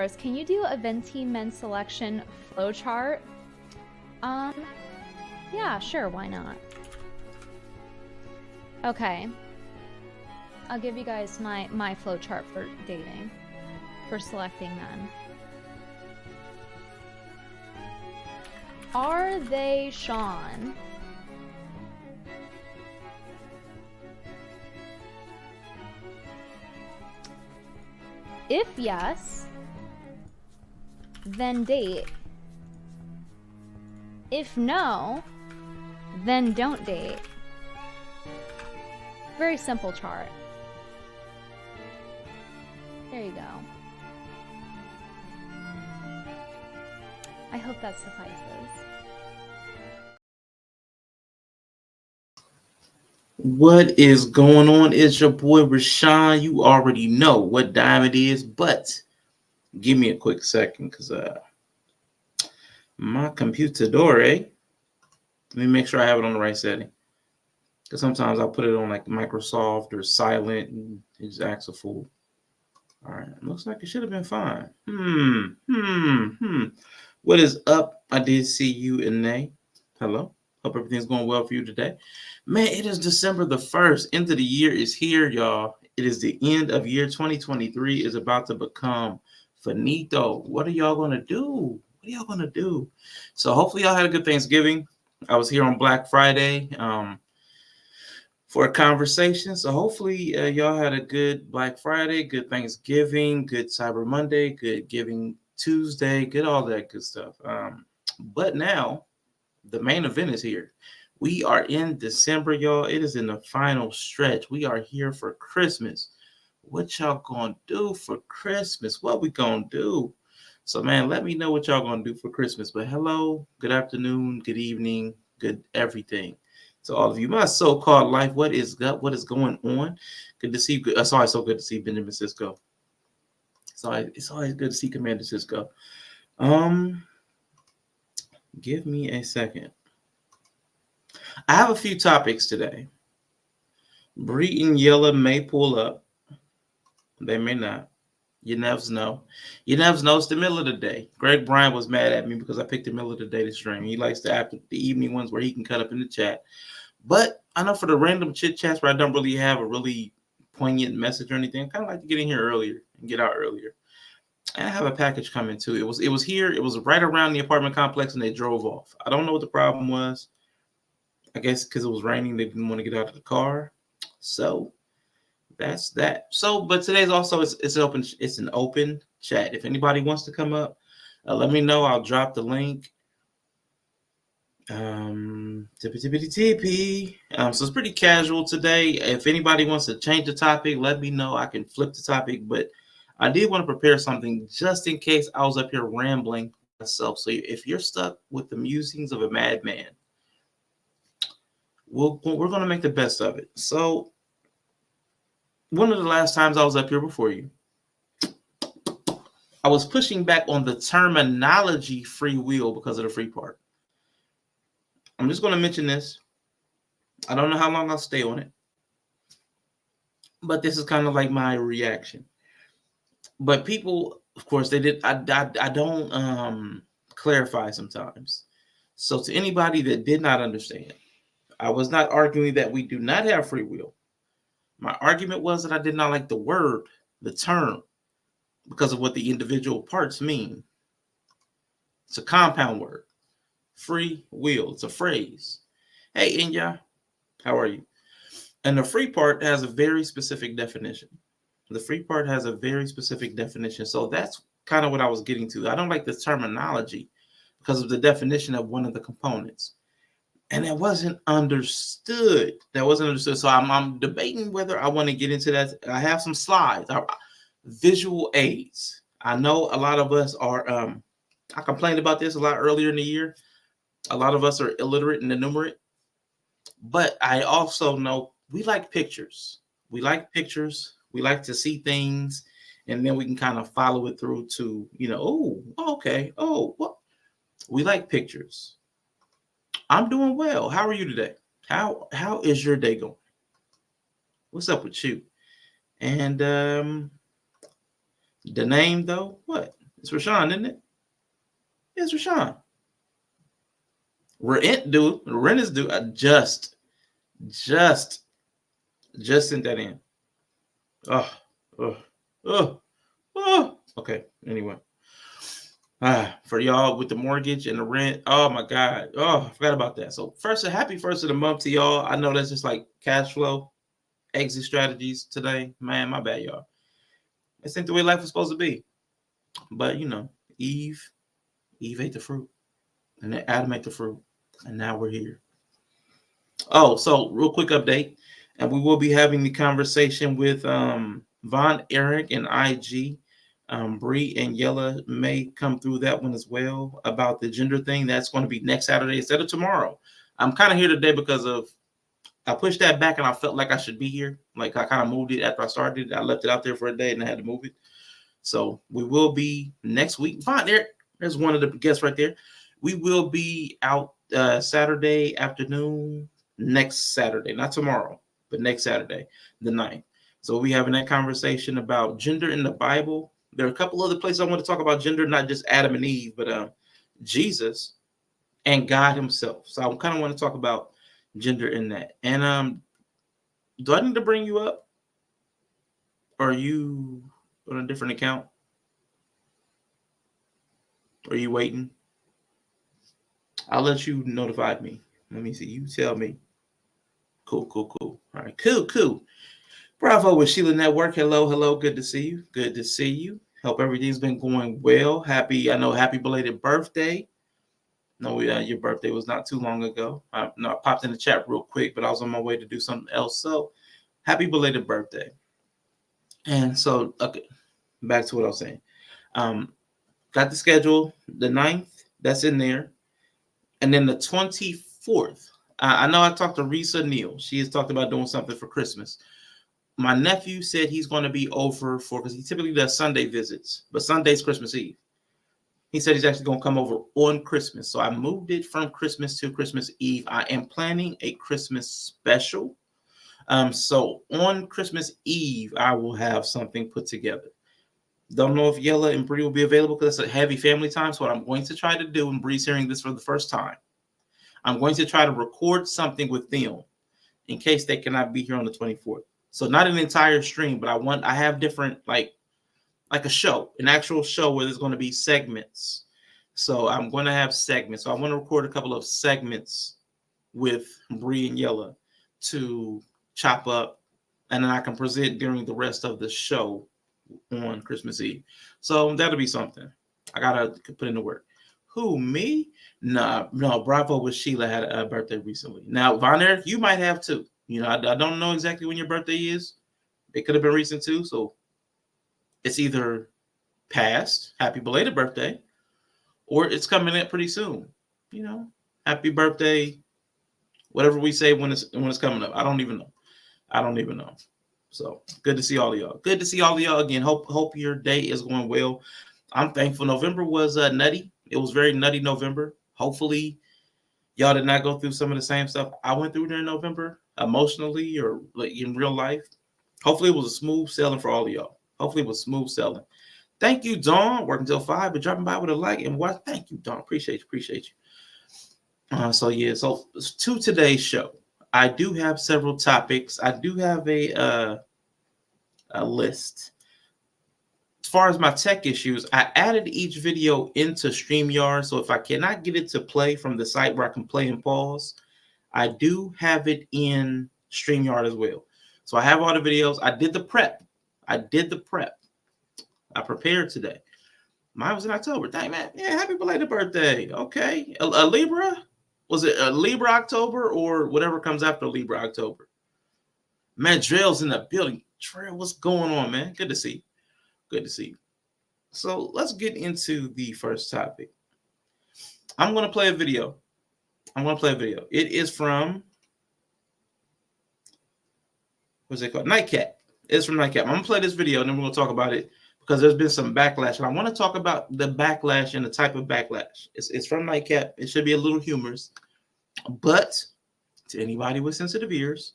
Can you do a venti men's selection flowchart? Yeah, sure, why not? Okay. I'll give you guys my flowchart for dating, for selecting men. Are they Sean? If yes, then date. If no, then don't date. Very simple chart. There you go. I hope that suffices. What is going on? It's your boy Rashawn. You already know what time it is, but give me a quick second because my computer, let me make sure I have it on the right setting. Because sometimes I'll put it on like Microsoft or silent and it just acts a fool. All right, looks like it should have been fine. What is up? I did see you in May. Hello. Hope everything's going well for you today. Man, it is December the 1st. End of the year is here, y'all. It is the end of year 2023 is about to become finito. What are y'all going to do? What are y'all going to do? So hopefully y'all had a good Thanksgiving. I was here on Black Friday for a conversation. So hopefully y'all had a good Black Friday, good Thanksgiving, good Cyber Monday, good Giving Tuesday, good all that good stuff. But now the main event is here. We are in December, y'all. It is in the final stretch. We are here for Christmas. What y'all gonna do for Christmas? What we gonna do? So, man, let me know what y'all gonna do for Christmas. But hello, good afternoon, good evening, good everything to all of you. My so-called life, what is going on? Good to see you. It's always so good to see Benjamin Cisco. It's always good to see Commander Cisco. Give me a second. I have a few topics today. Bree and Yella may pull up. They may not. You never know. You never know. It's the middle of the day. Greg Bryan was mad at me because I picked the middle of the day to stream. He likes the after the evening ones where he can cut up in the chat. But I know for the random chit chats where I don't really have a really poignant message or anything, I kind of like to get in here earlier and get out earlier. And I have a package coming too. It was here. It was right around the apartment complex, and they drove off. I don't know what the problem was. I guess because it was raining, they didn't want to get out of the car. So that's that. So, but today's also it's open. It's an open chat. If anybody wants to come up, let me know. I'll drop the link. Tippy. So it's pretty casual today. If anybody wants to change the topic, let me know. I can flip the topic, but I did want to prepare something just in case I was up here rambling myself. So if you're stuck with the musings of a madman, we're going to make the best of it. So one of the last times I was up here before you, I was pushing back on the terminology free will because of the free part. I'm just going to mention this. I don't know how long I'll stay on it, but this is kind of like my reaction. But people, of course, they did. I don't clarify sometimes. So to anybody that did not understand, I was not arguing that we do not have free will. My argument was that I did not like the word, the term, because of what the individual parts mean. It's a compound word. Free will. It's a phrase. Hey, Inya, how are you? And the free part has a very specific definition. The free part has a very specific definition. So that's kind of what I was getting to. I don't like the terminology because of the definition of one of the components. And it wasn't understood. So I'm debating whether I want to get into that. I have some slides, visual aids. I know a lot of us are, I complained about this a lot earlier in the year. A lot of us are illiterate and enumerate. But I also know we like pictures. We like pictures. We like to see things. And then we can kind of follow it through to, oh, okay. Oh, what? We like pictures. I'm doing well. How are you today? How is your day going? What's up with you? And the name though, what? It's Rashawn, isn't it? Yeah, it's Rashawn. Rent due. Rent is due. I just sent that in. Okay. Anyway. For y'all with the mortgage and the rent. Oh my God. Oh, I forgot about that. So happy first of the month to y'all. I know that's just like cash flow, exit strategies today. Man, my bad, y'all. This ain't the way life was supposed to be. But you know, Eve ate the fruit. And then Adam ate the fruit. And now we're here. Oh, so real quick update. And we will be having the conversation with Von Eric and IG. Bree and Yella may come through that one as well about the gender thing. That's going to be next Saturday instead of tomorrow. I'm kind of here today because I pushed that back and I felt like I should be here. Like I kind of moved it after I started. I left it out there for a day and I had to move it. So we will be next week. Von Eric, there's one of the guests right there. We will be out Saturday afternoon, next Saturday, not tomorrow, but next Saturday, the 9th. So we'll be having that conversation about gender in the Bible. There are a couple other places I want to talk about gender, not just Adam and Eve, but Jesus and God himself. So I kind of want to talk about gender in that. And do I need to bring you up? Or are you on a different account? Or are you waiting? I'll let you notify me. Let me see. You tell me. Cool. All right, cool. Bravo with Sheila Network. Hello. Good to see you. Hope everything's been going well. Happy belated birthday. No, your birthday was not too long ago. I popped in the chat real quick, but I was on my way to do something else. So happy belated birthday. And so, okay, back to what I was saying. Got the schedule, the 9th, that's in there. And then the 24th, I know I talked to Risa Neal. She has talked about doing something for Christmas. My nephew said he's going to be over because he typically does Sunday visits, but Sunday's Christmas Eve. He said he's actually going to come over on Christmas. So I moved it from Christmas to Christmas Eve. I am planning a Christmas special. So on Christmas Eve, I will have something put together. Don't know if Yella and Bree will be available because it's a heavy family time. So what I'm going to try to do, and Bree's hearing this for the first time, I'm going to try to record something with them in case they cannot be here on the 24th. So not an entire stream, but I have different, like a show, an actual show where there's going to be segments. So I'm going to have segments. So I want to record a couple of segments with Bree and Yella to chop up, and then I can present during the rest of the show on Christmas Eve. So that'll be something. I gotta put in the work. Who, me? No, Bravo with Sheila had a birthday recently. Now, Von Eric, you might have too. You know, I don't know exactly when your birthday is. It could have been recent too. So it's either past, happy belated birthday, or it's coming in pretty soon. You know, happy birthday, whatever we say when it's coming up. I don't even know. So good to see all of y'all. Good to see all of y'all again. Hope your day is going well. I'm thankful. November was nutty. It was very nutty November. Hopefully y'all did not go through some of the same stuff I went through during November, emotionally or like in real life. Hopefully it was a smooth sailing for all of y'all. Hopefully it was smooth sailing. Thank you, Dawn. Working till 5, but dropping by with a like and watch. Thank you, Dawn. Appreciate you. So to today's show, I do have several topics. I do have a list. As far as my tech issues, I added each video into StreamYard. So if I cannot get it to play from the site where I can play and pause, I do have it in StreamYard as well. So I have all the videos. I did the prep. I prepared today. Mine was in October. Dang, man. Yeah, happy belated birthday. Okay. A Libra? Was it a Libra October or whatever comes after Libra October? Man, Drell's in the building. Drell, what's going on, man? Good to see you. So let's get into the first topic. I'm going to play a video. It is from, what's it called? Nightcap. It's from Nightcap. I'm going to play this video and then we're going to talk about it because there's been some backlash. And I want to talk about the backlash and the type of backlash. It's from Nightcap. It should be a little humorous. But to anybody with sensitive ears,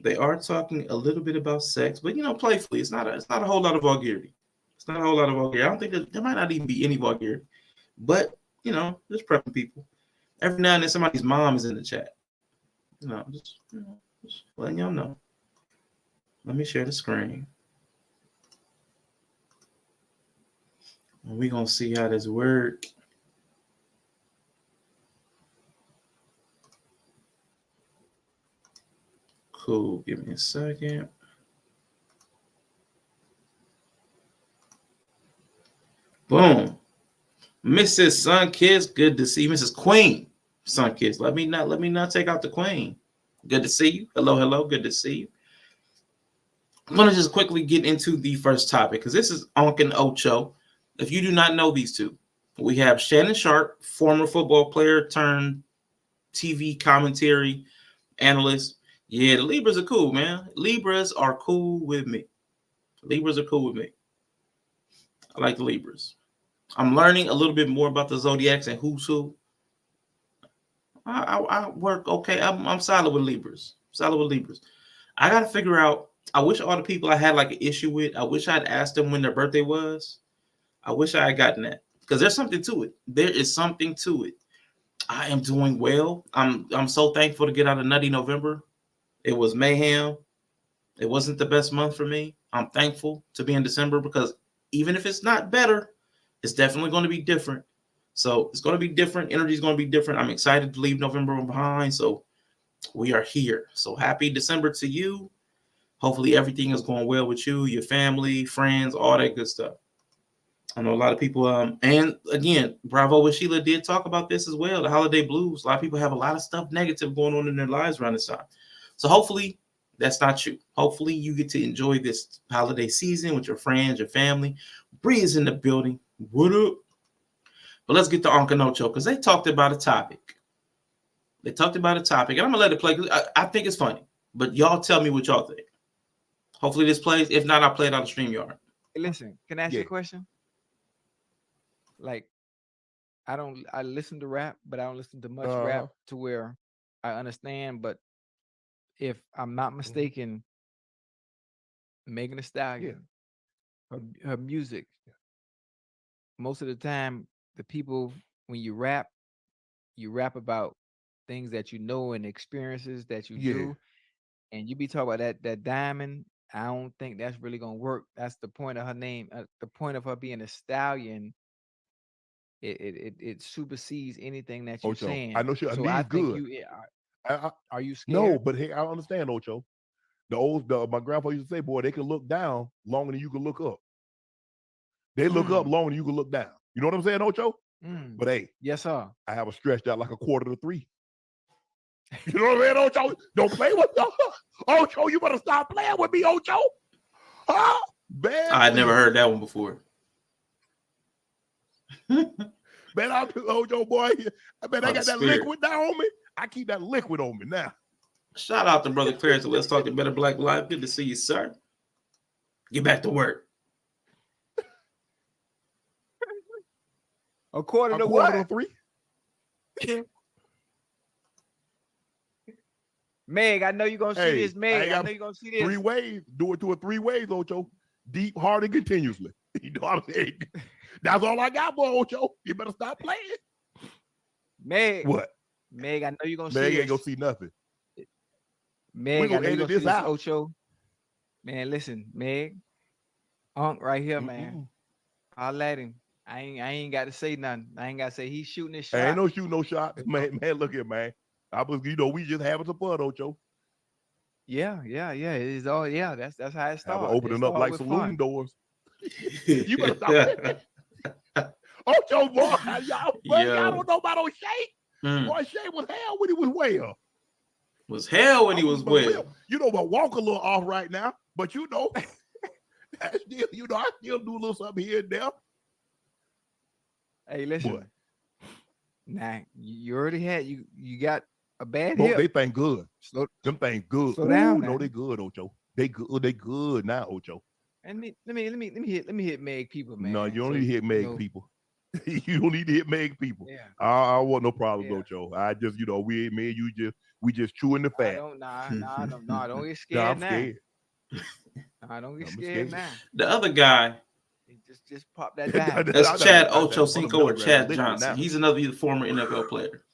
they are talking a little bit about sex, but playfully. It's not a whole lot of vulgarity. It's not a whole lot of vulgarity. I don't think there might not even be any vulgarity. But, just prepping people. Every now and then somebody's mom is in the chat. Just letting y'all know. Let me share the screen. And we're going to see how this works. Cool. Give me a second. Boom. Mrs. Sunkiss, good to see you. Mrs. Queen Sunkiss. Let me not take out the Queen. Good to see you. Hello. Good to see you. I'm going to just quickly get into the first topic because this is Onk and Ocho. If you do not know these two, we have Shannon Sharp, former football player turned TV commentary analyst. Yeah, the Libras are cool, man. Libras are cool with me. I like the Libras. I'm learning a little bit more about the Zodiacs and who's who. I work okay. I'm solid with Libras. I got to figure out. I wish all the people I had like an issue with, I wish I'd asked them when their birthday was. I wish I had gotten that because there's something to it. There is something to it. I am doing well. I'm so thankful to get out of Nutty November. It was mayhem. It wasn't the best month for me. I'm thankful to be in December because even if it's not better, it's definitely going to be different. So it's going to be different. Energy is going to be different. I'm excited to leave November behind. So we are here. So happy December to you. Hopefully everything is going well with you, your family, friends, all that good stuff. I know a lot of people, and again, Bravo with Sheila did talk about this as well, the holiday blues. A lot of people have a lot of stuff negative going on in their lives around this time. So hopefully that's not you. Hopefully you get to enjoy this holiday season with your friends, your family. Bree is in the building. What up? But let's get to Onk and Ocho because they talked about a topic. And I'm going to let it play. I think it's funny, but y'all tell me what y'all think. Hopefully this plays. If not, I'll play it on the StreamYard. Hey, listen, can I ask you a question? Like, I listen to rap, but I don't listen to much rap to where I understand. But if I'm not mistaken, Megan Thee Stallion, her music, most of the time, the people, when you rap about things that you know and experiences that you do. And you be talking about that diamond. I don't think that's really gonna work. That's the point of her name. The point of her being a stallion. It supersedes anything that you're saying. I know she. So I think good. Are you scared? No, but hey, I understand, Ocho. My grandpa used to say, "Boy, they can look down longer than you can look up. They look up longer than you can look down." You know what I'm saying, Ocho? But hey, yes, sir. I have a stretched out like a quarter to three. You know what I'm saying, Ocho? Don't play with me. Ocho, you better stop playing with me, Ocho. Huh? Man, I had never heard that one before. Man, I'm Ocho boy. I bet I got that liquid down on me. I keep that liquid on me now. Shout out to Brother Clarence. Let's talk to Better Black Life. Good to see you, sir. Get back to work. A quarter to what? To 3. Meg, I know you're gonna see this. Meg, I know you're gonna see this. 3 ways. Do it to it 3 ways, Ocho. Deep, hard, and continuously. You know what I'm saying? That's all I got, boy, Ocho. You better stop playing. Meg. What? Meg, I know you're gonna see Meg this. ain't gonna see nothing. Meg, I know you're gonna see this, Ocho. Man, listen, Meg. Onk right here, man. I'll let him. I ain't got to say nothing. I ain't got to say he's shooting his shot. Ain't no shooting no shot. Man, look here, man. We just having some fun, Ocho. Yeah. It's all that's how it starts. Opening up like saloon doors. You better stop. Ocho, boy, y'all don't know about O'Shea. Boy, Shea was hell when he was well. Was hell when he was well. You know, but walk a little off right now. But you know, I still do a little something here and there. Hey, listen. What? Nah, you already had you got a bad hip. hip. They think good. Them things good. Slow down, man. No, they good, Ocho. They good now, Ocho. And let me hit Meg people, man. No, you don't need to hit Meg people. You don't need to hit Meg people. Yeah. I want no problems, Ocho. I just, we just chewing the fat. I don't get scared now. I don't get scared now. The other guy Just pop that back. That's Chad Ochocinco or Chad Johnson. He's another former NFL player.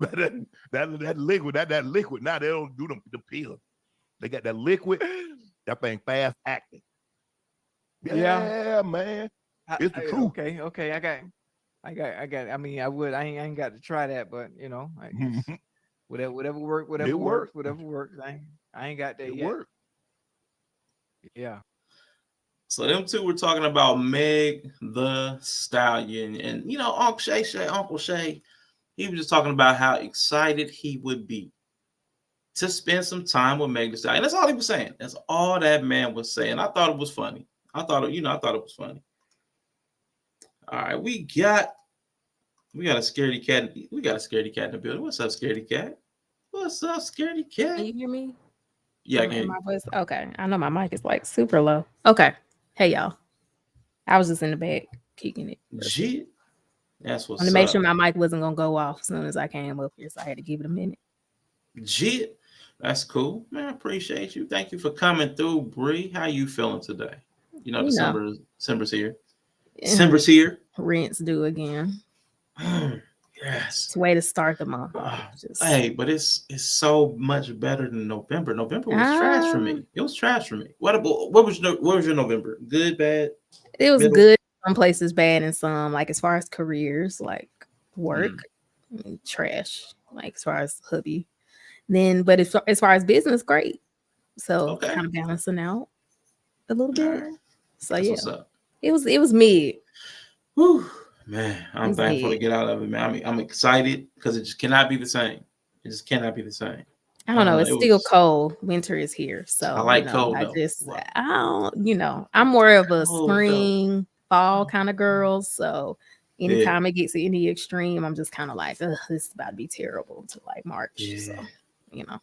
that liquid, that liquid. Now they don't do the pill. They got that liquid. That thing fast acting. Yeah, man. It's the truth. Okay. I got. I mean, I ain't got to try that, but you know, I guess whatever works. I ain't got that yet. Work. Yeah. So them two were talking about Meg the Stallion, and you know, Uncle Shay, he was just talking about how excited he would be to spend some time with Meg the Stallion. That's all he was saying. That's all that man was saying. I thought it was funny. I thought it was funny. All right, we got a scaredy cat. We got a scaredy cat in the building. What's up, scaredy cat? What's up, scaredy cat? Can you hear me? Yeah, I can. My voice. Okay, I know my mic is like super low. Okay, hey y'all. I was just in the back kicking it. Gee, that's what's up. I wanted to make sure my mic wasn't gonna go off as soon as I came up here, so I had to give it a minute. Gee, that's cool, man. I appreciate you. Thank you for coming through, Bree. How you feeling today? You know, December's here. December's here. Rents due again. Yes. It's a way to start the month. Hey, but it's so much better than November. November was trash for me. It was trash for me. What was your November? Good, bad? It was good. Some places bad, and some, like, as far as careers, like work, trash. Like as far as hubby. Then, but as far as business, great. So kind of balancing out a little bit. Right. So that's what's up. It was mid. Whew. Man, I'm thankful to get out of it, man. I mean, I'm excited because it just cannot be the same. It just cannot be the same. I don't know. It's still cold. Winter is here. So I like cold. I'm more of a spring, fall kind of girl. So anytime it gets to any extreme, I'm just kind of like, this is about to be terrible to like March. Yeah. So,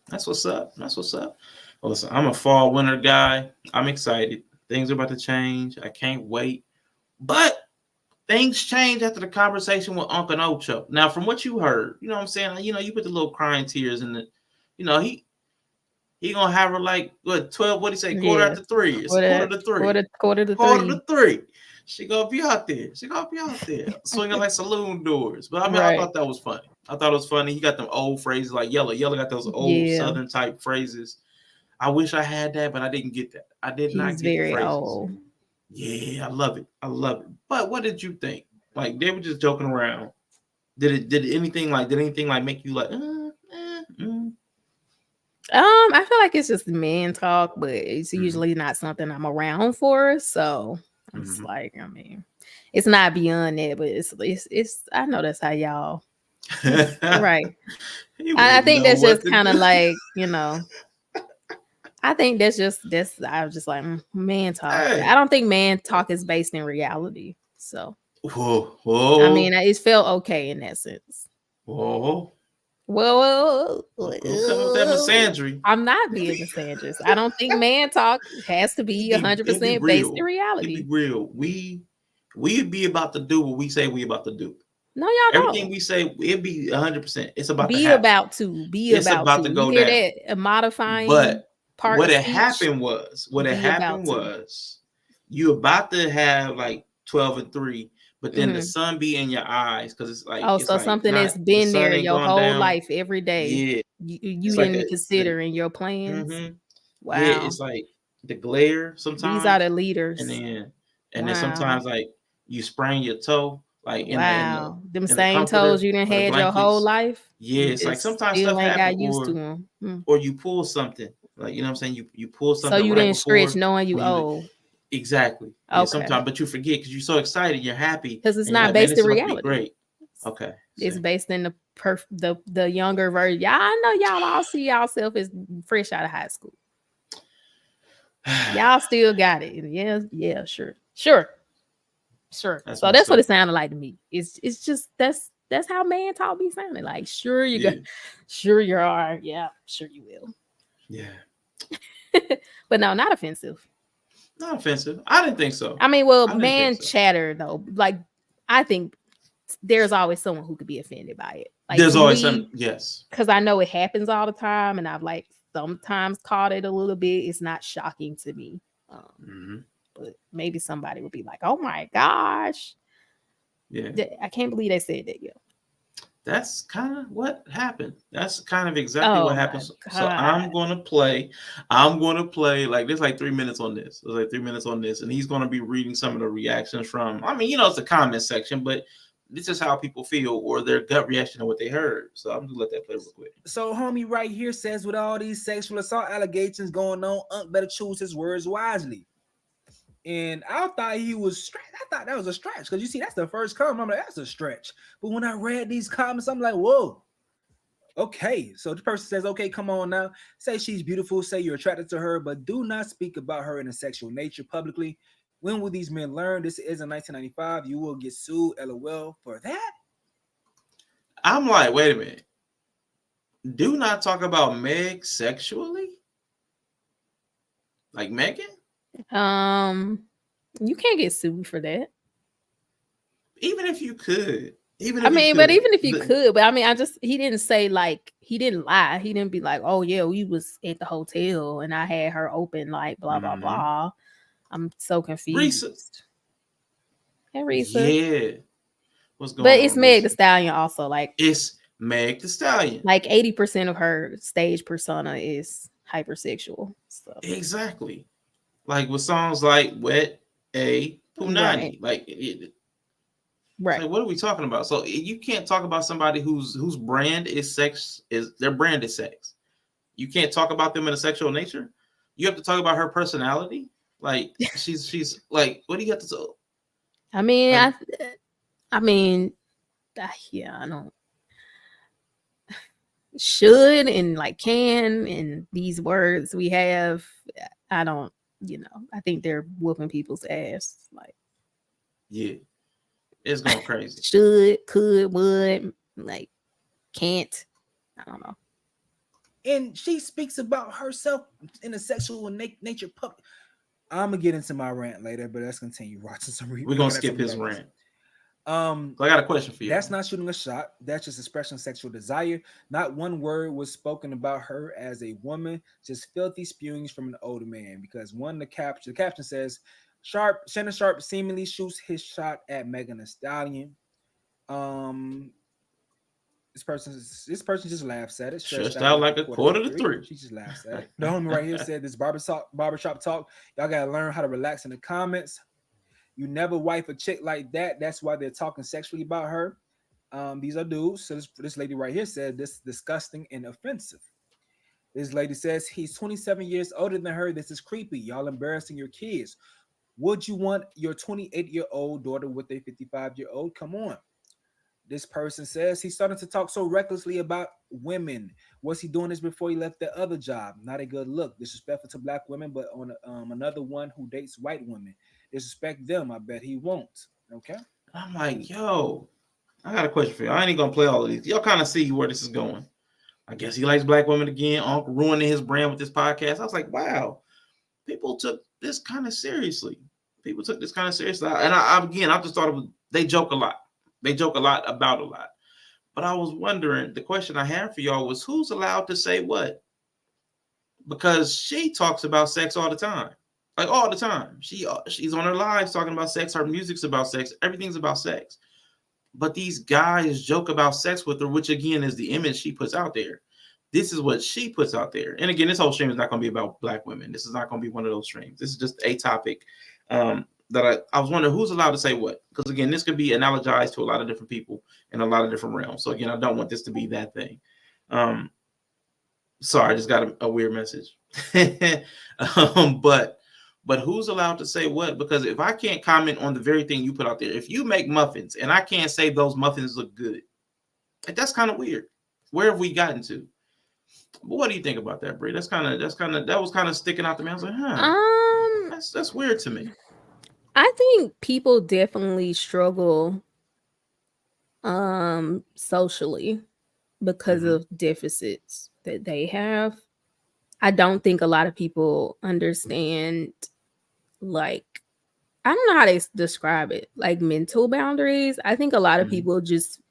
That's what's up. That's what's up. Well, listen, I'm a fall winter guy. I'm excited. Things are about to change. I can't wait. But things change after the conversation with Uncle Ocho. Now, from what you heard, you know what I'm saying? You put the little crying tears in the, he gonna have her like what 12? What do you say? Quarter after 3. It's quarter to 3. Quarter to 3. She gonna be out there. Swinging like saloon doors. But I mean, I thought that was funny. I thought it was funny. He got them old phrases like Yellow. Yellow got those old Southern type phrases. I wish I had that, but I didn't get that. I did not get very the phrases. Old. Yeah, I love it. But what did you think? Like they were just joking around. Did anything like make you like? I feel like it's just men talk, but it's usually not something I'm around for. So I'm just like, I mean, it's not beyond that, but it's. I know that's how y'all. Right. I think that's just kind of like, I think I was just like, man talk. Hey. I don't think man talk is based in reality. So, whoa. I mean, it felt okay in that sense. Whoa. Well, that misandry. I'm not being misandrous. I don't think man talk has to be 100% based in reality. Be real. We be about to do what we say we about to do. No, y'all don't. Everything we say, it be 100%. It's about be to about to. Be it's about to go you hear down. That modifying. But part what had happened was you about to have like 12 and 3, but then the sun be in your eyes because it's like something that's been there your whole life every day. Yeah, you didn't consider in your plans. Wow, yeah, it's like the glare. Sometimes these are the leaders, and then sometimes like you sprain your toe. Like them same toes you didn't had your whole life. Yeah, it's like sometimes stuff ain't happens, got used to them. Or you pull something. Like, you know what I'm saying? You pull something. So you didn't stretch knowing you old. Exactly. Okay. Yeah, sometimes, but you forget because you're so excited, you're happy. Because it's not based in reality. Great. Okay. It's based in the younger version. Y'all, I know y'all all see yourself as fresh out of high school. Y'all still got it. Yeah, sure. That's what it sounded like to me. It's just that's how man talk be sounding. Like, sure you got, sure you are. Yeah, sure you will. Yeah. But no, not offensive. Not offensive. I didn't think so. I mean, man chatter though. Like, I think there's always someone who could be offended by it. Like, there's always some, yes. Because I know it happens all the time, and I've like sometimes caught it a little bit. It's not shocking to me. But maybe somebody would be like, "Oh my gosh, yeah, I can't believe they said that." Yeah, that's kind of what happened. That's kind of exactly what happened. So I'm gonna play. Like there's like 3 minutes on this. There's like 3 minutes on this, and he's gonna be reading some of the reactions from. I mean, it's the comment section, but this is how people feel or their gut reaction to what they heard. So I'm gonna let that play real quick. So homie right here says, with all these sexual assault allegations going on, Unc better choose his words wisely. And I thought he was stretch. I thought that was a stretch because you see, that's the first comment. I'm like, that's a stretch. But when I read these comments, I'm like, whoa. Okay, so the person says, okay, come on now. Say she's beautiful. Say you're attracted to her, but do not speak about her in a sexual nature publicly. When will these men learn? This is in 1995. You will get sued, LOL, for that. I'm like, wait a minute. Do not talk about Meg sexually? Like Megan? You can't get sued for that. Even if you could. But even if you could, but I mean, he didn't say like, he didn't lie. He didn't be like, oh yeah, we was at the hotel and I had her open, like blah blah blah. I'm so confused. Risa. Yeah. What's going on? But it's Meg Thee Stallion also. Like it's Meg Thee Stallion. Like 80% of her stage persona is hypersexual. So. Exactly. Like with songs like Wet A Punani. Right. Right. Like, what are we talking about? So you can't talk about somebody whose brand is sex, their brand is sex. You can't talk about them in a sexual nature. You have to talk about her personality. Like she's like, what do you have to say? I mean, like, I don't should and like can and these words we have. I don't, I think they're whooping people's ass. Like, yeah. It's going crazy. Should, could, would, like, can't. I don't know. And she speaks about herself in a sexual nature. I'm gonna get into my rant later, but let's continue watching some. We're gonna skip his rant. I got a question for you. That's not shooting a shot. That's just expressing sexual desire. Not one word was spoken about her as a woman. Just filthy spewings from an older man. Because the caption says, Shannon Sharp seemingly shoots his shot at Megan Thee Stallion. This person just laughs at it. Stretched out like a quarter to three. She just laughs at it. The homie right here said, this barbershop talk. Y'all gotta learn how to relax in the comments. You never wife a chick like that. That's why they're talking sexually about her. These are dudes. So this lady right here said this is disgusting and offensive. This lady says he's 27 years older than her. This is creepy. Y'all embarrassing your kids. Would you want your 28-year-old daughter with a 55-year-old? Come on. This person says he's starting to talk so recklessly about women. Was he doing this before he left the other job? Not a good look. Disrespectful to black women, but on another one who dates white women. Disrespect them. I bet he won't. Okay. I'm like, yo, I got a question for you. I ain't gonna play all of these. Y'all kind of see where this is going. I guess he likes black women again. Uncle ruining his brand with this podcast. I was like, wow, people took this kind of seriously. And I just thought they joke a lot. They joke a lot about a lot. But I was wondering, the question I had for y'all was, who's allowed to say what? Because she talks about sex all the time. Like all the time. She's on her lives talking about sex. Her music's about sex. Everything's about sex. But these guys joke about sex with her, which again is the image she puts out there. This is what she puts out there. And again, this whole stream is not going to be about black women. This is not going to be one of those streams. This is just a topic that I was wondering who's allowed to say what. Because again, this could be analogized to a lot of different people in a lot of different realms. So again, I don't want this to be that thing. Sorry, I just got a weird message. But who's allowed to say what? Because if I can't comment on the very thing you put out there, if you make muffins and I can't say those muffins look good, like that's kind of weird. Where have we gotten to? But what do you think about that, Brie? That was kind of sticking out to me. I was like, that's weird to me. I think people definitely struggle socially because of deficits that they have. I don't think a lot of people understand, like, I don't know how to describe it, like mental boundaries. I think a lot of people just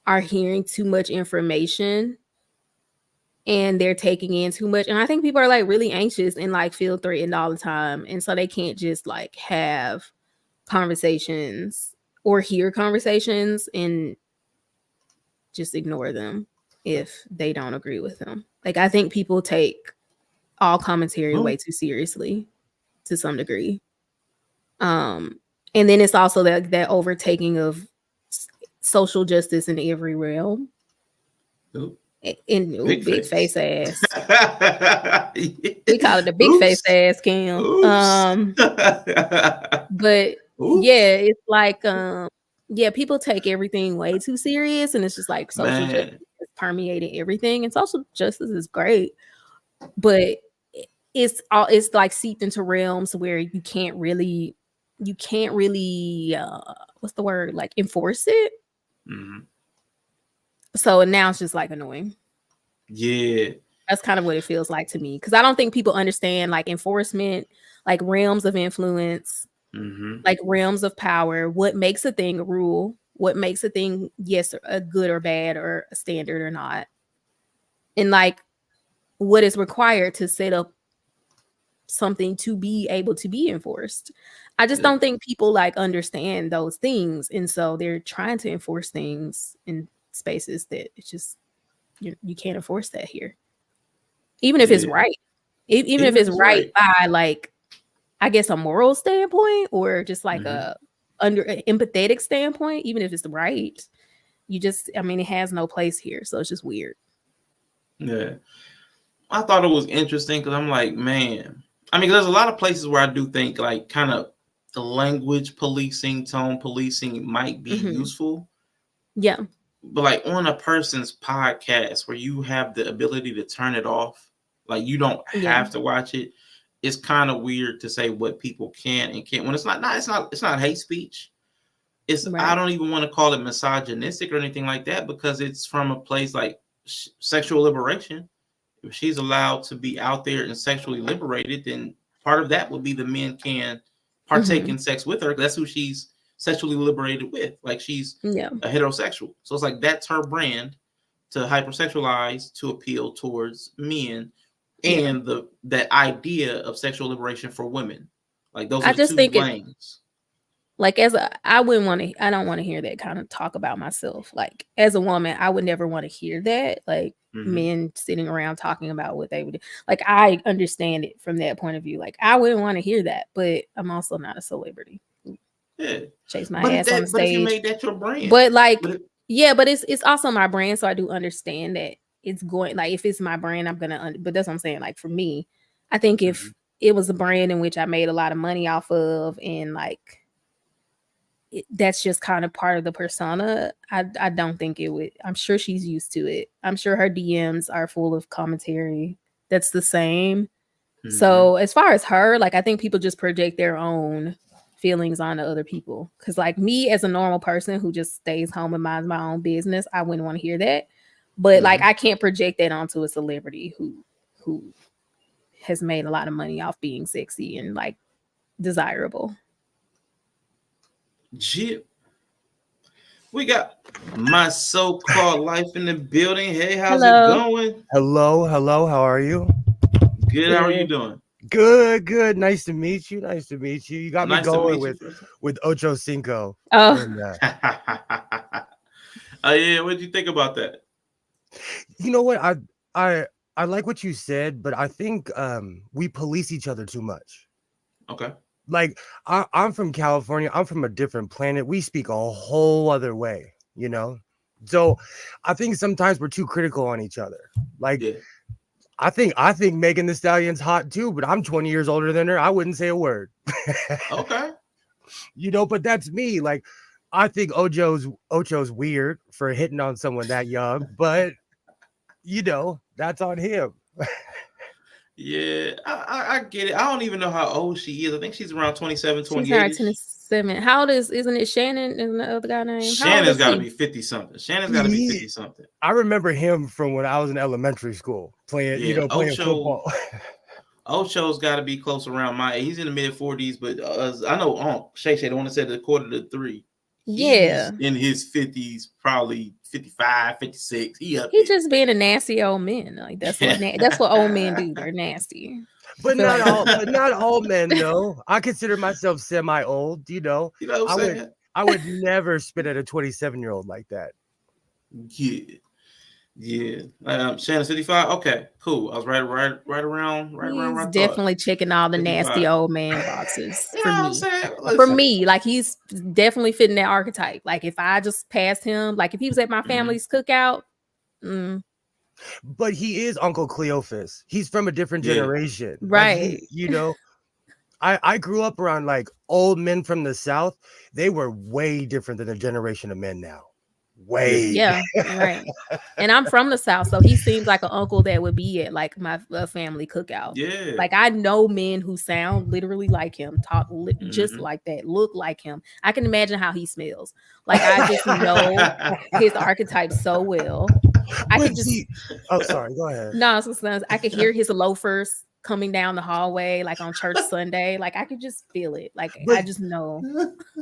are hearing too much information and they're taking in too much. And I think people are like really anxious and like feel threatened all the time. And so they can't just like have conversations or hear conversations and just ignore them if they don't agree with them. Like I think people take all commentary way too seriously to some degree. And then it's also that overtaking of social justice in every realm. Big face ass. We call it the big face ass Kim. But yeah, it's like people take everything way too serious, and it's just like social justice is permeating everything, and social justice is great, but it's like seeped into realms where you can't really what's the word, like enforce it. Mm-hmm. So now it's just like annoying. Yeah. That's kind of what it feels like to me. Because I don't think people understand like enforcement, like realms of influence, like realms of power, what makes a thing a rule, what makes a thing, yes, a good or bad or a standard or not. And like what is required to set up something to be able to be enforced. I just don't think people like understand those things. And so they're trying to enforce things in spaces that it's just you can't enforce that here, even if it's right, even if it's right by like I guess a moral standpoint or just like a under empathetic standpoint. Even if it's right, it has no place here, so it's just weird. Yeah, I thought it was interesting because I'm like, man, there's a lot of places where I do think like kind of the language policing, tone policing might be useful. Yeah. But like on a person's podcast where you have the ability to turn it off, like you don't have to watch it, it's kind of weird to say what people can and can't when it's not hate speech. It's I don't even want to call it misogynistic or anything like that because it's from a place like sexual liberation. If she's allowed to be out there and sexually liberated, then part of that would be the men can partake in sex with her. That's who she's sexually liberated with, like she's a heterosexual. So it's like that's her brand to hypersexualize to appeal towards men and that idea of sexual liberation for women. Like those are two lanes. Like I don't want to hear that kind of talk about myself. Like as a woman, I would never want to hear that. Like men sitting around talking about what they would do. Like I understand it from that point of view. Like I wouldn't want to hear that, but I'm also not a celebrity. Yeah, chase my ass on the stage. But if you made that your brand, but like, but it's also my brand, so I do understand that it's going. Like, if it's my brand, I'm gonna. But that's what I'm saying. Like for me, I think if it was a brand in which I made a lot of money off of, and like, that's just kind of part of the persona. I don't think it would. I'm sure she's used to it. I'm sure her DMs are full of commentary that's the same. So as far as her, like, I think people just project their own feelings onto other people, because like me as a normal person who just stays home and minds my own business, I wouldn't want to hear that. But like I can't project that onto a celebrity who has made a lot of money off being sexy and like desirable. Jip. We got my so-called life in the building. Hey, how's it going? Hello. How are you? Good. How are you doing? Good. Nice to meet you. You got me going with Ocho Cinco. Oh. Yeah. What did you think about that? You know what? I like what you said, but I think we police each other too much. Okay. Like I'm from California. I'm from a different planet. We speak a whole other way, you know? So I think sometimes we're too critical on each other. Like, I think Megan Thee Stallion's hot too, but I'm 20 years older than her. I wouldn't say a word. Okay. You know, but that's me. Like, I think Ocho's weird for hitting on someone that young, but you know, that's on him. Yeah, I get it. I don't even know how old she is. I think she's around 27, 28. She's around 27. How old isn't it Shannon? Isn't the other guy name? Shannon's got to be 50-something. Shannon's got to be 50-something. I remember him from when I was in elementary school playing football. Ocho's got to be close around my age. He's in the mid-40s, but I know Shay, the one that said the 2:45. Yeah. He's in his 50s, probably 55, 56. He just being a nasty old man. Like that's what old men do. They're nasty. But not all men though. I consider myself semi-old, you know. You know what I'm saying? I would never spit at a 27-year-old like that. Yeah. Shannon 55. Okay, cool. I was right around. He's definitely checking all the 55. Nasty old man boxes for me. For me, like he's definitely fitting that archetype. Like if I just passed him, like if he was at my family's cookout. But he is Uncle Cleophas. He's from a different generation, right? Like you know, I grew up around like old men from the South. They were way different than the generation of men now. Right. And I'm from the South, so he seems like an uncle that would be at like my family cookout. Yeah, like I know men who sound literally like him, talk just like that, look like him. I can imagine how he smells. Like I just know his archetype so well. I could just sorry, go ahead. No, I could hear his loafers coming down the hallway like on church Sunday. Like I could just feel it. Like I just know.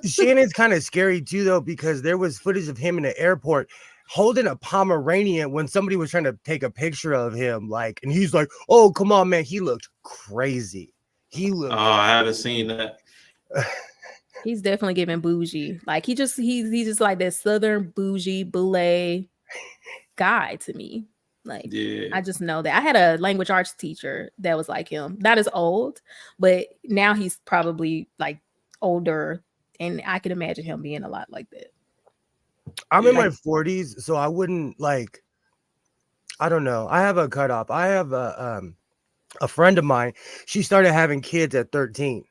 Shannon's kind of scary too though, because there was footage of him in the airport holding a Pomeranian when somebody was trying to take a picture of him, like, and he's like, oh come on man, he looked crazy. I haven't seen that. He's definitely giving bougie. Like he's just like that southern bougie boule guy to me. Like I just know that. I had a language arts teacher that was like him, not as old, but now he's probably like older, and I can imagine him being a lot like that. I'm in my 40s, so I wouldn't like, I don't know. I have a cutoff. I have a friend of mine. She started having kids at 13.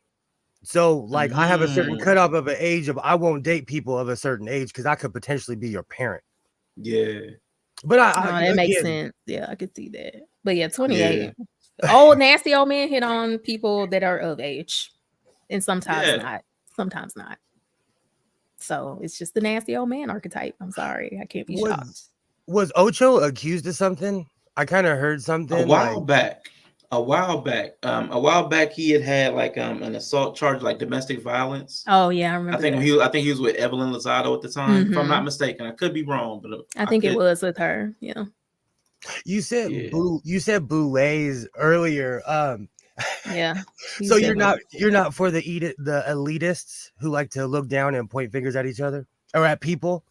So like I have a certain cutoff of an age of I won't date people of a certain age because I could potentially be your parent. Yeah. But that makes sense. Yeah, I could see that. But yeah, 28. Old nasty old men hit on people that are of age, and sometimes not. So it's just the nasty old man archetype. I'm sorry, I can't be shocked. Was Ocho accused of something? I kind of heard something a while back. A while back, he had like an assault charge, like domestic violence. Oh yeah, I remember. I think he was with Evelyn Lozado at the time, if I'm not mistaken. I could be wrong, but I think it was with her. Yeah. You said boulets earlier. Yeah. So you're not for the elitists who like to look down and point fingers at each other or at people?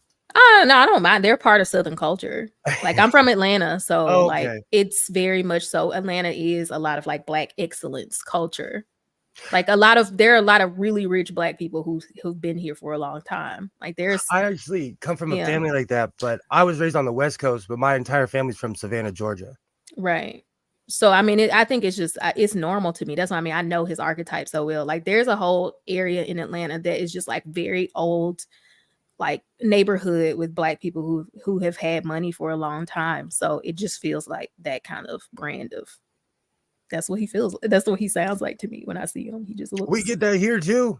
No, I don't mind. They're part of Southern culture. Like I'm from Atlanta, so like it's very much so. Atlanta is a lot of like Black excellence culture. Like there are a lot of really rich Black people who've been here for a long time. Like I actually come from a family like that, but I was raised on the West Coast, but my entire family's from Savannah, Georgia. Right. So I mean, I think it's just it's normal to me. That's what I mean. I know his archetype so well. Like there's a whole area in Atlanta that is just like very old, like neighborhood with Black people who have had money for a long time. So it just feels like that kind of brand of. That's what he feels. That's what he sounds like to me when I see him. He just looks. We get that here too.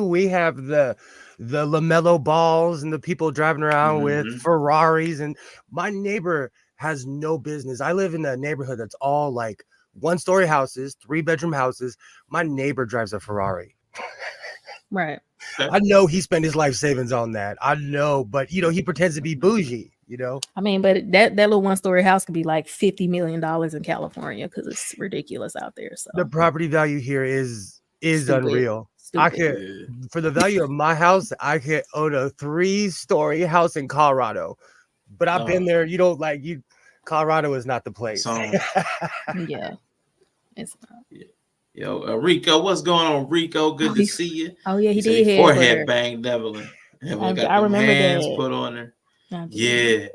We have the LaMelo balls and the people driving around with Ferraris. And my neighbor has no business. I live in a neighborhood that's all like 1-story houses, 3-bedroom houses. My neighbor drives a Ferrari. Right. I know he spent his life savings on that. I know, but he pretends to be bougie. I mean, but that little 1-story house could be like $50 million in California because it's ridiculous out there. So the property value here is unreal. I could, for the value of my house, I could own a 3-story house in Colorado. But I've been there. Colorado is not the place. Yeah, it's not. Yeah. Yo, Rico, what's going on, Rico? Good to see you. Oh yeah, he did. Forehead banged Evelyn. I remember hands that. Put on her. Yeah.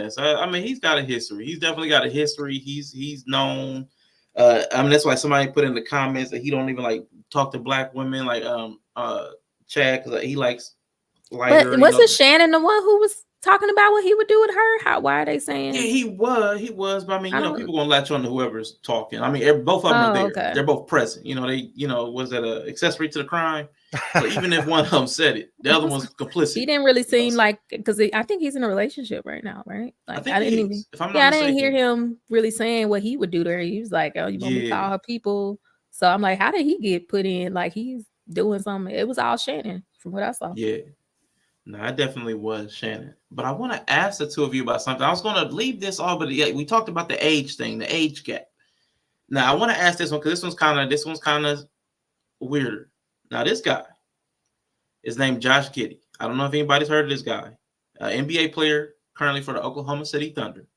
So I mean, he's got a history. He's definitely got a history. He's known. I mean, that's why somebody put in the comments that he don't even like talk to Black women, like Chad, because he likes lighter. But wasn't Shannon the one who was talking about what he would do with her? Why are they saying? Yeah, he was. But I mean, people gonna latch on to whoever's talking. I mean, both of them are there. Okay. They're both present. Was that an accessory to the crime? So even if one of them said it, the other one's complicit. He didn't really seem like, because I think he's in a relationship right now, right? Like I didn't hear him really saying what he would do to her. He was like, "Oh, you want me to call her people?" So I'm like, how did he get put in? Like he's doing something. It was all Shannon from what I saw. Yeah. No, I definitely was Shannon. But I want to ask the two of you about something. I was going to leave this off, but we talked about the age thing, the age gap. Now I want to ask this one because this one's kind of weirder. Now this guy is named Josh Giddy. I don't know if anybody's heard of this guy. NBA player currently for the Oklahoma City Thunder.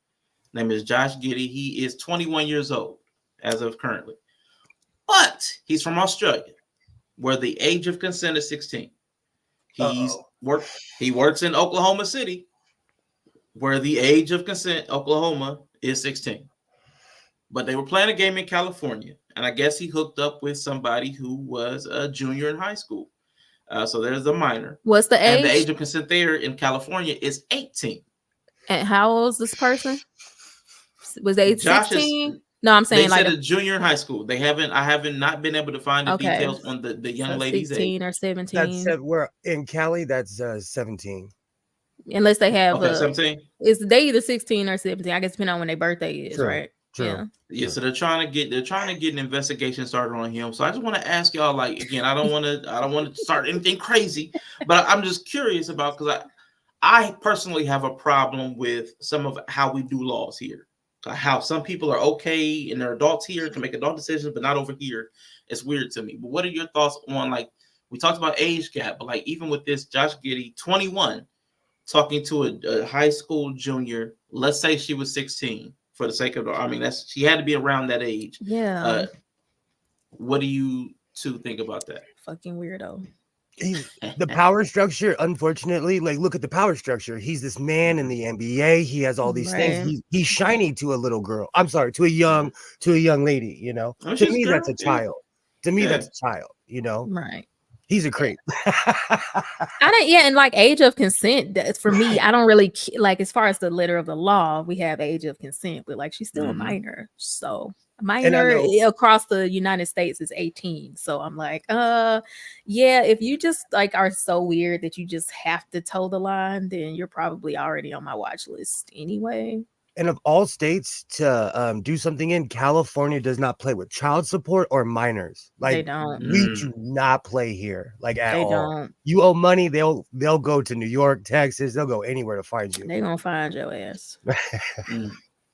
Name is Josh Giddy. He is 21 years old as of currently, but he's from Australia, where the age of consent is 16. He works in Oklahoma City, where the age of consent, Oklahoma, is 16. But they were playing a game in California, and I guess he hooked up with somebody who was a junior in high school. So there's a minor. What's the age? And the age of consent there in California is 18. And how old is this person? Was they 16? No, I'm saying they said a junior in high school. I haven't not been able to find the details on the young lady's 16 age. or 17. We're in Cali. That's 17. Unless they have 17. Is they either 16 or 17? I guess depending on when their birthday is, True. right? True. Yeah. So they're trying to get an investigation started on him. So I just want to ask y'all, like, again, I don't want to start anything crazy, but I'm just curious about, because I personally have a problem with some of how we do laws here. How some people are okay and they're adults here to make adult decisions, but not over here. It's weird to me. But what are your thoughts on, like, we talked about age gap, but like even with this Josh Giddy, 21, talking to a high school junior, let's say she was 16 for the sake of, she had to be around that age. Yeah. What do you two think about that? Fucking weirdo. The power structure, unfortunately, like, look at the power structure. He's this man in the NBA. He has all these things. He's shiny to a little girl. I'm sorry, to a young lady. You know, to me that's a child. To me that's a child. You know, right? He's a creep. And like age of consent, for me, I don't really like, as far as the letter of the law, we have age of consent, but like she's still a minor, so. Minor across the United States is 18. So I'm like, yeah, if you just like are so weird that you just have to toe the line, then you're probably already on my watch list anyway. And of all states to do something in, California does not play with child support or minors. Like, they don't. We do not play here, like, at all. Don't. You owe money, they'll go to New York, Texas, they'll go anywhere to find you. They're gonna find your ass.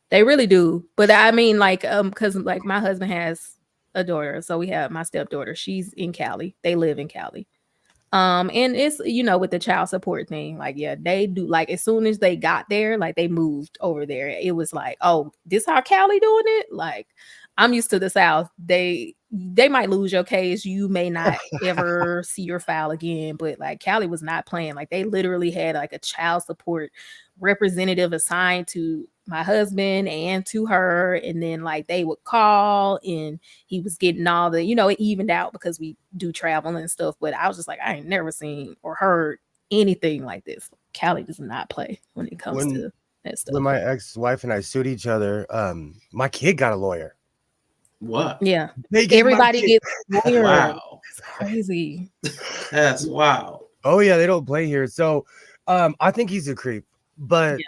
They really do. But I mean, like, because like my husband has a daughter, so we have my stepdaughter. She's in Cali. They live in Cali. And it's, with the child support thing, like, yeah, they do. Like, as soon as they got there, like, they moved over there. It was like, oh, this how Cali doing it? Like, I'm used to the South. They might lose your case. You may not ever see your file again. But like, Cali was not playing. Like, they literally had like a child support representative assigned to my husband and to her, and then like they would call and he was getting all the, it evened out because we do travel and stuff. But I was just like, I ain't never seen or heard anything like this. Cali does not play when it comes to that stuff. When my ex-wife and I sued each other, my kid got a lawyer. What? Yeah, everybody gets lawyer. Wow, it's crazy. That's wow. Oh yeah, they don't play here. So I think he's a creep. But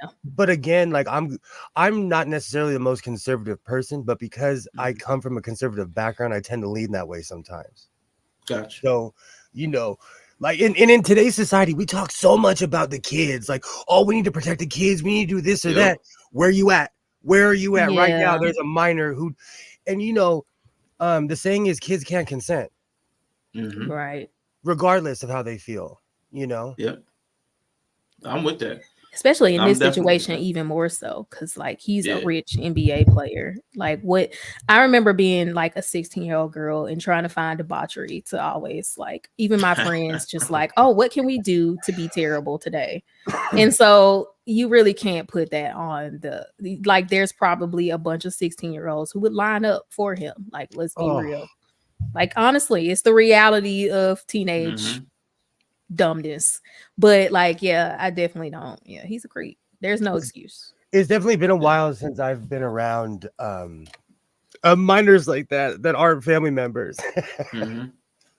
again, like, I'm not necessarily the most conservative person, but because I come from a conservative background, I tend to lean that way sometimes. Gotcha. So, like in today's society, we talk so much about the kids, like, oh, we need to protect the kids, we need to do this or that. Where are you at right now? There's a minor who, and the saying is kids can't consent, right? Regardless of how they feel, Yep. I'm with that. Especially in this situation, even more so, because like he's a rich NBA player. Like, what I remember being like a 16-year-old girl and trying to find debauchery to always, like, even my friends just like, oh, what can we do to be terrible today? And so you really can't put that on like, there's probably a bunch of 16-year-olds who would line up for him. Like, let's be real. Like, honestly, it's the reality of teenage dumbness. But like, yeah, I definitely don't. Yeah, he's a creep. There's no excuse. It's definitely been a while since I've been around minors like that aren't family members.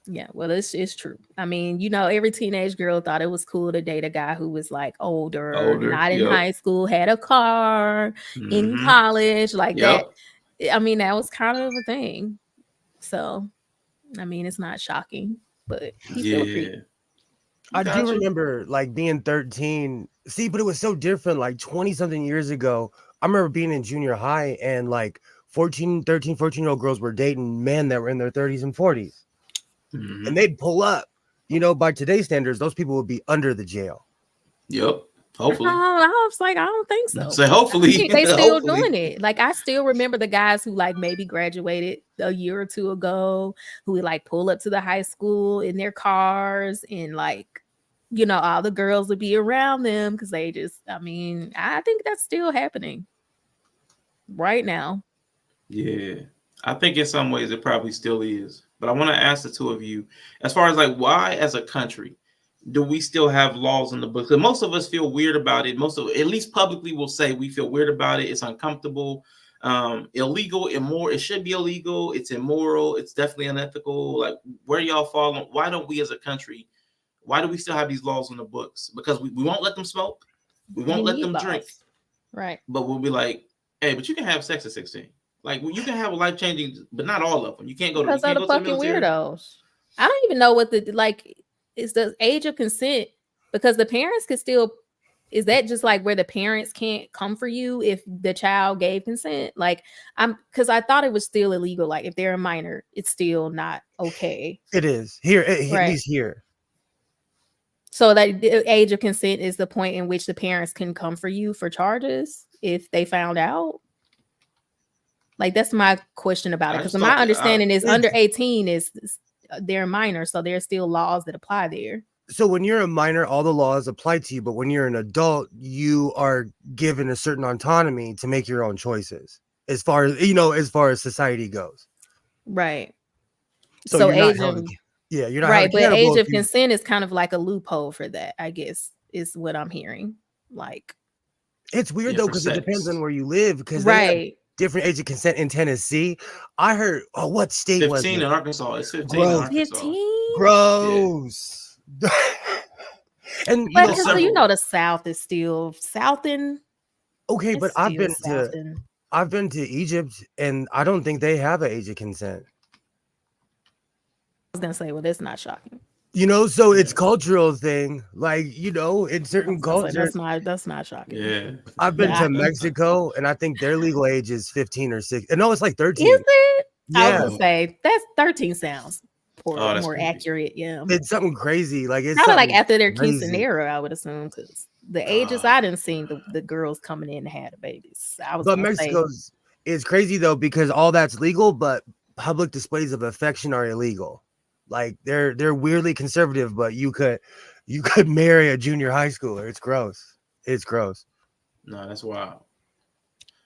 Yeah, well, it's true. I mean, every teenage girl thought it was cool to date a guy who was like older, not in high school, had a car, in college, like that. I mean, that was kind of a thing. So, I mean, it's not shocking, but he's still a creep. I do remember like being 13. See, but it was so different. Like 20 something years ago, I remember being in junior high and like 14-year-old girls were dating men that were in their 30s and 40s. Mm-hmm. And they'd pull up. You know, by today's standards, those people would be under the jail. Yep. Hopefully. I was like, I don't think so. So hopefully they still doing it. Like I still remember the guys who like maybe graduated a year or two ago, who would like pull up to the high school in their cars, and like, you know, all the girls would be around them because they just, I mean, I think that's still happening right now. Yeah, I think in some ways it probably still is. But I want to ask the two of you, as far as like, why as a country do we still have laws in the book? Because most of us feel weird about it. Most of, at least publicly, will say we feel weird about it. It's uncomfortable, illegal, immoral. It should be illegal. It's immoral. It's definitely unethical. Like, where y'all fall on? Why don't we as a country? Why do we still have these laws in the books? Because we won't let them smoke. We won't let them drink. Right. But we'll be like, hey, but you can have sex at 16. Like, well, you can have a life-changing, but not all of them. You can't go to because of the fucking weirdos. I don't even know what the like is the age of consent, because the parents could still. Is that just like where the parents can't come for you if the child gave consent? Like, because I thought it was still illegal. Like, if they're a minor, it's still not okay. It is here, at least here. So that the age of consent is the point in which the parents can come for you for charges if they found out. Like, that's my question about it, because my understanding is under 18 is they're minor, so there's still laws that apply there. So when you're a minor, all the laws apply to you, but when you're an adult, you are given a certain autonomy to make your own choices, as far as, you know, as far as society goes. Right. So age of, you're not right, but age of consent is kind of like a loophole for that, I guess, is what I'm hearing. Like, it's weird though, because it depends on where you live, because right. Different age of consent in Tennessee. I heard, what state was it? 15 in Arkansas. It's 15 in Arkansas. 15? Gross. Yeah. And you know the South is still Southin'. Okay, but I've been to Egypt, and I don't think they have an age of consent. I was gonna say, well, that's not shocking. You know, so it's cultural thing. Like, you know, in certain cultures, that's not shocking. Yeah, I've been to Mexico, and I think their legal age is 15 or 16. No, it's like 13. Is it? Yeah. I was gonna say that's 13 sounds more accurate. Yeah, it's something crazy. Like, it's kind of like after their quinceanera, I would assume, because the ages I didn't see the girls coming in and had the babies. But Mexico's is crazy though, because all that's legal, but public displays of affection are illegal. Like, they're weirdly conservative, but you could marry a junior high schooler. It's gross. It's gross. No, that's wild.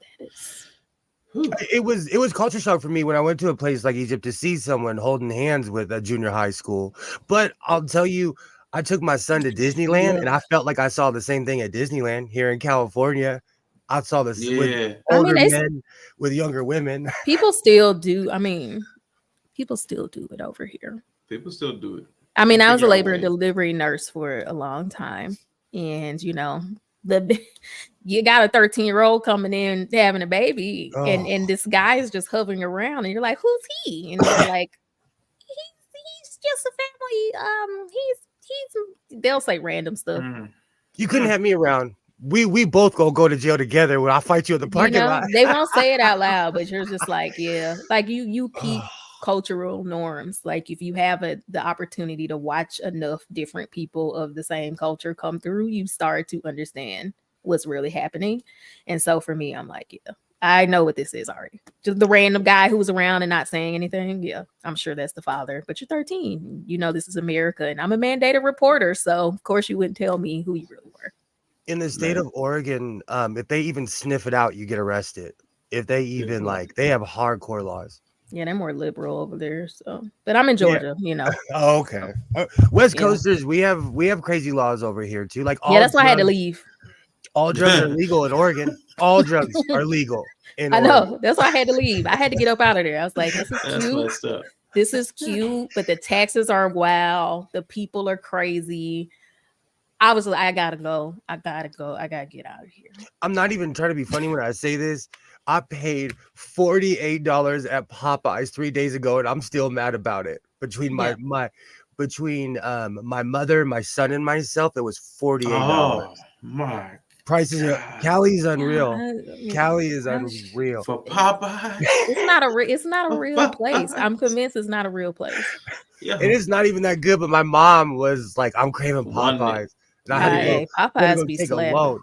That is. It was culture shock for me when I went to a place like Egypt to see someone holding hands with a junior high school. But I'll tell you, I took my son to Disneyland, and I felt like I saw the same thing at Disneyland here in California. I saw this with older men with younger women. People still do. I mean, people still do it over here. People still do it. I mean, I was a labor and delivery nurse for a long time, and you know, you got a 13-year-old coming in having a baby, and this guy is just hovering around, and you're like, who's he? And they're like, he's just a family. He's they'll say random stuff. You couldn't have me around. We both go to jail together when I fight you in the parking lot. They won't say it out loud, but you're just like, yeah, like you peep cultural norms. Like, if you have the opportunity to watch enough different people of the same culture come through, you start to understand what's really happening. And so for me, I'm like, yeah, I know what this is already. Just the random guy who's around and not saying anything. Yeah, I'm sure that's the father, but you're 13. You know, this is America, and I'm a mandated reporter. So of course you wouldn't tell me who you really were. In the state of Oregon, if they even sniff it out, you get arrested. If they even they have hardcore laws. Yeah, they're more liberal over there. So, but I'm in Georgia, you know. Oh, okay. West Coasters, we have crazy laws over here too. Like, that's why I had to leave. All drugs are legal in Oregon. All drugs are legal in Oregon. I know. That's why I had to leave. I had to get up out of there. I was like, this is cute. This is cute, but the taxes are wild. The people are crazy. I was like, I gotta go. I gotta get out of here. I'm not even trying to be funny when I say this. I paid $48 at Popeyes 3 days ago, and I'm still mad about it. Between my between my mother, my son, and myself, it was $48. Oh my Prices are God. Cali's unreal. I- Cali is unreal. For Popeye. It's not a real place. I'm Popeyes. convinced it's not a real place. Yeah. It is not even that good, but my mom was like, I'm craving Wanted it. Popeyes. And I had to go, Hey, I had to Popeyes go be take a slapping. load.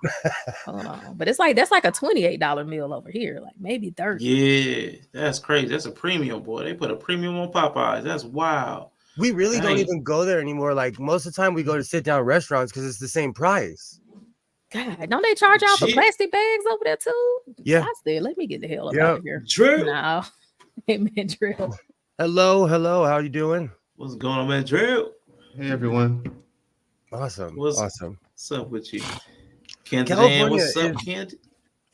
Hold on, but it's like that's like a $28 meal over here, like maybe 30. Yeah, that's crazy. That's a premium, boy. They put a premium on Popeyes. That's wild. We really don't Dang. even go there anymore. Like most of the time we go to sit down restaurants because it's the same price. God, don't they charge y'all for Shit. plastic bags over there too? Yeah. I said, let me get the hell up Yeah. out of here. Drew. No, amen, drill. Hello. How you doing? What's going on, man? Drew. Hey everyone. Awesome. What's up with you? Candy Dan, what's up, Candy?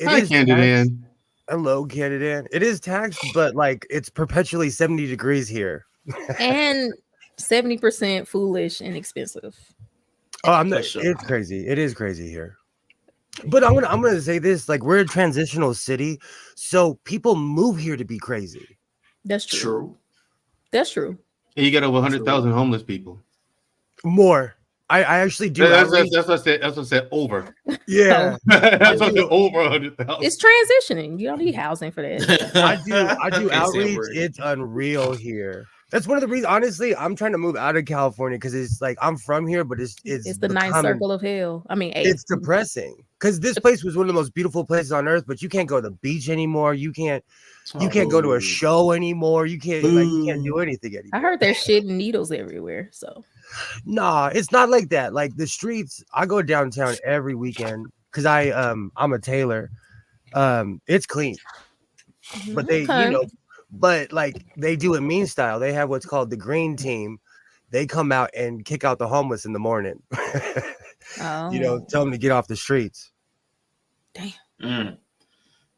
Hi, Candy Dan. Hello, Candy Dan. It is taxed, but like it's perpetually 70 degrees here. And 70% foolish and expensive. Oh, I'm not. For sure. It's crazy. It is crazy here. But I'm gonna say this: like we're a transitional city, so people move here to be crazy. That's true. True. That's true. And you got over 100,000 homeless people. More. I actually do. That's what I said. That's what I said. Over. Yeah. That's what I said. Over 100,000. It's transitioning. You don't need housing for that. I do Can't say a outreach. word. It's unreal here. That's one of the reasons. Honestly, I'm trying to move out of California because it's like I'm from here, but it's the ninth circle of hell. I mean, It's depressing because this place was one of the most beautiful places on earth, but you can't go to the beach anymore. You can't go to a show anymore. You can't do anything anymore. I heard there's shit and needles everywhere. So Nah, it's not like that. Like the streets, I go downtown every weekend because I'm a tailor. It's clean, but they but like they do it mean style. They have what's called the green team. They come out and kick out the homeless in the morning. Oh. Tell them to get off the streets. Damn.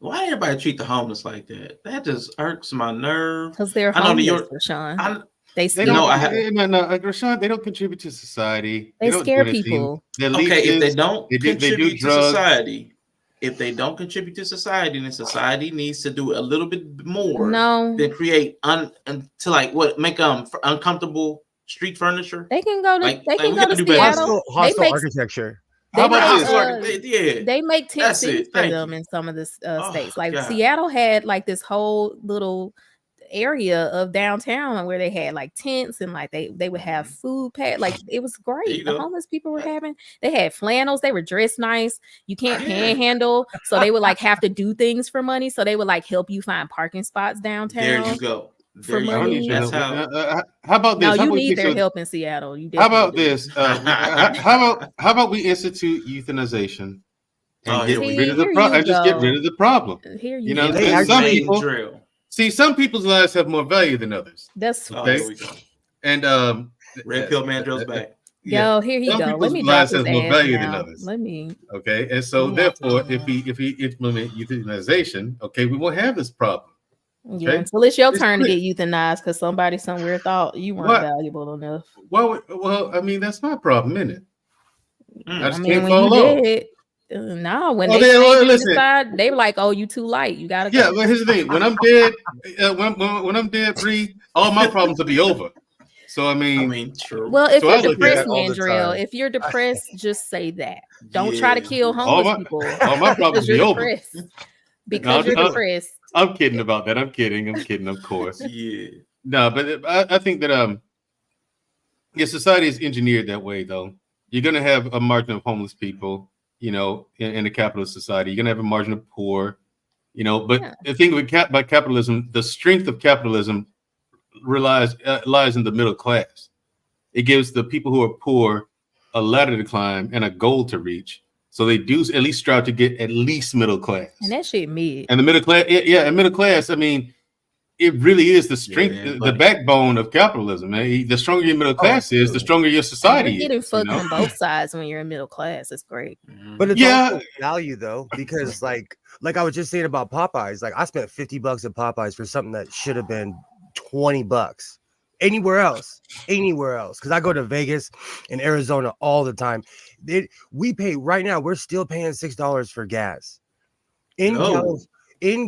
Why did everybody treat the homeless like that? That just irks my nerve. Because they're homeless, Rashawn. They Rashawn, they don't contribute to society. They don't scare do anything. people. Okay, if they don't contribute to drugs. society, if they don't contribute to society, then society needs to do a little bit more. Than create make uncomfortable street furniture. They can go to do Seattle. Hostile architecture. How about this? They make tent cities for them in some of the states. Like God. Seattle had like this whole little area of downtown where they had like tents and like they would have food packed. Like it was great. The homeless people were they had flannels. They were dressed nice. You can't panhandle, so they would like have to do things for money. So they would like help you find parking spots downtown. There you go. For money. That's how about this? No, you need their help in Seattle. How about this? How about we institute euthanization and get rid of the problem? Here you know, some people. See, some people's lives have more value than others. That's okay. There we go. And Red Pill Man drills back. Yo, here he go. Let me lives drop has more value than now. others. Let me. Okay, and so therefore, if we implement euthanization, okay, we won't have this problem. Yeah, okay? Until it's your turn to get euthanized because somebody somewhere thought you weren't valuable enough. Well, I mean that's my problem, isn't it? I just can't when fall you did, no, when decide, they were like, "Oh, you too light. You gotta." Yeah, but here's the thing: when I'm dead, when I'm dead, Bree, all my problems will be over. So I mean, true. Well, if you're depressed, Mandrill, if you're depressed, just say that. Don't try to kill homeless people. All my problems will be over because you're depressed. I'm kidding about that. I'm kidding, of course. Yeah. No, but I think that society is engineered that way. Though you're gonna have a margin of homeless people. You know, in a capitalist society, you're gonna have a margin of poor, but the thing about capitalism, the strength of capitalism lies in the middle class. It gives the people who are poor a ladder to climb and a goal to reach. So they do at least strive to get at least middle class. And that shit mid. And the middle class, and middle class, I mean, it really is the strength, the backbone of capitalism. The stronger your middle class is, the stronger your society is. You're getting fucked on both sides when you're in middle class. It's great. But it's also value though, because like I was just saying about Popeyes, like I spent $50 at Popeyes for something that should have been $20 anywhere else, because I go to Vegas and Arizona all the time. We pay right now, we're still paying $6 for gas in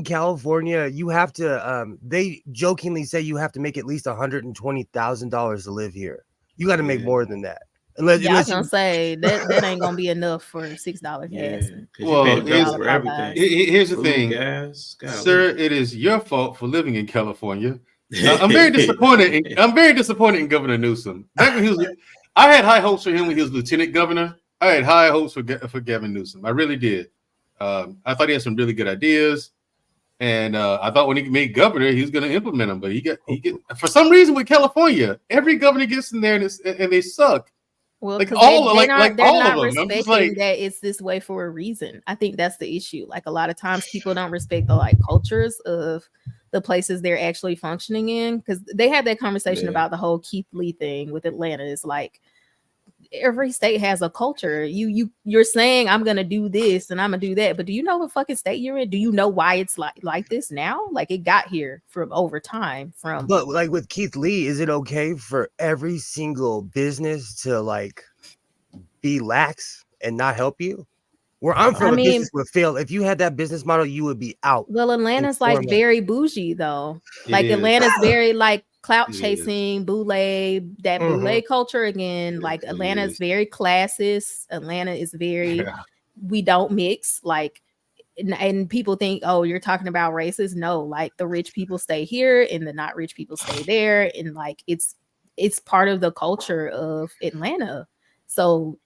California. You have to they jokingly say you have to make at least $120,000 to live here. You got to make more than that. Unless I was gonna say that ain't gonna be enough for $6 gas. Well, here's the thing, gas, sir. It is your fault for living in California. I'm very disappointed. I'm very disappointed in Governor Newsom. Back when I had high hopes for him when he was lieutenant governor. I had high hopes for Gavin Newsom. I really did. I thought he had some really good ideas, and I thought when he made governor, he was going to implement them. But he get for some reason with California, every governor gets in there and they suck. Well, like they're all not of them. respecting that it's this way for a reason. I think that's the issue. Like a lot of times, people don't respect the cultures of the places they're actually functioning in, because they had that conversation about the whole Keith Lee thing with Atlanta. It's like every state has a culture. You're saying I'm gonna do this and I'm gonna do that, but do you know what fucking state you're in? Do you know why it's like this now? Like it got here from over time. But like with Keith Lee, is it okay for every single business to be lax and not help you? Where I'm from, a business would fail. If you had that business model, you would be out. Well, Atlanta's very bougie though. Atlanta's very clout chasing, boule, that boule culture again. Atlanta is very classist. Atlanta is very we don't mix. And people think, oh, you're talking about races. No, the rich people stay here and the not rich people stay there, and it's part of the culture of Atlanta. So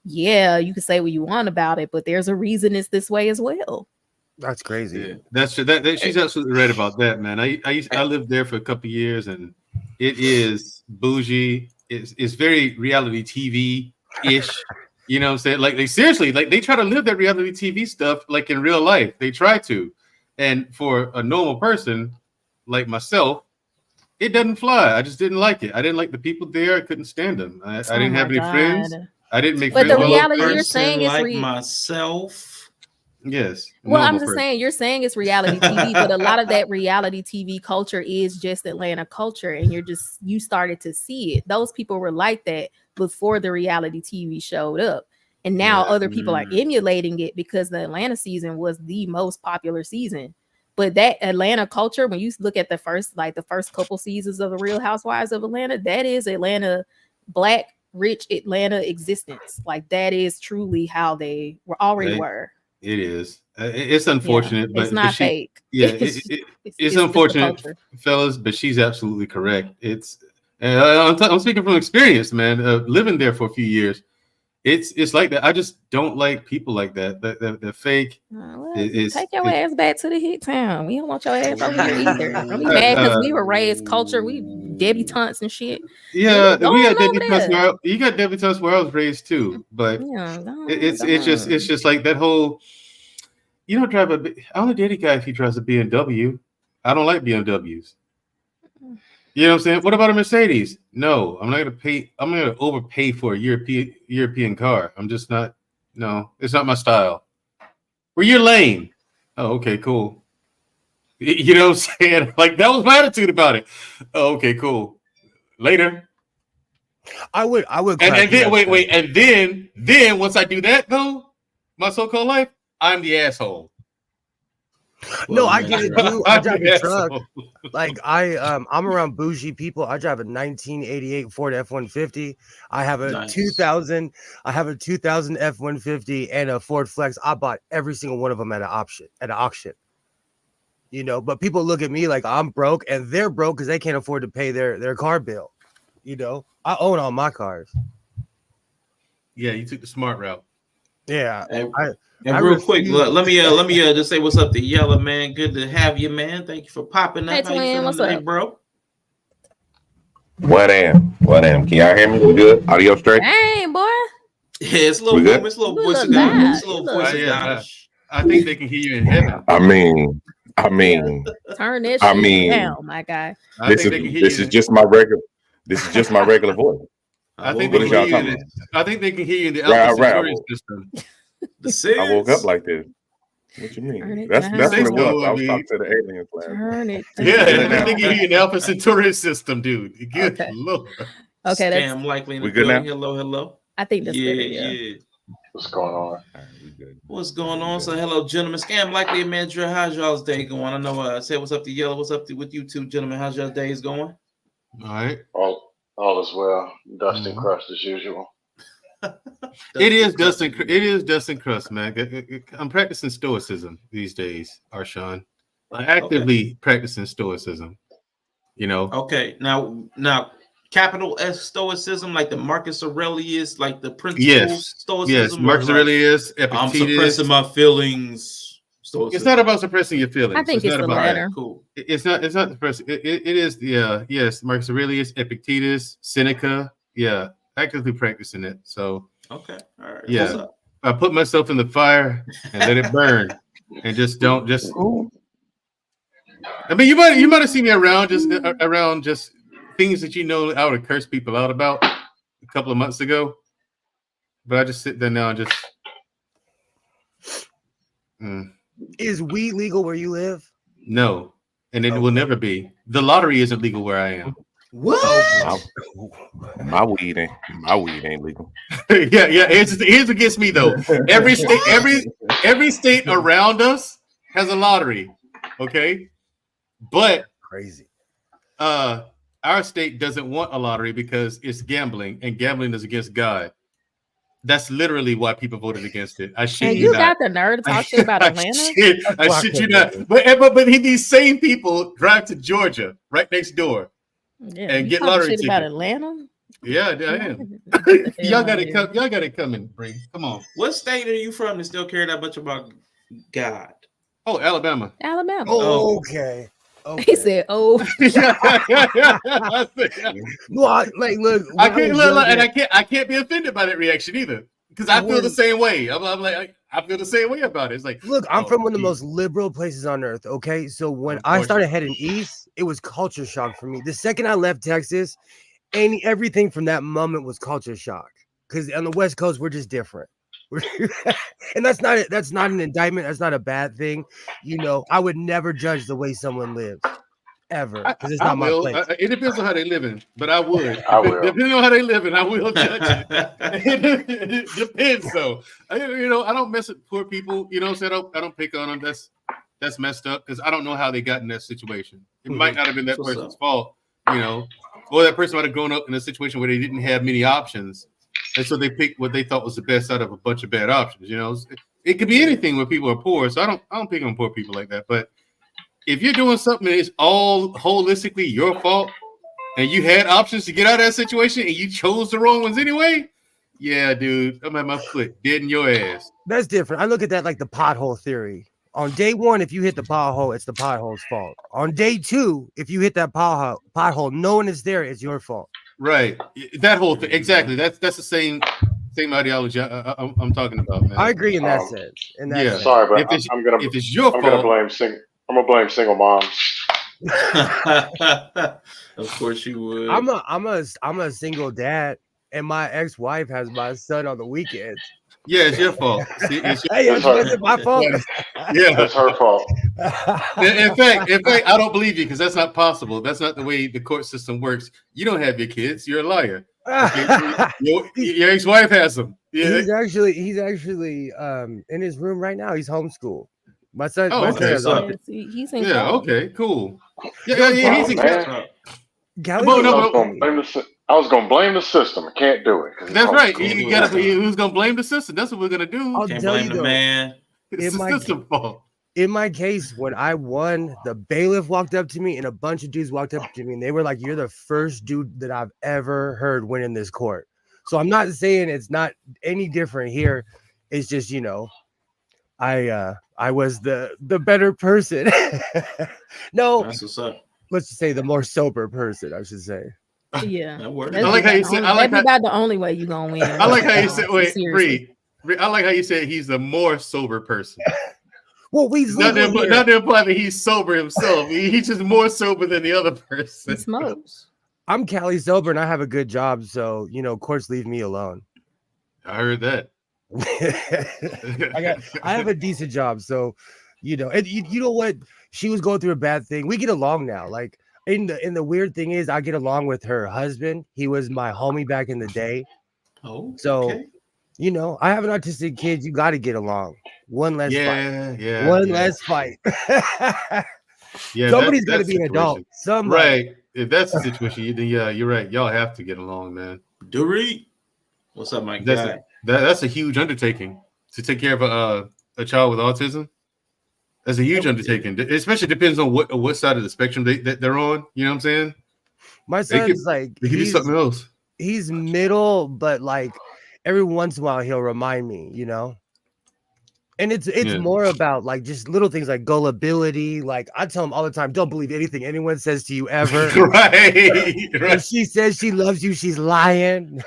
yeah, you can say what you want about it, but there's a reason it's this way as well. That's crazy. Yeah, that's true. She's absolutely right about that, man. I lived there for a couple of years, and it is bougie. It's very reality TV ish. You know what I'm saying? They try to live that reality TV stuff in real life. They try to, and for a normal person like myself, it doesn't fly. I just didn't like it. I didn't like the people there. I couldn't stand them. I didn't have any friends. I didn't make friends. But the reality you're saying is myself. Yes. Well, I'm just saying, you're saying it's reality TV, but a lot of that reality TV culture is just Atlanta culture, and you started to see it. Those people were like that before the reality TV showed up, and now other people are emulating it because the Atlanta season was the most popular season. But that Atlanta culture, when you look at the first couple seasons of the Real Housewives of Atlanta, that is Atlanta, Black, rich Atlanta existence. That is truly how they were. It is. It's unfortunate, but it's not fake. Yeah, it's unfortunate, fellas. But she's absolutely correct. I'm speaking from experience, man. Living there for a few years, it's like that. I just don't like people like that. That fake. Take your ass back to the hit town. We don't want your ass over here either. I'm mad because we were raised culture. We debutantes and shit. Yeah, we got debutantes. You got debutantes where I was raised too, but it's just like that whole. You don't drive I only date a guy if he drives a BMW. I don't like BMWs. You know what I'm saying? What about a Mercedes? No, I'm not gonna pay. I'm gonna overpay for a European car. I'm just not. No, it's not my style. Well, you're lame. Oh, okay, cool. You know what I'm saying? That was my attitude about it. Oh, okay, cool. Later. I would. And then wait. And then once I do that though, my so-called life, I'm the asshole. No, I get it, dude. I drive a truck. I'm around bougie people. I drive a 1988 Ford F-150. I have a 2000. I have a 2000 F-150 and a Ford Flex. I bought every single one of them at an auction. You know, but people look at me like I'm broke, and they're broke because they can't afford to pay their car bill. You know, I own all my cars. Yeah, you took the smart route. Yeah, and real quick, let me just say what's up to Yella, man. Good to have you, man. Thank you for popping up. Hey, twin, what's up, bro? What am? Can y'all hear me? We good? Audio straight? Hey, boy. Yeah, it's a little voice. I think they can hear you in heaven. I mean, turn this shit down, my guy. This is just my regular. This is just my regular voice. I think they can hear you. I think they can hear you in the Alpha Centauri system. I woke up like this. What you mean? That's what it was. I was talking to the aliens last night. Yeah, I think you hear you in the Alpha Centauri system, dude. Good Lord. Okay, that's Scam likely in the good now. Hello. I think that's good. Yeah. What's going on? What's going on? So, hello, gentlemen. Scam likely, man. Drew, how's y'all's day going? I know. Say what's up to Yellow. What's up with you two, gentlemen? How's y'all's days going? All right. All is well. Dust and crust as usual. It is dust and crust, man. I'm practicing stoicism these days, Arshawn. I'm actively practicing stoicism. You know. Okay. Now, capital S stoicism, like the Marcus Aurelius, like the principles stoicism. Yes, Marcus Aurelius, Epictetus. I'm suppressing my feelings. Stoicism. It's not about suppressing your feelings. I think it's the latter. Cool. It's not suppressing. It is yes, Marcus Aurelius, Epictetus, Seneca. Yeah, actively practicing it. So okay, all right. Yeah, I put myself in the fire and let it burn, and don't. I mean, you might have seen me around just things that I would have cursed people out about a couple of months ago, but I just sit there now and just. Is weed legal where you live? No, and it will never be. The lottery isn't legal where I am. What? My weed ain't legal. yeah. Here's what gets me though. Every state around us has a lottery. Okay, but crazy. Our state doesn't want a lottery because it's gambling, and gambling is against God. That's literally why people voted against it. I shit you not. got the nerve to talk to about Atlanta? I shit you not. But these same people drive to Georgia, right next door, and get lottery tickets. About Atlanta? Yeah, I am. Y'all got it. Y'all got it coming, Bree. Come on. What state are you from that still care that much about God? Oh, Alabama. Oh, okay. He said, "Oh, well, look, I can't be offended by that reaction either, because I feel the same way. I'm like, I feel the same way about it. It's like, look, I'm from one of the most liberal places on earth. Okay, so when I started heading east, it was culture shock for me. The second I left Texas, everything from that moment was culture shock. Because on the West Coast, we're just different. And that's not an indictment. That's not a bad thing. You know, I would never judge the way someone lives ever, because it's not my place. It depends on how they living, but I would. Depending on how they living, I will judge it. It depends, though. I don't mess with poor people. You know, so I don't pick on them. That's messed up, because I don't know how they got in that situation. It might not have been that person's fault, you know, or that person might have grown up in a situation where they didn't have many options. And so they picked what they thought was the best out of a bunch of bad options. You know, it could be anything when people are poor. So I don't pick on poor people like that. But if you're doing something that is all holistically your fault, and you had options to get out of that situation, and you chose the wrong ones anyway, yeah, dude, I'm at my foot dead in your ass. That's different. I look at that like the pothole theory. On day one, if you hit the pothole, it's the pothole's fault. On day two, if you hit that pothole, no one is there, it's your fault. Right, that whole thing, exactly. That's the same ideology I'm talking about, man. I agree in that sense. Sense. Sorry, but if it's your fault, I'm gonna blame single moms. Of course you would. I'm a single dad, and my ex-wife has my son on the weekends. Yeah, it's your fault. See, it's my fault. Yeah, it's her fault. In fact, I don't believe you, because that's not possible. That's not the way the court system works. You don't have your kids. You're a liar. Okay? Your ex-wife has them. Yeah. He's actually in his room right now. He's homeschooled. My son. Oh, okay. He's in. Yeah. Okay. Cool. Yeah. He's in. I was gonna blame the system. I can't do it. That's right. You gotta. Who's gonna blame the system? That's what we're gonna do. Can't blame the man. It's the system fault. In my case, when I won, the bailiff walked up to me, and a bunch of dudes walked up to me, and they were like, "You're the first dude that I've ever heard win in this court." So I'm not saying it's not any different here. It's just, you know, I was the better person. No, that's what's up. Let's just say the more sober person, I should say. Yeah, that works. I like how you said. That's about the only way you're gonna win. I like how you said. Wait, Bree. I like how you said he's the more sober person. Well, not to imply that he's sober himself. He's just more sober than the other person. He smokes. I'm Cali sober, and I have a good job, so you know, courts leave me alone. I heard that. I have a decent job, so you know, and you know what? She was going through a bad thing. We get along now. Like, and the weird thing is, I get along with her husband. He was my homie back in the day. Oh, so okay. You know, I have an autistic kid. You got to get along. One less fight. Yeah. One less fight. Yeah. Somebody's got to be an adult. Somebody. Right. if that's the situation, then yeah, you're right. Y'all have to get along, man. Dorit, what's up, my guy? That's a huge undertaking to take care of a child with autism. That's a huge undertaking. Especially depends on what side of the spectrum that they're on. You know what I'm saying? My son's like he could be something else. He's middle, but like every once in a while he'll remind me, you know. And it's more about like just little things like gullibility. Like I tell him all the time, don't believe anything anyone says to you ever. Right. If she says she loves you, she's lying.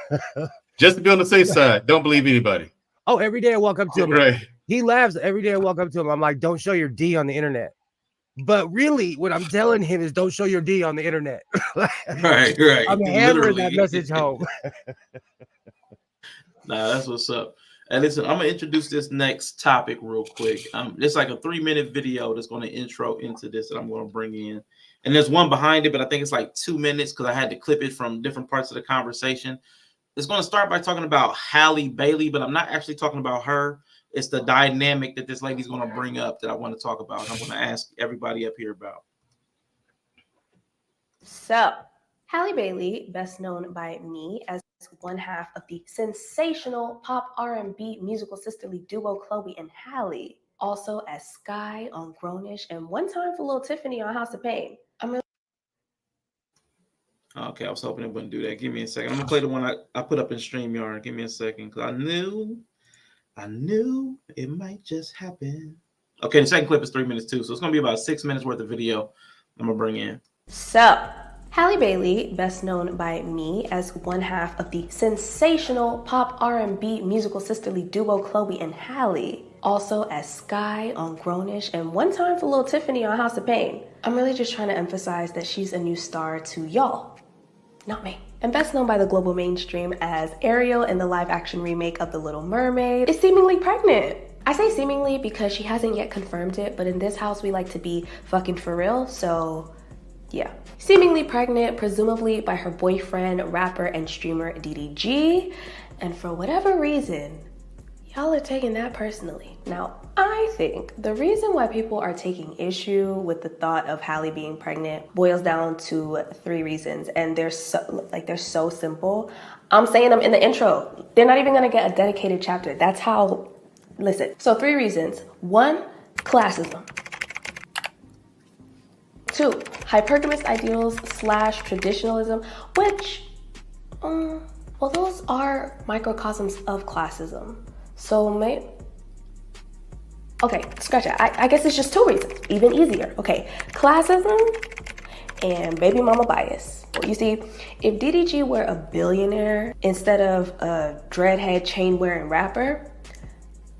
Just to be on the safe side, don't believe anybody. Oh, every day I walk up to him. Right. He laughs every day I walk up to him. I'm like, don't show your D on the internet. But really, what I'm telling him is don't show your D on the internet. Right. I'm hammering that message home. Nah, that's what's up. And listen, I'm gonna introduce this next topic real quick. It's like a 3-minute video that's gonna intro into this that I'm gonna bring in. And there's one behind it, but I think it's like 2 minutes because I had to clip it from different parts of the conversation. It's gonna start by talking about Halle Bailey, but I'm not actually talking about her. It's the dynamic that this lady's gonna bring up that I want to talk about. And I'm gonna ask everybody up here about. So, Halle Bailey, best known by me as one half of the sensational pop R&B musical sisterly duo Chloe and Halle, also as Sky on Grownish, and one time for Lil Tiffany on House of Pain. Okay, I was hoping it wouldn't do that. Give me a second. I'm gonna play the one I put up in StreamYard. Give me a second, because I knew it might just happen. Okay, the second clip is 3 minutes too, so it's gonna be about 6 minutes worth of video I'm gonna bring in. So, Halle Bailey, best known by me as one half of the sensational pop R&B musical sisterly duo Chloe and Halle, also as Sky on Grownish, and one time for Lil Tiffany on House of Pain. I'm really just trying to emphasize that she's a new star to y'all, not me. And best known by the global mainstream as Ariel in the live-action remake of The Little Mermaid, is seemingly pregnant. I say seemingly because she hasn't yet confirmed it, but in this house we like to be fucking for real, so yeah. Seemingly pregnant, presumably by her boyfriend, rapper and streamer DDG, and for whatever reason, y'all are taking that personally. Now, I think the reason why people are taking issue with the thought of Halle being pregnant boils down to 3 reasons, and they're so simple. I'm saying them in the intro. They're not even gonna get a dedicated chapter. That's how, listen. So 3 reasons. 1, classism. 2, hypergamous ideals / traditionalism, which, well, those are microcosms of classism. So, okay, scratch it. I guess it's just 2 reasons, even easier. Okay, classism and baby mama bias. You see, if DDG were a billionaire instead of a dreadhead chain-wearing rapper,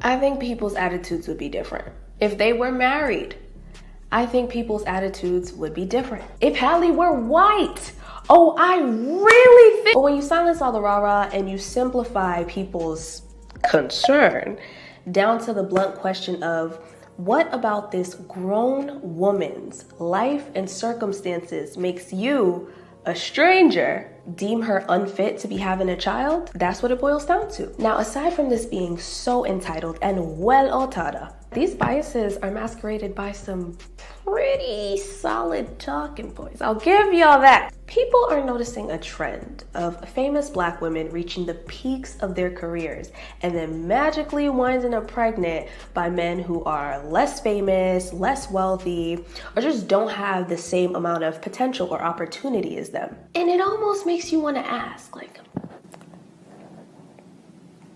I think people's attitudes would be different. If they were married, I think people's attitudes would be different. If Halle were white, I really think. But when you silence all the rah-rah and you simplify people's concern down to the blunt question of what about this grown woman's life and circumstances makes you, a stranger, deem her unfit to be having a child, that's what it boils down to. Now, aside from this being so entitled and well otada, these biases are masqueraded by some pretty solid talking points. I'll give y'all that. People are noticing a trend of famous Black women reaching the peaks of their careers and then magically winding up pregnant by men who are less famous, less wealthy, or just don't have the same amount of potential or opportunity as them. And it almost makes you want to ask, like,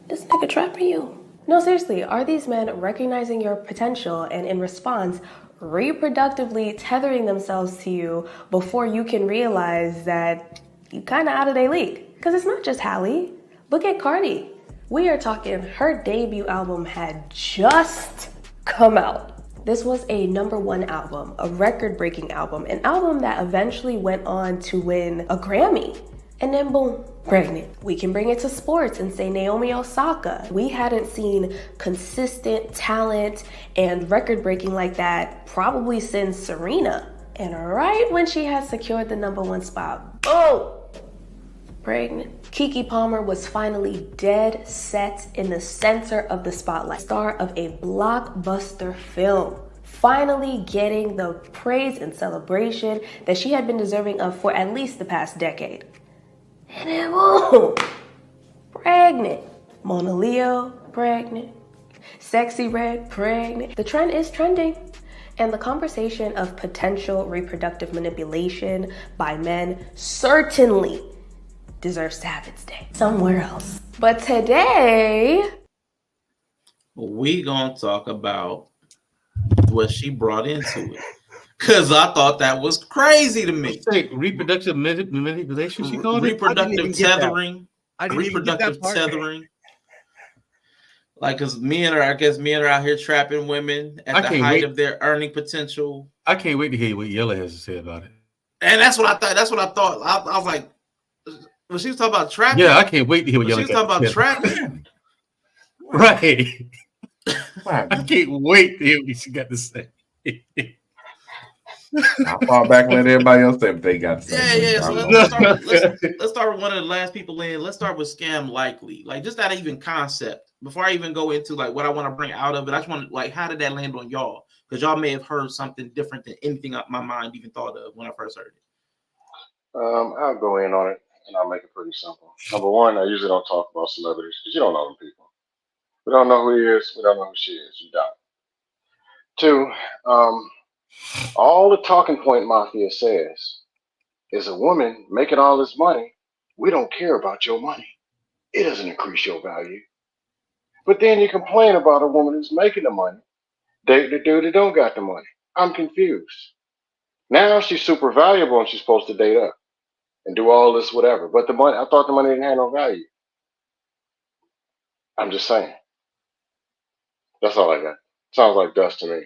this nigga trapping you? No, seriously, are these men recognizing your potential and in response, reproductively tethering themselves to you before you can realize that you kind of out of their league? Because it's not just Halle. Look at Cardi. We are talking her debut album had just come out. This was a #1 album, a record-breaking album, an album that eventually went on to win a Grammy. And then boom, pregnant. We can bring it to sports and say Naomi Osaka. We hadn't seen consistent talent and record-breaking like that probably since Serena. And right when she had secured the #1 spot, boom, pregnant. Keke Palmer was finally dead set in the center of the spotlight. Star of a blockbuster film. finally getting the praise and celebration that she had been deserving of for at least the past decade. And then, boom, pregnant. Mona Leo, pregnant. Sexy Red, pregnant. The trend is trending. And the conversation of potential reproductive manipulation by men certainly deserves to have its day somewhere else. But today, we gonna talk about what she brought into it. Because I thought that was crazy to me. Reproductive manipulation, she called it? Reproductive tethering. Reproductive tethering. Like, because me and her out here trapping women at the height of their earning potential. I can't wait to hear what Yella has to say about it. And that's what I thought. I was like, when she was talking about trapping. Yeah, I can't wait to hear what Yella has to say. She was talking about trapping. Right. I can't wait to hear what she got to say. I'll fall back and let everybody else say what they got to say. Yeah. So let's start with one of the last people in. Let's start with scam likely. Like, just that even concept. Before I even go into like what I want to bring out of it, I just want to like, how did that land on y'all? Because y'all may have heard something different than anything my mind even thought of when I first heard it. I'll go in on it and I'll make it pretty simple. Number one, I usually don't talk about celebrities because you don't know them people. We don't know who he is. We don't know who she is. You don't. Two, all the talking point mafia says is a woman making all this money. We don't care about your money. It doesn't increase your value. But then you complain about a woman who's making the money, date the dude that don't got the money. I'm confused. Now she's super valuable and she's supposed to date up and do all this whatever. But the money, I thought the money didn't have no value. I'm just saying. That's all I got. Sounds like dust to me.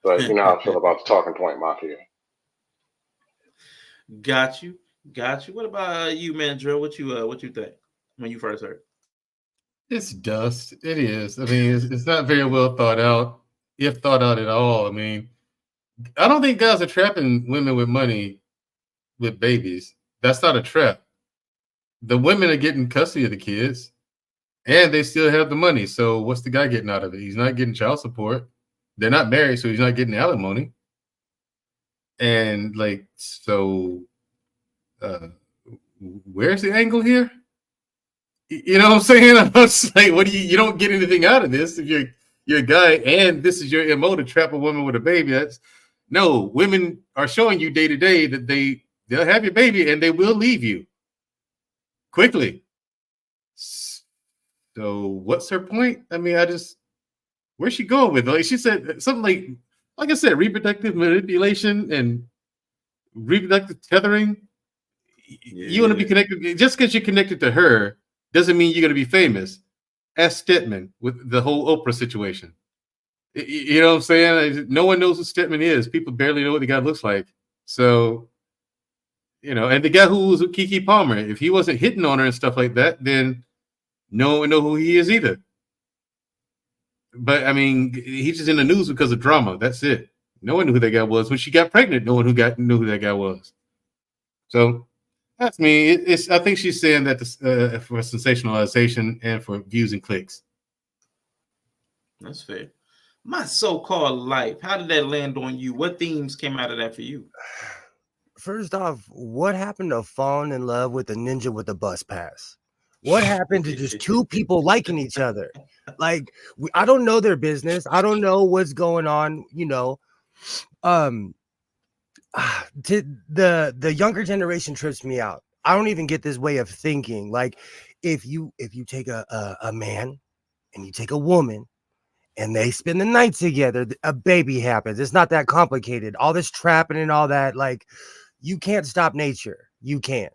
But you know how I feel about the talking point mafia. Got you. What about you, man, Drill? What you think when you first heard? It's dust. It is. I mean, it's not very well thought out, if thought out at all. I mean, I don't think guys are trapping women with money with babies. That's not a trap. The women are getting custody of the kids, and they still have the money. So what's the guy getting out of it? He's not getting child support. They're not married, so he's not getting alimony. And like, so where's the angle here? You know what I'm saying? I'm just like, what do you don't get anything out of this if you're a guy and this is your MO to trap a woman with a baby. That's no, women are showing you day to day that they'll have your baby and they will leave you quickly. So what's her point? I mean, where's she going with it? Like she said something like I said, reproductive manipulation and reproductive tethering. Yeah. You want to be connected just because you're connected to her doesn't mean you're going to be famous. Ask Stedman with the whole Oprah situation. You know what I'm saying? No one knows who Stedman is. People barely know what the guy looks like. So, you know, and the guy who was with Keke Palmer, if he wasn't hitting on her and stuff like that, then no one would know who he is either. But, I mean, he's just in the news because of drama. That's it. No one knew who that guy was. When she got pregnant, no one knew who that guy was. So, that's me. I think she's saying that for sensationalization and for views and clicks. That's fair. My so-called life. How did that land on you? What themes came out of that for you? First off, what happened to falling in love with a ninja with a bus pass? What happened to just two people liking each other? Like, I don't know their business. I don't know what's going on. You know, the younger generation trips me out. I don't even get this way of thinking. Like, if you take a man and you take a woman and they spend the night together, a baby happens. It's not that complicated. All this trapping and all that, like, you can't stop nature. You can't.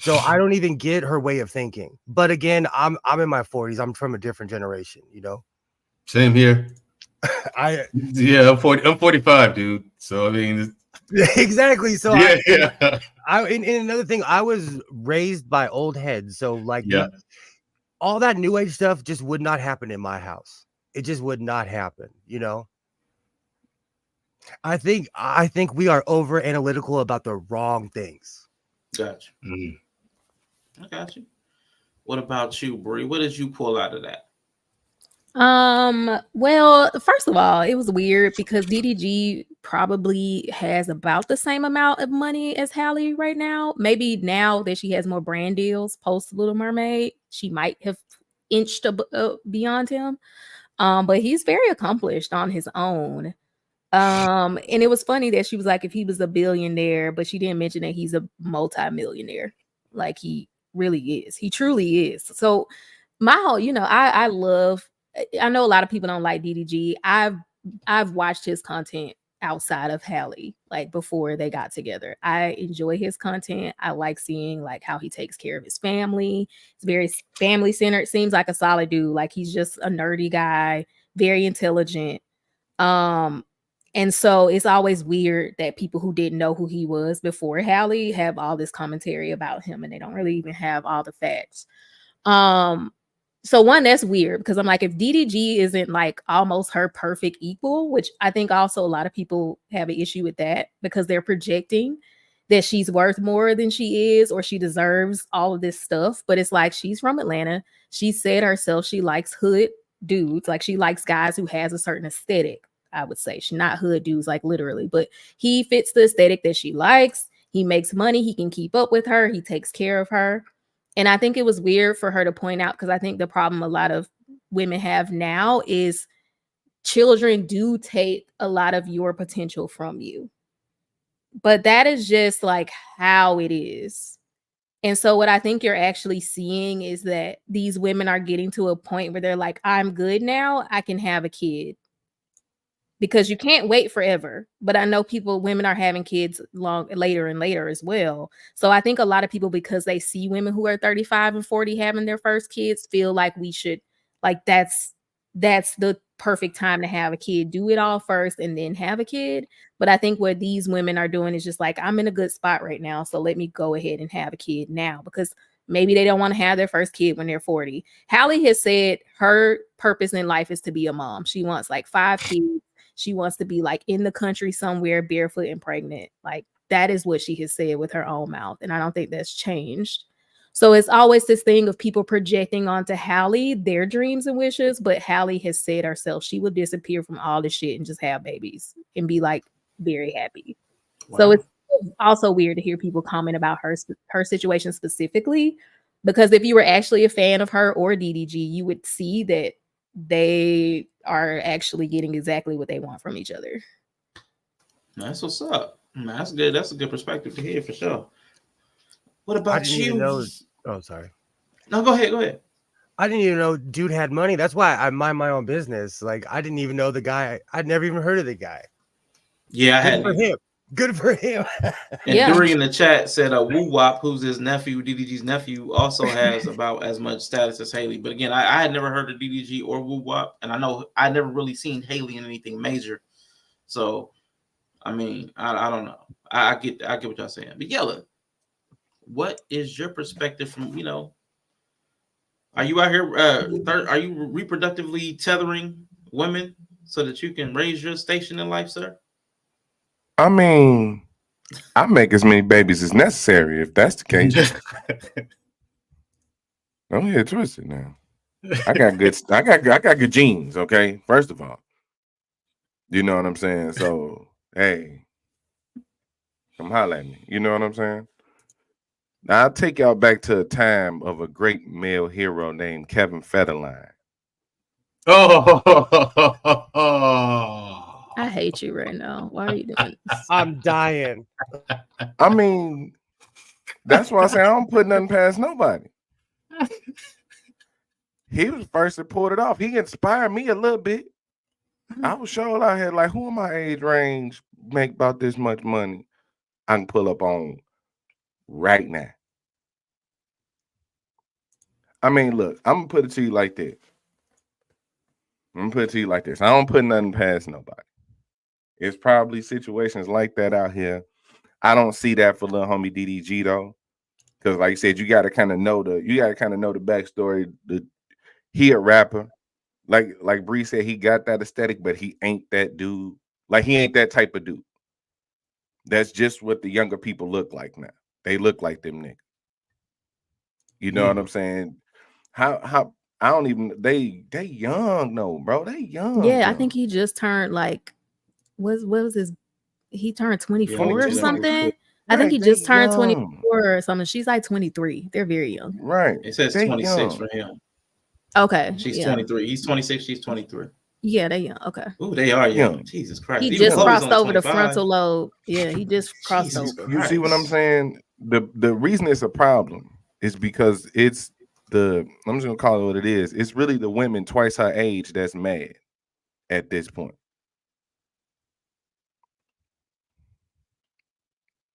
So I don't even get her way of thinking. But again, I'm in my 40s. I'm from a different generation, you know. Same here. I'm 45, dude. So I mean, exactly. So yeah. And another thing, I was raised by old heads. So like, all that new age stuff just would not happen in my house. It just would not happen, you know. I think we are over analytical about the wrong things. Gotcha. I got you. What about you, Bree? What did you pull out of that? Well, first of all, it was weird because DDG probably has about the same amount of money as Halle right now. Maybe now that she has more brand deals post Little Mermaid, she might have inched beyond him. But he's very accomplished on his own. And it was funny that she was like, if he was a billionaire, but she didn't mention that he's a multi-millionaire. Like he really is. He truly is. So my whole, I love. I know a lot of people don't like DDG. I've watched his content outside of Halle, like before they got together. I enjoy his content. I like seeing like how he takes care of his family. It's very family centered. Seems like a solid dude. Like he's just a nerdy guy, very intelligent. And so it's always weird that people who didn't know who he was before Halle have all this commentary about him and they don't really even have all the facts. So one, that's weird because I'm like, if DDG isn't like almost her perfect equal, which I think also a lot of people have an issue with that because they're projecting that she's worth more than she is or she deserves all of this stuff. But it's like, she's from Atlanta. She said herself she likes hood dudes. Like she likes guys who has a certain aesthetic. I would say she's not hood dudes, like literally, but he fits the aesthetic that she likes. He makes money. He can keep up with her. He takes care of her. And I think it was weird for her to point out, because I think the problem a lot of women have now is children do take a lot of your potential from you. But that is just like how it is. And so what I think you're actually seeing is that these women are getting to a point where they're like, I'm good now. I can have a kid. Because you can't wait forever. But I know women are having kids later and later as well. So I think a lot of people, because they see women who are 35 and 40 having their first kids, feel like we should, like that's the perfect time to have a kid. Do it all first and then have a kid. But I think what these women are doing is just like, I'm in a good spot right now, so let me go ahead and have a kid now, because maybe they don't want to have their first kid when they're 40. Halle has said her purpose in life is to be a mom. She wants like 5 kids. She wants to be like in the country somewhere, barefoot and pregnant. Like that is what she has said with her own mouth. And I don't think that's changed. So it's always this thing of people projecting onto Halle their dreams and wishes. But Halle has said herself she would disappear from all this shit and just have babies and be like very happy. Wow. So it's also weird to hear people comment about her situation specifically, because if you were actually a fan of her or DDG, you would see that they are actually getting exactly what they want from each other. That's what's up. That's good. That's a good perspective to hear for sure. What about you? Oh, sorry. No, go ahead. I didn't even know dude had money. That's why I mind my own business. Like I didn't even know the guy. I'd never even heard of the guy. Yeah, I had for him. Good for him. And Duri in the chat said Woo Wop, who's his nephew, DDG's nephew, also has about as much status as Halle. But again, I had never heard of DDG or Woo Wop, and I know I never really seen Halle in anything major. So, I mean, I don't know. I get what y'all saying. But Yella, what is your perspective from, are you out here, are you reproductively tethering women so that you can raise your station in life, sir? I mean, I make as many babies as necessary if that's the case. Don't get twisted now. I got good genes, okay? First of all. You know what I'm saying? So, hey, come holler at me. You know what I'm saying? Now, I'll take y'all back to a time of a great male hero named Kevin Federline. Oh. I hate you right now. Why are you doing this? I'm dying. I mean, that's why I say I don't put nothing past nobody. He was the first that pulled it off. He inspired me a little bit. I was sure out here like, who in my age range make about this much money I can pull up on right now? I mean, look, I'm going to put it to you like this. I don't put nothing past nobody. It's probably situations like that out here. I don't see that for little homie DDG though, because like you said, you got to kind of know the backstory. He a rapper, like Bree said, he got that aesthetic, but he ain't that dude. Like he ain't that type of dude. That's just what the younger people look like now. They look like them niggas. You know what I'm saying? How I don't even. They young, no, bro. They young. Yeah, I young. think he just turned like, what was his? He turned 24 Yeah, or 22. something. I think Right, he they just turned young. 24 or something. She's like 23. They're very young. Right. It says They 26 young. for him. Okay. She's yeah. 23. He's 26. She's 23. Yeah, they young. Okay. Ooh, they are young. Young. Jesus Christ. He Even just Chloe's crossed only over the 25. frontal lobe. Yeah, he just crossed Jesus over. You see what I'm Christ. saying? The reason it's a problem is because it's I'm just gonna call it what it is. It's really the women twice her age that's mad at this point.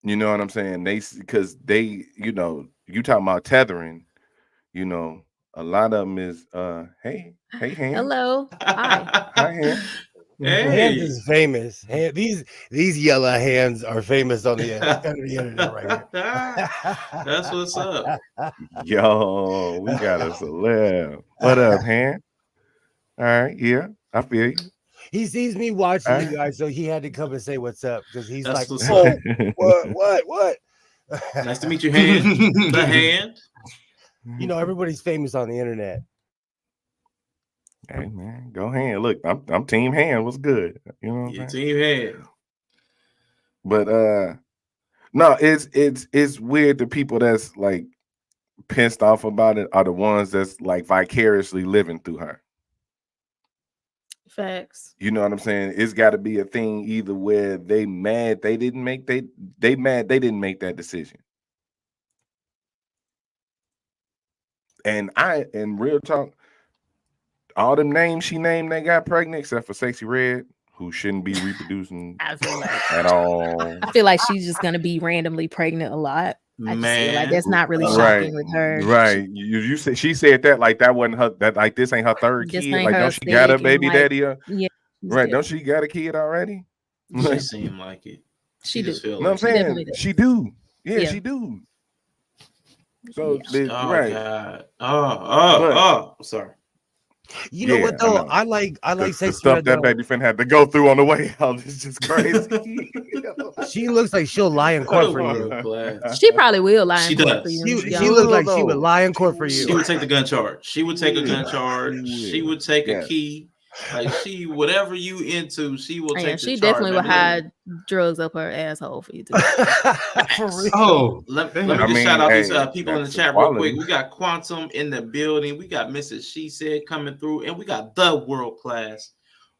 You know what I'm saying? Because they, you talking about tethering, a lot of them is hey hand. Hello. Hi. Hi hand. Hands Hey. is famous. These yellow hands are famous on the internet right here. That's what's up. Yo, we got a celeb. What up, hand? All right, yeah, I feel you. He sees me watching you guys, so he had to come and say what's up because he's That's like, what's "Oh, up. what?" Nice to meet you, hand. The hand. You know, everybody's famous on the internet. Hey man, go hand. Look, I'm team hand. What's good? You know what I'm saying? Team hand. But no, it's weird. The people that's like pissed off about it are the ones that's like vicariously living through her. Facts. You know what I'm saying? It's got to be a thing either where they mad they didn't make they mad they didn't make that decision. And real talk, all them names she named they got pregnant except for Sexy Red, who shouldn't be reproducing I feel like at all. I feel like she's just gonna be randomly pregnant a lot. I just feel like that's not really shocking with her. Right. You said she said that like that wasn't her, that like this ain't her third This kid. ain't Like, her don't she got a second, baby like, daddy? yeah. Right. Don't she got a kid already? She seem like it. She do. Feel You know what I'm saying? She do. Yeah, she do. So right. God. Oh, sorry. You know what though? I like the Sexy stuff Red, that though. baby finna have to go through on the way out is just crazy. She looks like she'll lie in court for you. She probably will lie She in court does. for you. She looks like she would lie in court for you. She would take the gun charge. She would take a gun charge. She would take a key. Like whatever you into, she will take. She the definitely charge. would hide drugs up her asshole for you too. Let me just shout out these people in the chat real quick. quality. We got Quantum in the building. We got Mrs. She Said coming through, and we got the World Class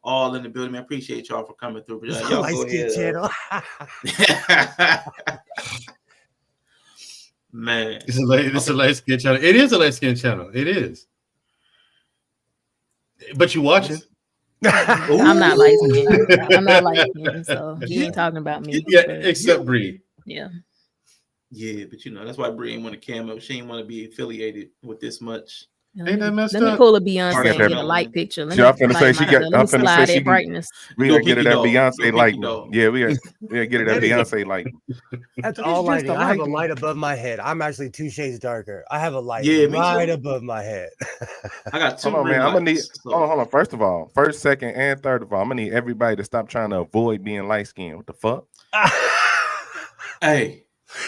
all in the building. I appreciate y'all for coming through. Y'all go ahead. Channel. Man, it's a light skin channel. It is a light skin channel. It is. But you watch it. I'm not light skinned. I'm not light skinned, so he ain't talking about me. Yeah, except Bree. Yeah. Yeah, but that's why Bree ain't want to camo. She ain't want to be affiliated with this much. Ain't that messed Let up? me pull a Beyonce and get a light picture. Let me slide that brightness. We gotta get her that Beyonce light. Yeah, we gotta get her that Beyonce light. That's all lighting. I have a light above my head. I'm actually 2 shades darker. I have a light right above my head. I got 2. Hold on, man. I'm gonna need. Hold on. First of all, first, second, and third of all, I'm gonna need everybody to stop trying to avoid being light skinned. What the fuck? Hey.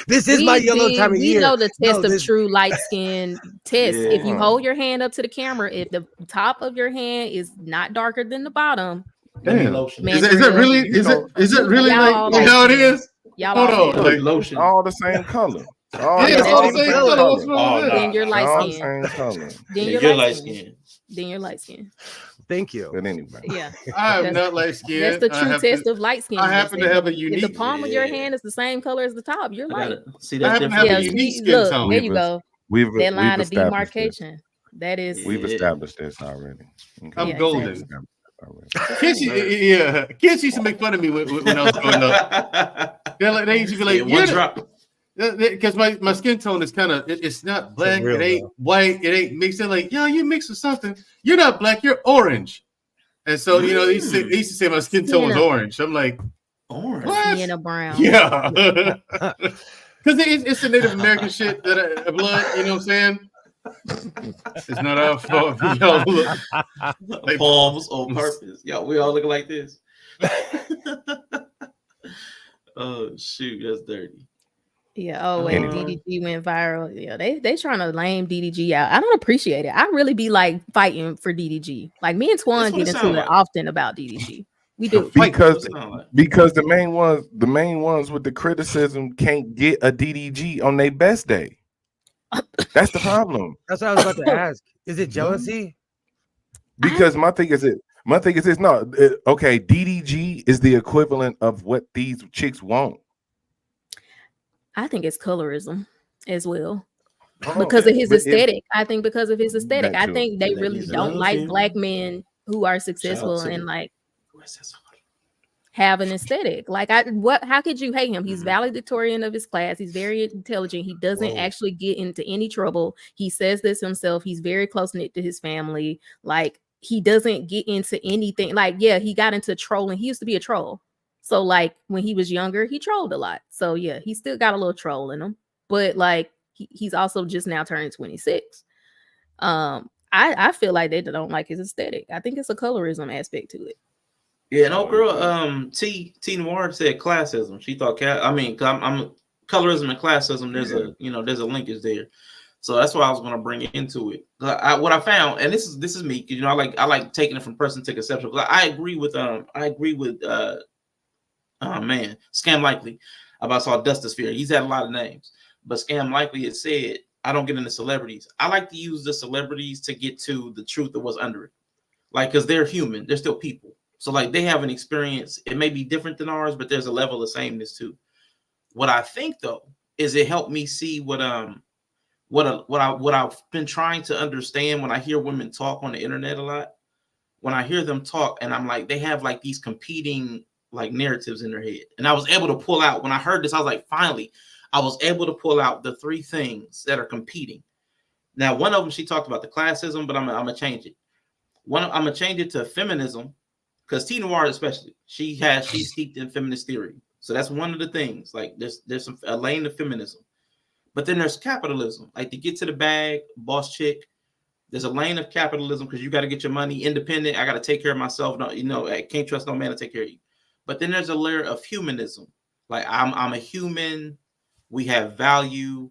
This is my yellow time of year. We know the test of true light skin test. If you hold your hand up to the camera, if the top of your hand is not darker than the bottom, damn. Is it really? Is it really like how it is? Y'all hold on, lotion. All the same color. All the same color. What's wrong with Then you're light skin. Then you're light skin. Then you're light skin. Thank you. But anyway, yeah, I am not light skinned. That's the true test of light skin. I happen to have a unique. If the palm of your hand is the same color as the top, you're light. See that difference? I have a unique skin tone. There you go. That line of demarcation. That is. We've established this already. Okay. I'm golden. Kids, kids used to make fun of me when I was growing up. They used to be like, one drop. Because my skin tone is kind of it's not black, it ain't white, it ain't mixed in. Like, you mix with something. You're not black, you're orange. And so they used to say my skin tone was orange. I'm like, orange, Sienna brown. Yeah, because it's the Native American shit that blood. You know what I'm saying? It's not our fault. Y'all look like palms on purpose. Yo, we all look like this. Oh shoot, that's dirty. Yeah. Oh, when DDG went viral, yeah, they trying to lame DDG out. I don't appreciate it. I really be like fighting for DDG. Like me and Twan get into it often about DDG. We do because the main ones with the criticism can't get a DDG on their best day. That's the problem. That's what I was about to ask. Is it jealousy? Because my thing is this. No, okay. DDG is the equivalent of what these chicks want. I think it's colorism as well. Because of his aesthetic. I think because of his aesthetic. I think they really don't like black men who are successful and like have an aesthetic. Like how could you hate him? He's valedictorian of his class. He's very intelligent. He doesn't actually get into any trouble. He says this himself. He's very close-knit to his family. Like he doesn't get into anything. Like, yeah, he got into trolling. He used to be a troll. So like when he was younger, he trolled a lot. So yeah, he still got a little troll in him. But like he's also just now turning 26. I feel like they don't like his aesthetic. I think it's a colorism aspect to it. Yeah, no girl. T Noir said classism. She thought I'm colorism and classism. There's a linkage there. So that's why I was going to bring it into it. What I found, and this is me, I like taking it from person to conception. I agree with Scam Likely about Dusty Sphere. He's had a lot of names, but Scam Likely has said, I don't get into celebrities. I like to use the celebrities to get to the truth of what's under it. Like, because they're human, they're still people. So like they have an experience. It may be different than ours, but there's a level of sameness too. What I think though is it helped me see what I've been trying to understand when I hear women talk on the internet a lot. When I hear them talk, and I'm like, they have like these competing like narratives in their head. And I was able to pull out, when I heard this, I was like, finally, I was able to pull out the three things that are competing. Now, one of them, she talked about the classism, but I'm gonna change it. I'm gonna change it to feminism, because T Noir especially, she's steeped in feminist theory. So that's one of the things. Like there's a lane of feminism. But then there's capitalism, like to get to the bag, boss chick. There's a lane of capitalism because you got to get your money independent. I got to take care of myself. No, I can't trust no man to take care of you. But then there's a layer of humanism. Like I'm a human. We have value.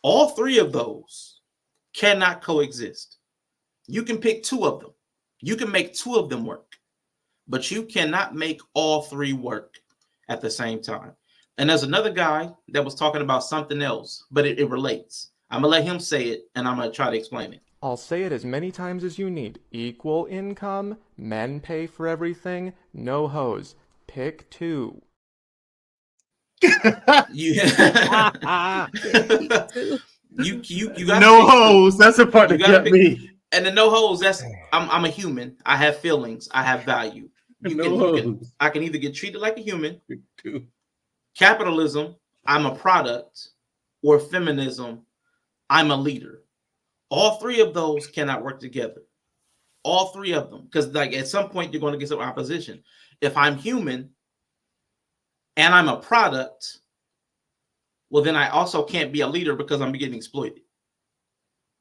All three of those cannot coexist. You can pick two of them. You can make two of them work, but you cannot make all three work at the same time. And there's another guy that was talking about something else, but it relates. I'm going to let him say it, and I'm going to try to explain it. I'll say it as many times as you need. Equal income, men pay for everything, no hoes. Pick two. You got no hoes. That's the part that got me. And the no hoes, that's I'm a human. I have feelings. I have value. I can either get treated like a human. Capitalism, I'm a product, or feminism, I'm a leader. All three of those cannot work together. All three of them, because like at some point you're going to get some opposition. If I'm human and I'm a product, well then I also can't be a leader because I'm getting exploited.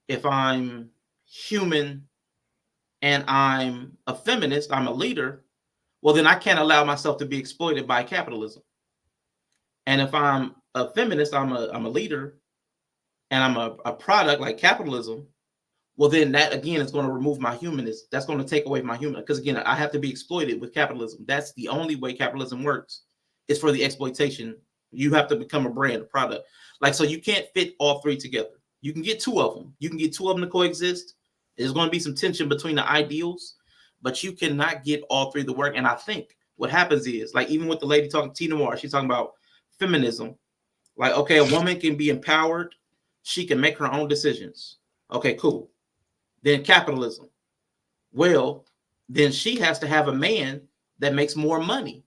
If I'm human and I'm a feminist, I'm a leader, well then I can't allow myself to be exploited by capitalism. And if I'm a feminist, I'm a leader, and I'm a product like capitalism, well, then that, again, is going to remove my humanness. That's going to take away my human. Because, again, I have to be exploited with capitalism. That's the only way capitalism works, is for the exploitation. You have to become a brand, a product. Like, so you can't fit all three together. You can get two of them. You can get two of them to coexist. There's going to be some tension between the ideals, but you cannot get all three to work. And I think what happens is, like, even with the lady talking, T Noir, she's talking about feminism. Like, okay, a woman can be empowered. She can make her own decisions. Okay, cool. Then capitalism. Well, then she has to have a man that makes more money.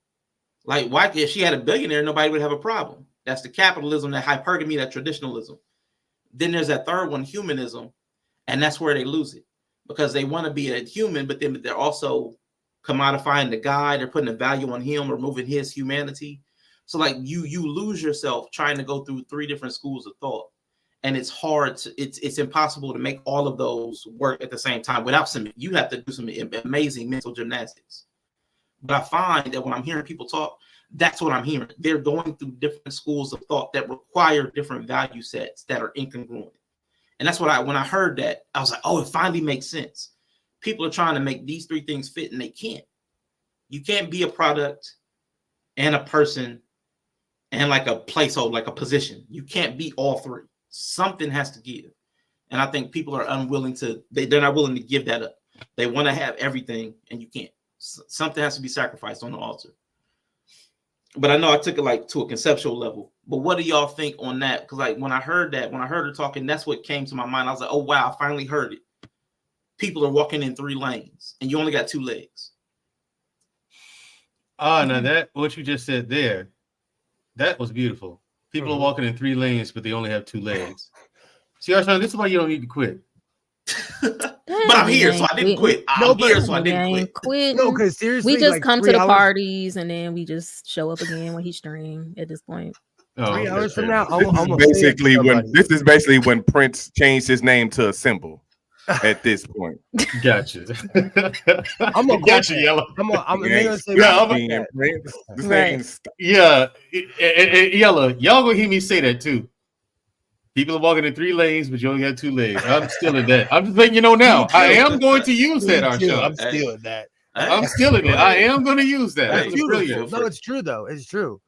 Like, why? If she had a billionaire, nobody would have a problem. That's the capitalism, that hypergamy, that traditionalism. Then there's that third one, humanism. And that's where they lose it. Because they want to be a human, but then they're also commodifying the guy. They're putting a value on him, removing his humanity. So like you lose yourself trying to go through three different schools of thought. And it's hard it's impossible to make all of those work at the same time without you have to do some amazing mental gymnastics. But I find that when I'm hearing people talk, That's what I'm hearing. They're going through different schools of thought that require different value sets that are incongruent. And that's what when I heard that, I was like, oh, it finally makes sense. People are trying to make these three things fit and they can't. You can't be a product and a person and like a placeholder, like a position. You can't be all three. Something has to give. And I think people are unwilling to, they're not willing to give that up. They want to have everything and you can't. Something has to be sacrificed on the altar. But I know I took it like to a conceptual level. But what do y'all think on that? Because like when I heard her talking, that's what came to my mind. I was like, oh wow, I finally heard it. People are walking in 3 lanes and you only got 2 legs. Now that what you just said there, that was beautiful. People are walking in 3 lanes, but they only have 2 legs. See, Arshawn, this is why you don't need to quit. But I'm here, so I didn't quit. I'm here, so I didn't quit. No, because seriously, we just like come to 3 the hours parties and then we just show up again when he's streaming at this point. 3 hours from now, this is basically when Prince changed his name to a symbol. At this point, gotcha. I'm gonna gotcha, Yellow. Yeah, Yellow. Y'all gonna hear me say that too. People are walking in 3 lanes, but you only got 2 legs. I'm still in that. I'm just letting you know now. I am going to use that, Arshawn. I'm stealing that. I'm stealing it. I am going to use that. That's That's brilliant. No, it's true though. It's true.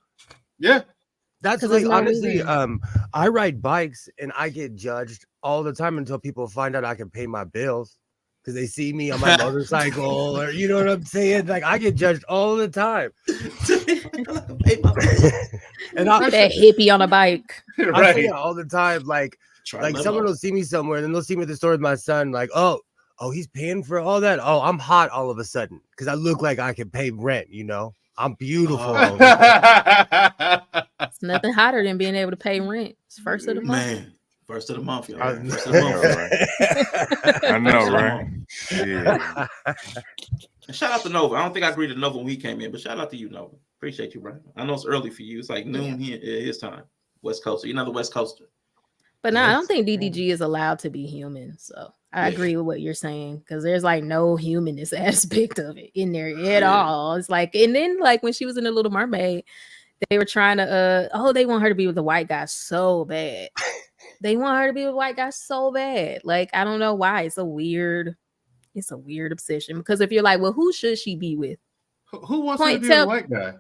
Yeah. That's like honestly, I ride bikes and I get judged all the time until people find out I can pay my bills because they see me on my motorcycle or you know what I'm saying? Like I get judged all the time. And I'm that hippie on a bike. I say it all the time. Like someone will see me somewhere, and then they'll see me at the store with my son. Like, oh, he's paying for all that. Oh, I'm hot all of a sudden because I look like I can pay rent. You know, I'm beautiful. It's nothing hotter than being able to pay rent. It's first of the month. Man, first of the month, y'all. First of the month, right? I know, right? Yeah. Shout out to Nova. I don't think I agreed to Nova when he came in, but shout out to you, Nova. Appreciate you, Brian. I know it's early for you. It's like noon here, his time. West Coast. You're another West Coaster. But no, I don't think DDG is allowed to be human. So I agree with what you're saying because there's like no humanness aspect of it in there at all. It's like, and then like when she was in The Little Mermaid, they were trying to, they want her to be with the white guy so bad. They want her to be with a white guy so bad. Like, I don't know why. It's a weird obsession because if you're like, well, who should she be with? Who wants her to be with a white guy?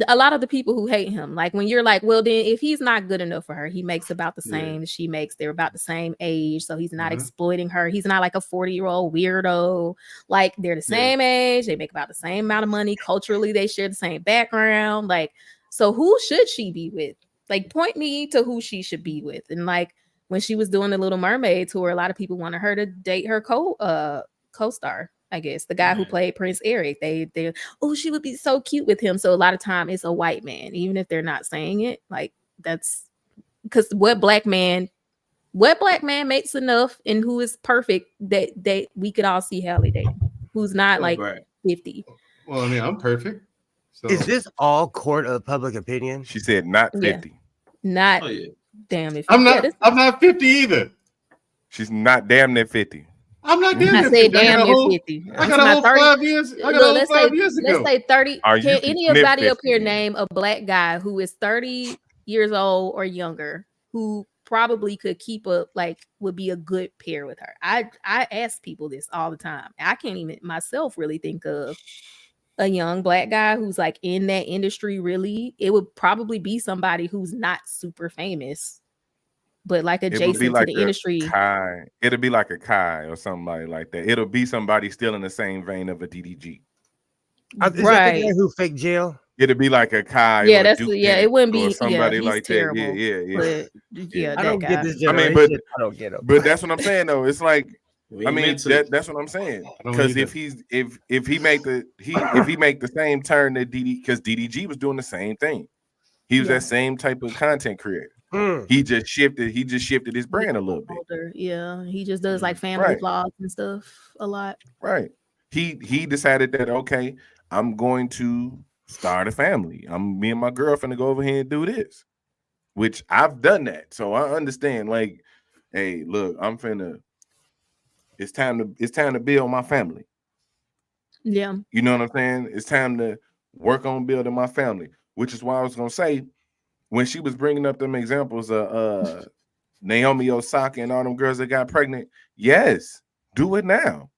A lot of the people who hate him, like when you're like, well, then if he's not good enough for her, he makes about the same as she makes. They're about the same age, so he's not exploiting her. He's not like a 40-year-old weirdo. Like they're the same age, they make about the same amount of money. Culturally, they share the same background. Like, so who should she be with? Like, point me to who she should be with. And like when she was doing the Little Mermaid tour, a lot of people wanted her to date her co-star. I guess the guy who played Prince Eric, they she would be so cute with him. So a lot of time it's a white man, even if they're not saying it. Like that's because what black man makes enough and who is perfect that we could all see Halle dating, who's not like 50. Well, I mean, I'm perfect. So. Is this all court of public opinion? She said not 50. Not damn if I'm not 50 either. She's not damn near 50. I'm not damn near 50. I said damn near 50. I got a whole 5 years. I got a whole 5 years ago. Let's say 30. Can anybody up here 50? Name a black guy who is 30 years old or younger who probably could keep up, like would be a good pair with her? I ask people this all the time. I can't even myself really think of a young black guy who's like in that industry. Really, it would probably be somebody who's not super famous, but like adjacent to the industry. It'll be like a Kai or somebody like that. It'll be somebody still in the same vein of a DDG. Is that the guy who faked jail? It'll be like a Kai. Yeah, that's it wouldn't be somebody like terrible. that. Yeah. But, I don't get this I mean, generation. I don't get it. But that's what I'm saying though. It's like that's what I'm saying. Because if he make the same turn that because DDG was doing the same thing. He was that same type of content creator. He just shifted his brand a little bit. Yeah, he just does like family vlogs and stuff a lot. Right. He decided that okay, I'm going to start a family. Me and my girlfriend to go over here and do this, which I've done that. So I understand. Like, hey, look, it's time to build my family. Yeah. You know what I'm saying? It's time to work on building my family. which is why I was gonna say when she was bringing up them examples of Naomi Osaka and all them girls that got pregnant. Yes, do it now.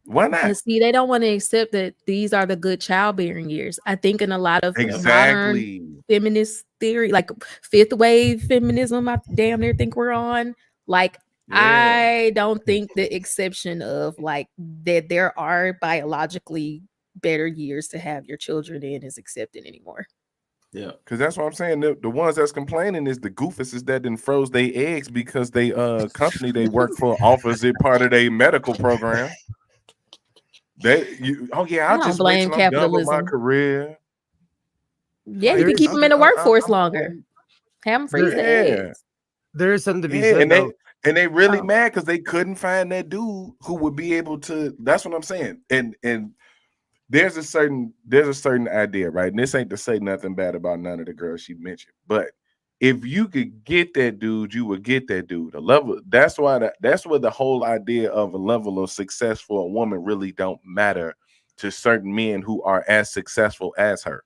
Why not? And see, they don't want to accept that these are the good childbearing years. I think in a lot of modern feminist theory, like fifth wave feminism, I damn near think we're on. Like, I don't think the exception of like that there are biologically better years to have your children in is accepted anymore. Yeah, because that's what I'm saying. The ones that's complaining is the goofuses that didn't froze their eggs because they company they work for offers it part of their medical program. I'll just blame wait till I'm done with my career. Yeah, you can keep them in the workforce longer. Have them freeze their eggs. There is something to be said. And they really mad because they couldn't find that dude who would be able to. That's what I'm saying. And there's a certain idea, right? And this ain't to say nothing bad about none of the girls she mentioned, but if you could get that dude, you would get that dude. A level. That's where the whole idea of a level of success for a woman really don't matter to certain men who are as successful as her.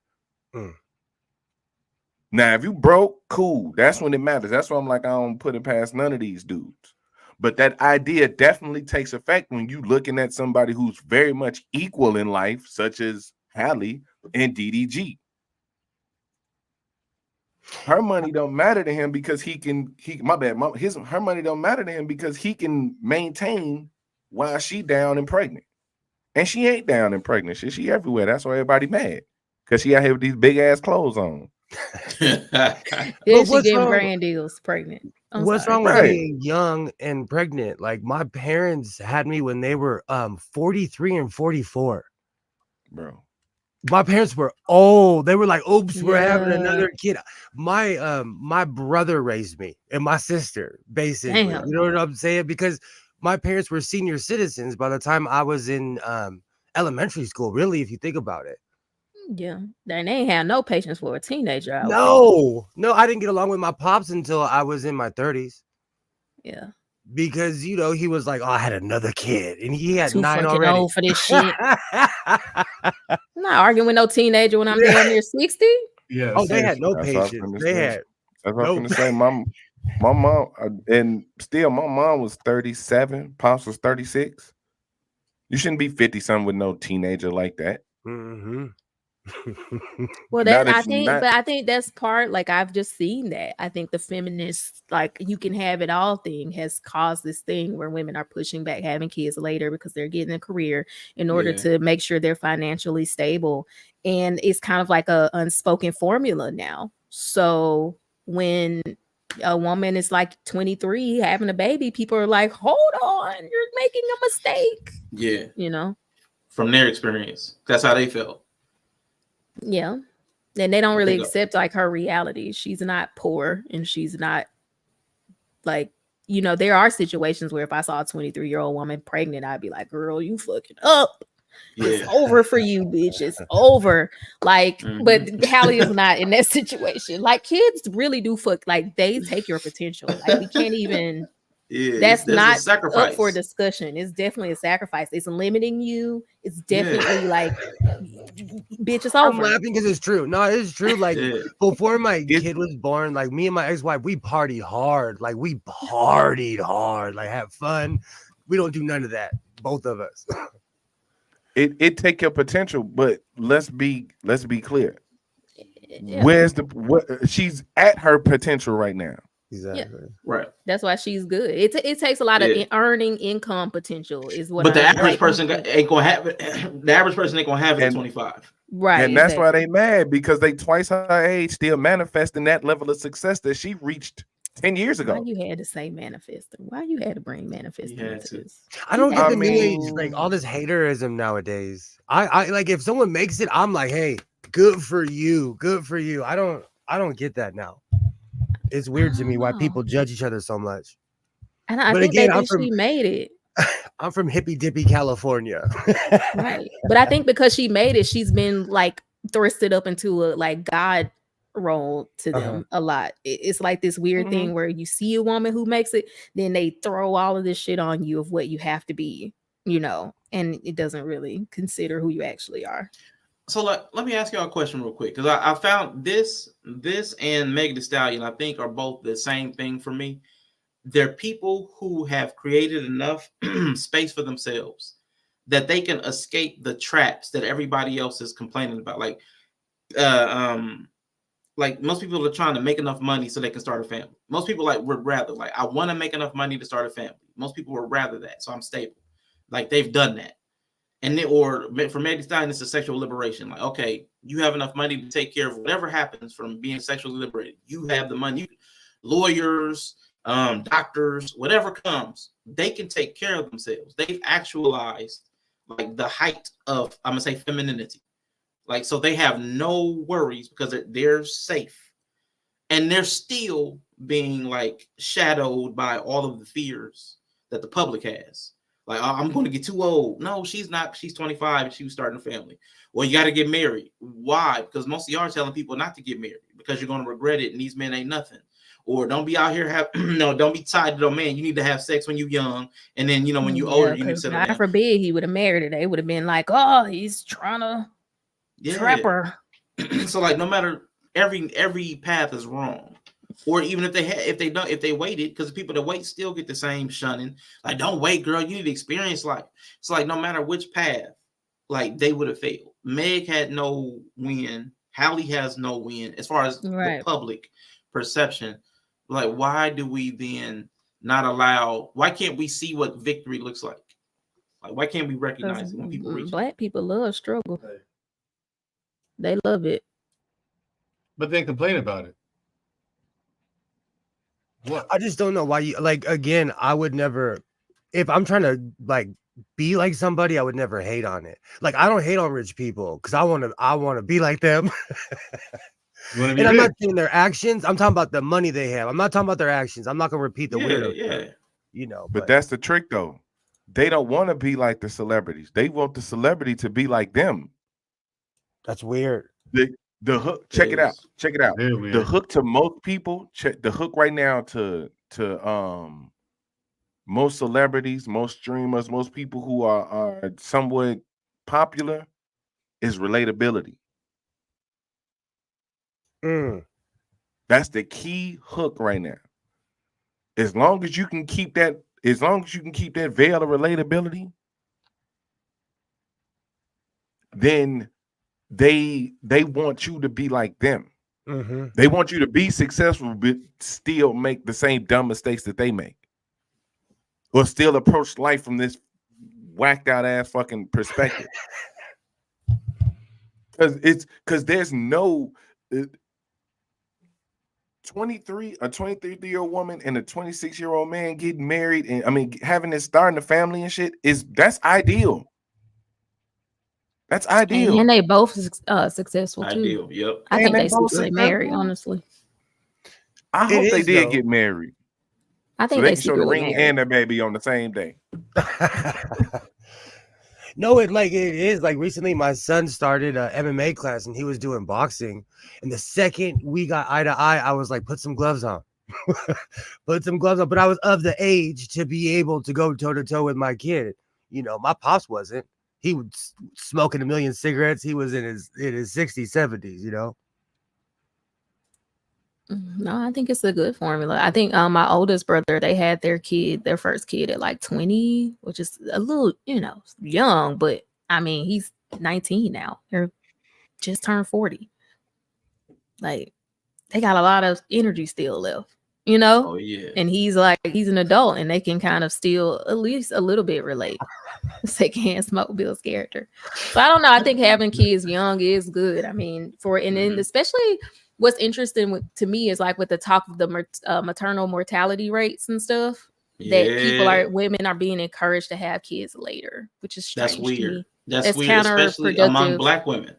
Now, if you broke, cool. That's when it matters. That's why I'm like, I don't put it past none of these dudes. But that idea definitely takes effect when you looking at somebody who's very much equal in life, such as Halle and DDG. Her money don't matter to him because her money don't matter to him because he can maintain while she down and pregnant. And she ain't down and pregnant. She everywhere. That's why everybody mad. Because she out here with these big ass clothes on. Then she getting brand deals pregnant. What's wrong with being young and pregnant? Like my parents had me when they were 43 and 44. Bro. My parents were old. They were like, oops, we're having another kid. My brother raised me and my sister, basically. Damn. You know what I'm saying? Because my parents were senior citizens by the time I was in elementary school, really, if you think about it. Yeah. They ain't had no patience for a teenager. No, I didn't get along with my pops until I was in my 30s. Yeah. Because, he was like, oh, I had another kid. And he had Too 9 fucking already. old for this shit. I'm not arguing with no teenager when I'm damn near 60. Yeah. Oh, they had no patience. That's what I'm going to say. My mom, and still my mom was 37. Pops was 36. You shouldn't be 50-something with no teenager like that. Mm-hmm. Well, I think that's part, like I've just seen that. I think the feminist, like you can have it all thing has caused this thing where women are pushing back having kids later because they're getting a career in order to make sure they're financially stable. And it's kind of like a unspoken formula now. So when a woman is like 23 having a baby, people are like, hold on, you're making a mistake. Yeah. From their experience. That's how they felt. Yeah. And they don't really accept like her reality. She's not poor and she's not like, there are situations where if I saw a 23-year-old woman pregnant, I'd be like, girl, you fucking up. It's over for you, bitch. It's over. Like, but Halle is not in that situation. Like, kids really do fuck. Like, they take your potential. Like, we can't even. That's not up for discussion. It's definitely a sacrifice. It's limiting you. It's definitely like, bitch, it's over. I'm laughing because it's true. No, it's true. Like before my kid was born, like me and my ex-wife, we partied hard. Like we partied hard. Like have fun. We don't do none of that. Both of us. It take your potential, but let's be clear. She's at her potential right now. Exactly. Yeah. Right. That's why she's good. It takes a lot of earning income potential is what. But the average person ain't gonna have it. The average person ain't gonna have it at 25. Right. And that's why they mad because they twice her age still manifesting that level of success that she reached 10 years ago. Why you had to say manifesting? Why you had to bring manifesting into this? I don't get the new age, like all this haterism nowadays. I like if someone makes it, I'm like, hey, good for you. Good for you. I don't get that now. It's weird to me why people judge each other so much. And I think she made it. I'm from hippy dippy California. Right. But I think because she made it, she's been like thrusted up into a like God role to them a lot. It's like this weird thing where you see a woman who makes it, then they throw all of this shit on you of what you have to be, and it doesn't really consider who you actually are. So let me ask y'all a question real quick, because I found this and Meg Thee Stallion, I think, are both the same thing for me. They're people who have created enough space for themselves that they can escape the traps that everybody else is complaining about. Like most people are trying to make enough money so they can start a family. Most people would rather, I want to make enough money to start a family. Most people would rather that, so I'm stable. Like, they've done that. And or for Meg Thee Stallion, it's a sexual liberation. Like, okay, you have enough money to take care of whatever happens from being sexually liberated. You have the money, lawyers, doctors, whatever comes, they can take care of themselves. They've actualized the height of, I'm gonna say, femininity. So they have no worries because they're safe, and they're still being shadowed by all of the fears that the public has. I'm going to get too old. No, she's not. She's 25 and she was starting a family. Well, you got to get married. Why? Because most of y'all are telling people not to get married because you're going to regret it and these men ain't nothing. Or don't be out here don't be tied to no man. You need to have sex when you're young, and then when you're older, you need to settle down. God forbid he would have married her. They would have been like, oh, he's trying to trap her. So no matter, every path is wrong. Or even if they waited, because the people that wait still get the same shunning. Don't wait, girl. You need to experience life. It's no matter which path, they would have failed. Meg had no win. Halle has no win as far as the public perception. Why do we then not allow? Why can't we see what victory looks like? Why can't we recognize it when people reach? Black people love struggle. They love it. But then complain about it. What? I just don't know why you again, I would never, if I'm trying to be like somebody, I would never hate on it. I don't hate on rich people because I want to be like them. And I'm not saying their actions, I'm talking about the money they have. I'm not talking about their actions. I'm not gonna repeat the weirdo stuff, But that's the trick though. They don't want to be like the celebrities. They want the celebrity to be like them. That's weird. The hook, check it out. The hook to most people, the hook right now to most celebrities, most streamers, most people who are somewhat popular is relatability. That's the key hook right now. As long as you can keep that veil of relatability, then they want you to be like them. They want you to be successful, but still make the same dumb mistakes that they make, or still approach life from this whacked out ass fucking perspective. Because there's no 23-year-old woman and a 26-year-old man getting married, and having starting a family and shit that's ideal. That's ideal. And they both successful too. Ideal, yep. I think they secretly married, honestly. I hope they did get married. I think they they can show the ring and the baby on the same day. No, it is recently my son started a MMA class and he was doing boxing, and the second we got eye to eye, I was like, put some gloves on. But I was of the age to be able to go toe to toe with my kid. My pops wasn't. He was smoking 1 million cigarettes. He was in his 60s, 70s, No, I think it's a good formula. I think my oldest brother, they had their first kid at 20, which is a little, young, but he's 19 now. They're just turned 40. They got a lot of energy still left, Oh yeah. And he's an adult, and they can kind of still at least a little bit relate. They can't smoke Bill's character. So I don't know. I think having kids young is good. Then especially what's interesting to me is with the talk of the maternal mortality rates and stuff, that women are being encouraged to have kids later, which is strange. That's weird. To me. That's weird, especially among Black women.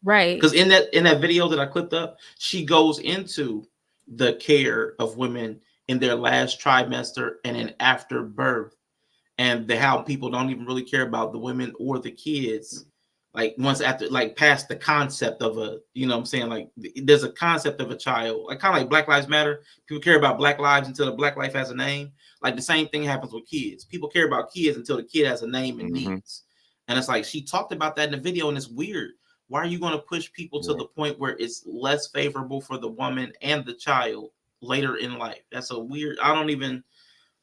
Right. Because in that video that I clipped up, she goes into the care of women in their last trimester and then after birth, and how people don't even really care about the women or the kids. Once after, past the concept of a, there's a concept of a child, kind of like Black Lives Matter. People care about Black lives until the Black life has a name. The same thing happens with kids. People care about kids until the kid has a name and needs. And it's she talked about that in the video, and it's weird. why are you going to push people to the point where it's less favorable for the woman and the child later in life? That's a weird, I don't even,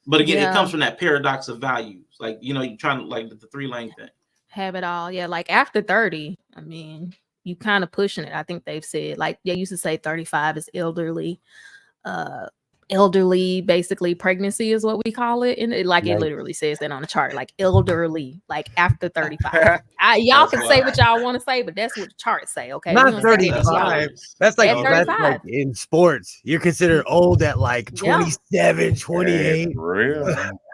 but again, it comes from that paradox of values. Like, you know, you're trying to, like, the 3-lane thing. Have it all. Yeah, like after 30, I mean, you kind of pushing it. I think they've said, like, they used to say 35 is elderly. Elderly, basically, pregnancy is what we call it. And it literally says that on the chart, like elderly, like after 35. Y'all can say what y'all want to say, but that's what the charts say. Okay. Not 35. That's like in sports. You're considered old at like 27, 28.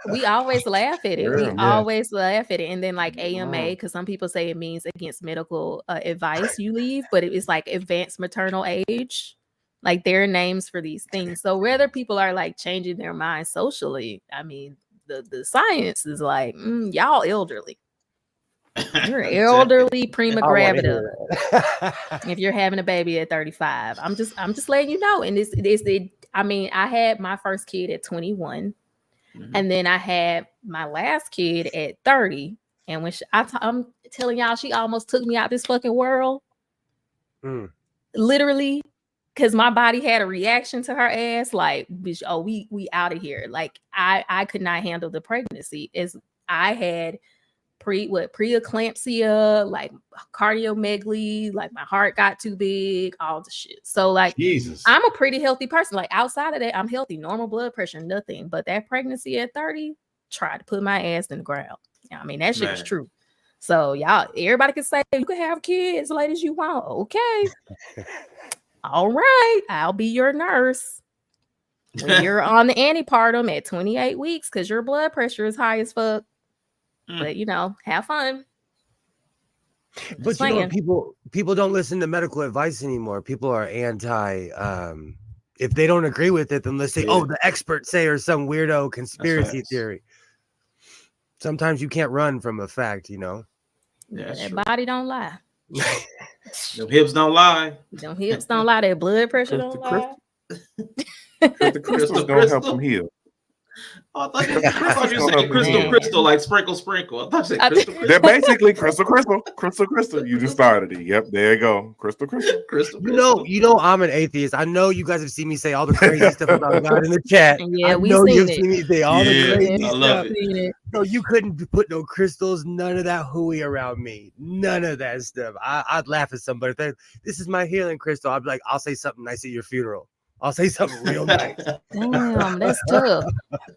We always laugh at it. We always laugh at it. And then like AMA, because some people say it means against medical advice you leave, but it's like advanced maternal age. Like there are names for these things. So whether people are like changing their minds socially, I mean, the science is like, y'all elderly. You're elderly prima gravida. If you're having a baby at 35, I'm just letting you know. And I mean, I had my first kid at 21, and then I had my last kid at 30. And when I'm telling y'all, she almost took me out this fucking world. Literally. Because my body had a reaction to her ass, like, bitch, oh, we out of here. Like, I could not handle the pregnancy. As I had preeclampsia, like cardiomegaly, like my heart got too big, all the shit. So, like, Jesus. I'm a pretty healthy person. Like, outside of that, I'm healthy, normal blood pressure, nothing. But that pregnancy at 30 tried to put my ass in the ground. I mean, that shit is true. So, y'all, everybody can say you can have kids late as you want. Okay. All right, I'll be your nurse when you're on the antepartum at 28 weeks because your blood pressure is high as fuck. But you know, have fun. But you know, people don't listen to medical advice anymore. People are anti. If they don't agree with it, then let's say, "Oh, the experts say," or some weirdo conspiracy theory. Sometimes you can't run from a fact, you know. That body don't lie. Them hips don't lie. Them hips don't lie. That blood pressure don't lie. The crystal's gonna help them heal. I thought you said crystal, like sprinkle. I thought you said crystal. They're basically crystal. You just started it. Yep, there you go. Crystal. You know, I'm an atheist. I know you guys have seen me say all the crazy stuff about God in the chat. Yeah, we know you've seen me say all the crazy I stuff. love it. No, you couldn't put no crystals, none of that hooey around me. None of that stuff. I'd laugh at somebody. This is my healing crystal. I'd be like, I'll say something nice at your funeral. I'll say something real nice. Damn, that's tough.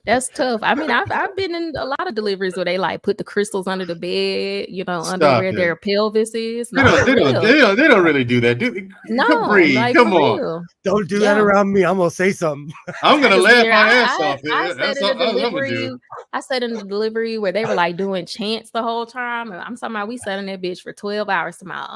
That's tough. I mean, I've been in a lot of deliveries where they like put the crystals under the bed, you know, under where their pelvis is. They don't really do that. No, breathe. Like, Come on. Don't do that around me. I'm gonna say something. I'm gonna laugh my ass off. I said in the delivery where they were like doing chants the whole time. And I'm talking about we sat in that bitch for 12 hours to my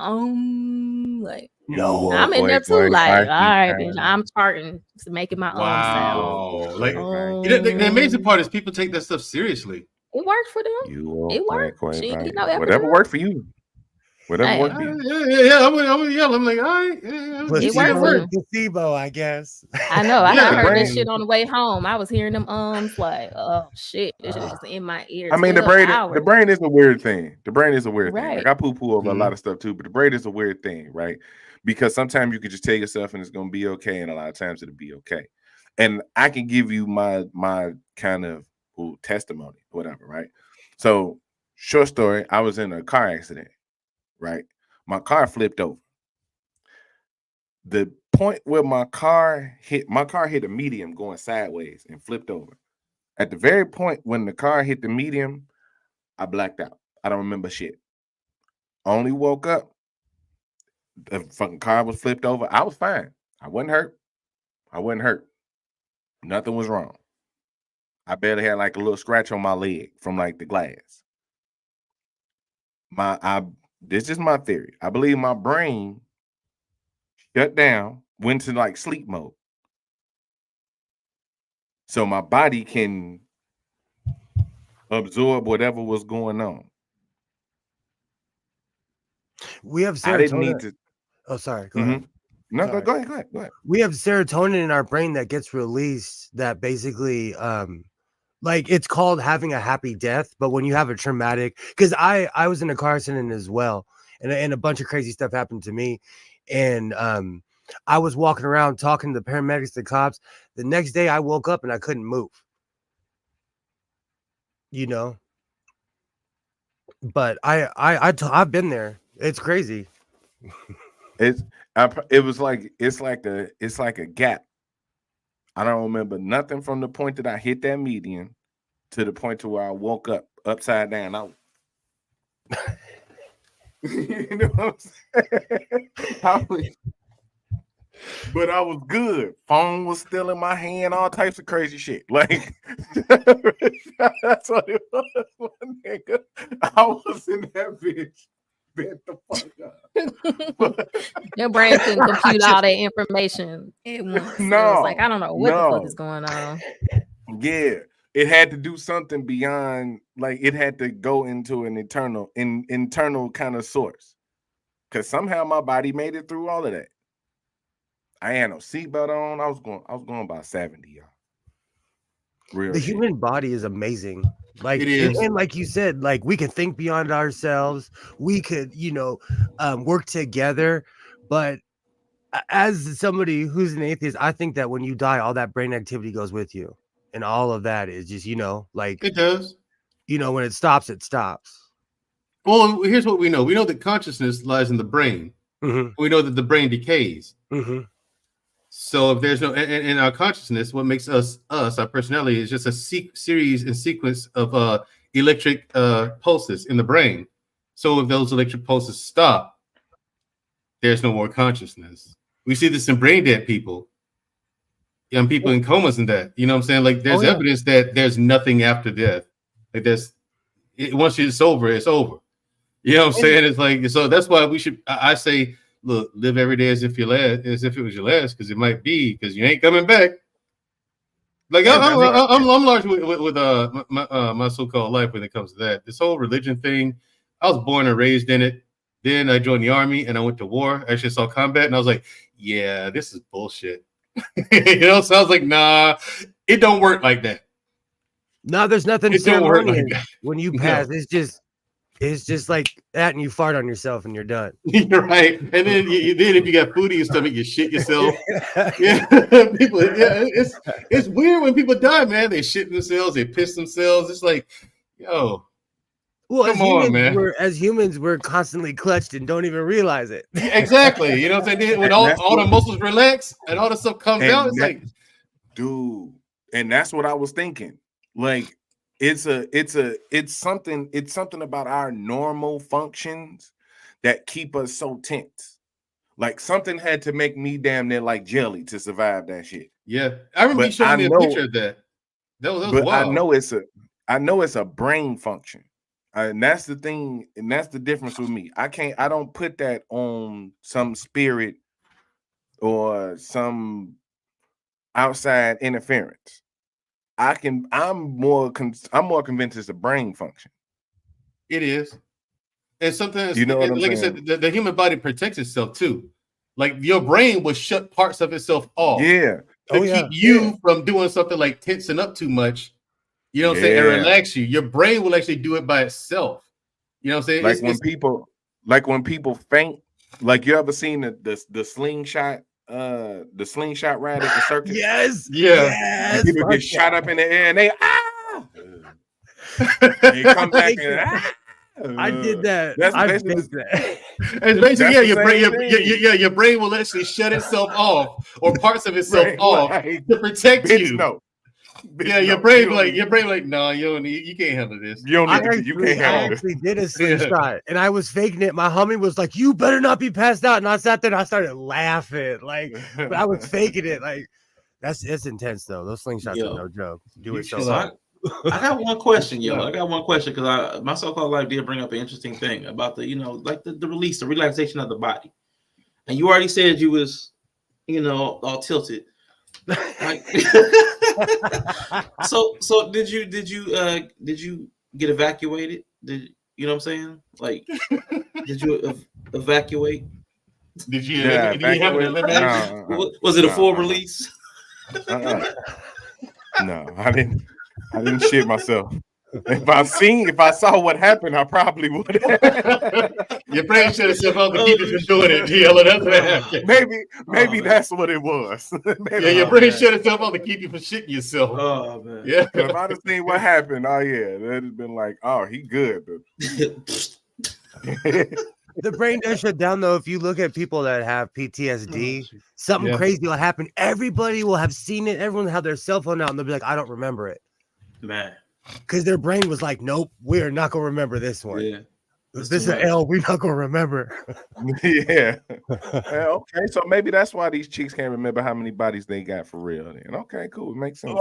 like. No, I'm in there too. Like, all right, bitch, I'm charting, making my own sound. Like, the amazing part is people take that stuff seriously. It worked for them. It worked. Whatever worked for you. Whatever worked for you. I'm gonna yell. I'm like, all right. It worked. Placebo, I guess. I know. I heard this shit on the way home. I was hearing them like, oh shit, it's just in my ear. I mean, the brain is a weird thing. The brain is a weird thing. Like I poo-poo over a lot of stuff too, but the brain is a weird thing, right? Because sometimes you can just tell yourself and it's gonna be okay, and a lot of times it'll be okay. And I can give you my kind of testimony, whatever, right? So, short story, I was in a car accident, right? My car flipped over. The point where my car hit a medium going sideways and flipped over. At the very point when the car hit the medium, I blacked out. I don't remember shit. Only woke up. The fucking car was flipped over. I was fine. I wasn't hurt. Nothing was wrong. I barely had like a little scratch on my leg from like the glass. This is my theory. I believe my brain shut down, went to like sleep mode. So my body can absorb whatever was going on. We have serotonin. I didn't need to. Oh, sorry. Go ahead. No, go ahead. We have serotonin in our brain that gets released that basically, like it's called having a happy death. But when you have a traumatic, because I was in a car accident as well, and a bunch of crazy stuff happened to me. And I was walking around talking to the paramedics, the cops. The next day I woke up and I couldn't move. You know, but I've been there. It's crazy. It's like a gap. I don't remember nothing from the point that I hit that median to the point to where I woke up upside down. You know what I'm saying? But I was good. Phone was still in my hand, all types of crazy shit. Like that's what it was, nigga. I was in that bitch. Bent the fuck up. Your brain couldn't compute all that information at once. No, it's like I don't know what the fuck is going on. Yeah, it had to do something beyond, like it had to go into an internal kind of source. Because somehow my body made it through all of that. I had no seatbelt on. I was going about 70, y'all. Real the shit. human body is amazing. Like It is. and like you said, like we could think beyond ourselves. We could, work together. But as somebody who's an atheist, I think that when you die, all that brain activity goes with you, and all of that is just, like It does. When it stops, it stops. Well, here's what we know. We know that consciousness lies in the brain. Mm-hmm. We know that the brain decays. Mm-hmm. So if there's no in our consciousness, what makes us our personality is just a series and sequence of electric pulses in the brain. So if those electric pulses stop, there's no more consciousness. We see this in brain dead people, young people in comas and that. You know what I'm saying? Like there's evidence that there's nothing after death. Like once it's over, it's over. You know what I'm saying? It's like, so that's why we should. I say, look, live every day as if it was your last, because it might be, because you ain't coming back. Like I'm large with my so-called life when it comes to that. This whole religion thing, I was born and raised in it. Then I joined the army and I went to war. I actually saw combat, and I was like, yeah, this is bullshit. So I was like, nah, it don't work like that. No, there's nothing It don't work ceremonious like that. when you pass. No. It's just like that, and you fart on yourself, and you're done. You're right. And then if you got food in your stomach, you shit yourself. Yeah, people. Yeah, it's weird when people die, man. They shit themselves, they piss themselves. It's like, yo, well, come on, man. As humans, we're constantly clutched and don't even realize it. Exactly. You know what I'm saying? When all the muscles relax and all the stuff comes out, it's like, dude. And that's what I was thinking. Like, it's something about our normal functions that keep us so tense. Like something had to make me damn near like jelly to survive that shit. Yeah, I remember you showing me a picture of that. That was wild. I know it's a brain function, and that's the thing, and that's the difference with me. I don't put that on some spirit or some outside interference. I'm more convinced it's a brain function. It is. And sometimes, you know what I'm like saying? I said, the human body protects itself too. Like your brain will shut parts of itself off. Yeah. To keep you from doing something like tensing up too much. You know what I'm saying? And relax you. Your brain will actually do it by itself. You know what I'm saying? Like when people faint, like you ever seen the slingshot? The slingshot ride at the circus. Yes. And people get shot up in the air and they they come back and I did that. I did that. And basically, your brain will actually shut itself off or parts of itself off to protect you. No. Your brain like, no, you can't handle this. You can't handle this. I actually did a slingshot and I was faking it. My homie was like, "You better not be passed out," and I sat there and I started laughing. Like, but I was faking it. Like, it's intense though. Those slingshots are no joke. Do it so hard. I got one question, yo. I got one question because my so-called life did bring up an interesting thing about the, like the release, the relaxation of the body. And you already said you was, all tilted. Like, so did you get evacuated? You know what I'm saying? Like, did you evacuate? Did you evacuate? Was it a full release? No, I didn't shit myself. If I saw what happened, I probably would. Your brain shut itself off to keep you from doing it, Yellow. That's what happened. Maybe that's what it was. Yeah, your brain shut itself off to keep you from shitting yourself. Oh man. Yeah. If I'd have seen what happened, oh yeah, that'd have been like, oh, he good. The brain does shut down though. If you look at people that have PTSD, something crazy will happen. Everybody will have seen it. Everyone will have their cell phone out and they'll be like, I don't remember it. Man. Because their brain was like, nope, we're not gonna remember this one. Yeah. This is an L, we're not gonna remember. Yeah. Okay, so maybe that's why these chicks can't remember how many bodies they got for real. Then okay, cool, it makes sense.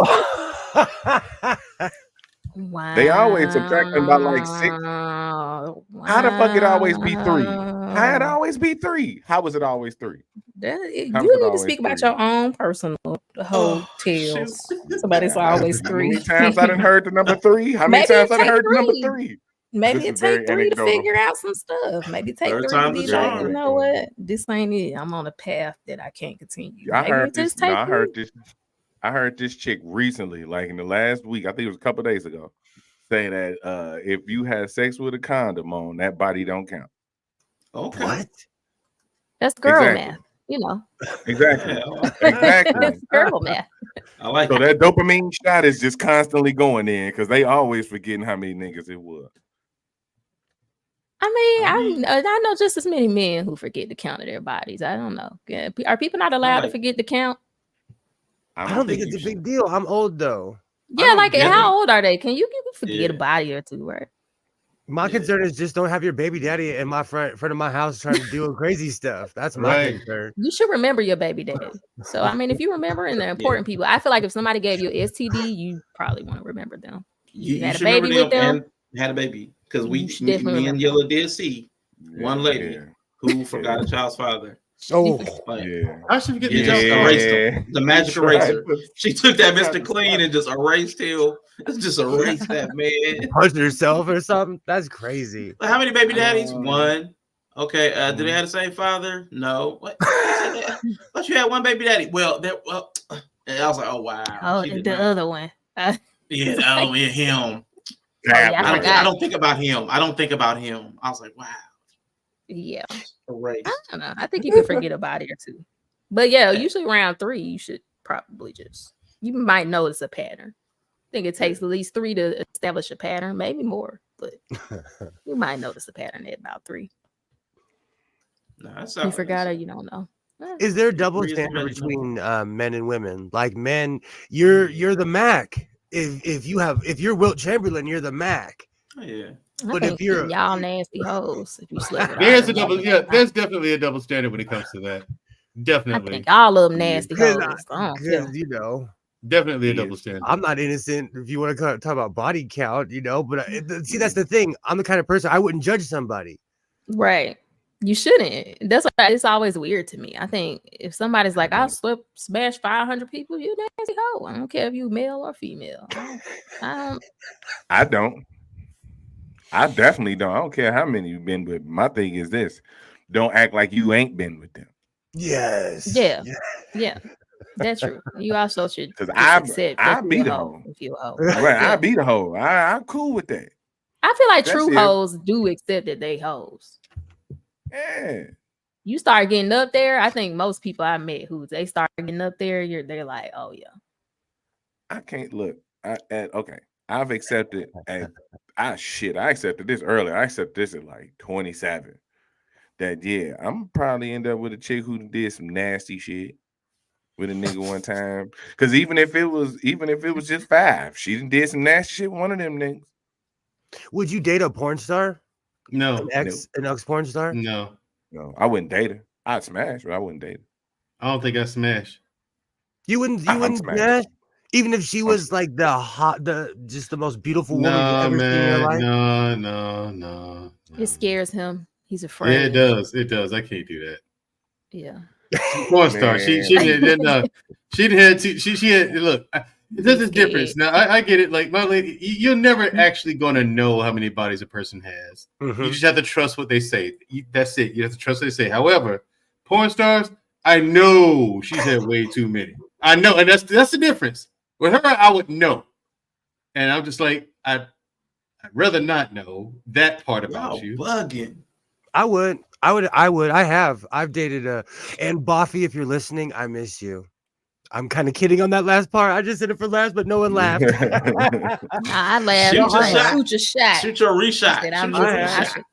Wow. They always subtracting by like 6. How the fuck it always be 3? How it always be 3? How was it always 3? You need to speak about your own personal hotels. Somebody's always 3. How many times I done heard the number 3? How many times I done heard the number 3? Maybe it take 3 to figure out some stuff. Maybe take 3 to be like, you know what? This ain't it. I'm on a path that I can't continue. I heard this. No, I heard this chick recently, like in the last week. I think it was a couple days ago, say that if you had sex with a condom on, that body don't count. Okay. What? That's girl math. You know. Exactly. Exactly. That's girl math. I like so that dopamine shot is just constantly going in because they always forgetting how many niggas it was. I mean, I know just as many men who forget to count their bodies. I don't know. Are people not allowed to forget to count? I don't think it's a big deal. I'm old though. Yeah, like how old are they? Can you forget a body or two, right? My concern is just don't have your baby daddy in my front of my house trying to do crazy stuff. That's my concern. You should remember your baby daddy. So I mean, if you remember and they're important people, I feel like if somebody gave you an STD, you probably want to remember them. You had a baby with them and had a baby because me and Yellow did see one lady who forgot a child's father. Oh, I should forget the just erased him. The magic eraser. She took that Mr. Clean and just erased him. Just erased that man. Punched herself or something. That's crazy. How many baby daddies? One. Okay. Did they have the same father? No. What? But you had one baby daddy. Well, and I was like, oh wow. Oh, the other one. Yeah. Oh, yeah, him. I don't think about him. I was like, wow. Yeah. Erased. I don't know. I think you can forget a body or two. But yeah, usually around 3, you should probably you might notice a pattern. I think it takes at least 3 to establish a pattern, maybe more, but you might notice a pattern at about 3. No, you forgot or you don't know. Is there a double standard between men and women? Like men, you're the Mac. If you're Wilt Chamberlain, you're the Mac. Oh, yeah. But if you're y'all nasty hoes, if you sleep with there's definitely a double standard when it comes to that. Definitely. I think all of them nasty hoes. You know, definitely a double standard. I'm not innocent if you want to talk about body count, you know, but see, that's the thing. I'm the kind of person I wouldn't judge somebody. Right. You shouldn't. That's why it's always weird to me. I think if somebody's like, I'll smash 500 people, you nasty hoe. I don't care if you male or female. I don't. I definitely don't. I don't care how many you've been with. My thing is this: don't act like you ain't been with them. Yes. Yeah. That's true. You also should because I be the hoe. If you a hoe, right? I be the hoe. I'm cool with that. I feel like true hoes do accept that they hoes. Yeah. You start getting up there. I think most people I met who they start getting up there, they're like, oh yeah. I can't look. Okay. I've accepted. I accepted this earlier. I accepted this at like 27. That I'm probably end up with a chick who did some nasty shit with a nigga one time. Because even if it was just 5, she did some nasty shit with one of them niggas. Would you date a porn star? No. An ex porn star? No, I wouldn't date her. I'd smash, but I wouldn't date her. I don't think I smash. You wouldn't smash? Even if she was like just the most beautiful woman you've ever seen in your life? No. It scares him. He's afraid. Yeah, it does. I can't do that. Yeah. Porn star. She had look. There's a difference. Now I get it. Like my lady, you're never actually gonna know how many bodies a person has. Mm-hmm. You just have to trust what they say. That's it. You have to trust what they say. However, porn stars, I know she's had way too many. I know, and that's the difference. With her, I would know, and I'm just like, I'd rather not know that part about Y'all you. bugging. I would. I've dated and Boffy, if you're listening, I miss you. I'm kind of kidding on that last part. I just said it for last, but no one laughed. I laughed. Shoot your shot. Shoot your reshot.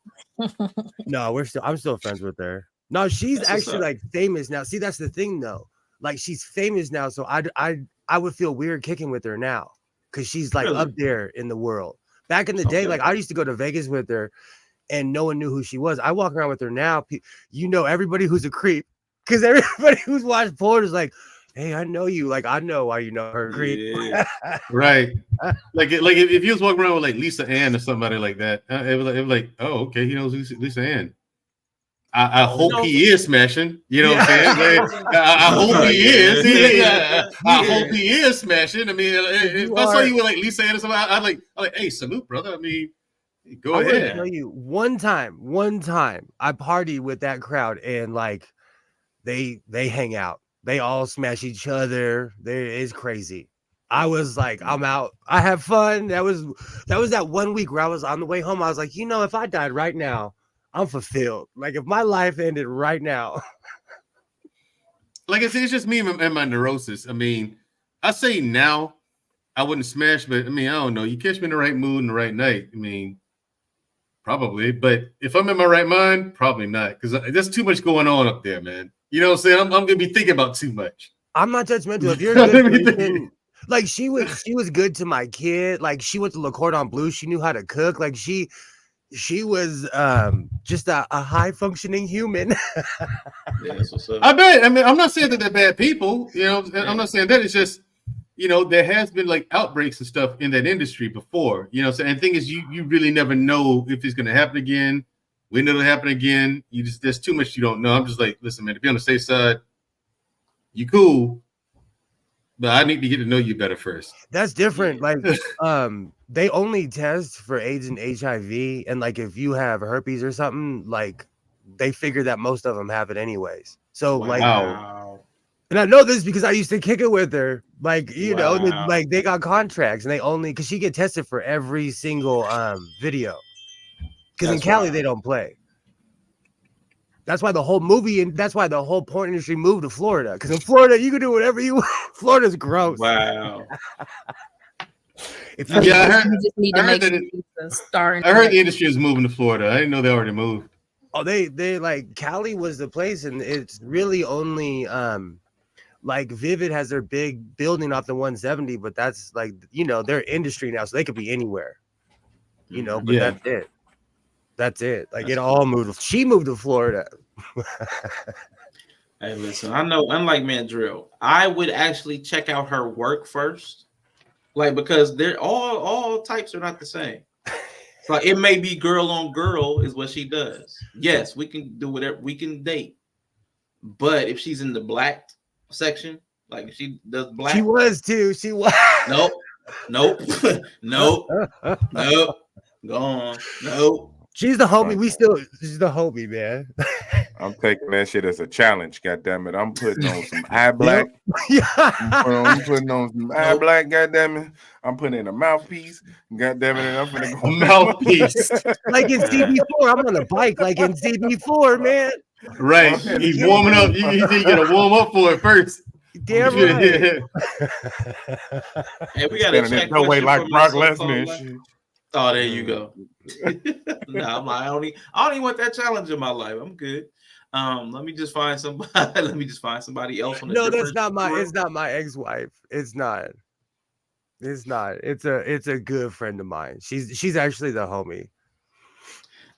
No, I'm still friends with her. No, she's actually like famous now. See, that's the thing though. Like she's famous now, so I would feel weird kicking with her now because she's like up there in the world. Back in the day, like I used to go to Vegas with her, and no one knew who she was. I walk around with her now. You know everybody who's a creep because everybody who's watched porn is like, hey, I know you. Like I know why you know her creep. Yeah. Right. Like if you was walking around with like Lisa Ann or somebody like that, it was like, oh, okay, he knows Lisa Ann. I hope he is smashing. You know what I'm saying? I hope he is. I hope he is smashing. I mean, if I saw you with like Lisa Ann or something, I'd like, hey, salute, brother. I mean, go ahead. I tell you, one time, I partied with that crowd, and like they hang out. They all smash each other. It's crazy. I was like, I'm out. I have fun. That was that 1 week where I was on the way home. I was like, if I died right now, I'm fulfilled. Like if my life ended right now. Like I said, it's just me and my neurosis. I mean, I say now I wouldn't smash, but I mean, I don't know. You catch me in the right mood and the right night. I mean, probably. But if I'm in my right mind, probably not. Because there's too much going on up there, man. You know what I'm saying? I'm gonna be thinking about too much. I'm not judgmental. If you're a good person, like she was good to my kid. Like she went to Le Cordon Bleu. She knew how to cook. Like she was just a high functioning human. Yeah, that's what's up. I bet. I mean, I'm not saying that they're bad people. I'm not saying that. It's just, there has been like outbreaks and stuff in that industry before. And the thing is, you really never know if it's going to happen again, when it'll happen again. There's too much you don't know. I'm just like, listen, man, to be on the safe side, you cool, but I need to get to know you better first. That's different. Like, they only test for AIDS and HIV, and like if you have herpes or something, like they figure that most of them have it anyways. So like, and I know this because I used to kick it with her. Like, like they got contracts, and they only because she get tested for every single video. Because in Cali they don't play. That's why the whole movie and that's why the whole porn industry moved to Florida. Because in Florida you can do whatever you want. Florida's gross. Wow. I heard the industry is moving to Florida. I didn't know they already moved. Oh, they like Cali was the place, and it's really only like Vivid has their big building off the 170, but that's like their industry now, so they could be anywhere. But that's it. Like it all moved. She moved to Florida. Hey, listen, I know, unlike Mandrill, I would actually check out her work first. Like, because they're all types are not the same. Like, it may be girl on girl is what she does. Yes, we can do whatever, we can date. But if she's in the black section, like if she does black. She was too. She was. Nope. Nope. Go on. Nope. She's the homie. She's the homie, man. I'm taking that shit as a challenge. God damn it! I'm putting on some eye black. I'm putting on some eye black. God damn it! I'm putting in a mouthpiece. God damn it! And I'm gonna go mouthpiece. Like in CB4, I'm on a bike. Like in CB4, man. Right. He's warming up. You gotta warm up for it first. Damn right. Hey, we gotta check no way like Brock Lesnar. Oh, there you go. Nah, I'm like, I don't even want that challenge in my life. I'm good. Let me just find somebody. Let me just find somebody else. No, that's not my. It's not my ex-wife. It's not. It's not. It's a good friend of mine. She's actually the homie.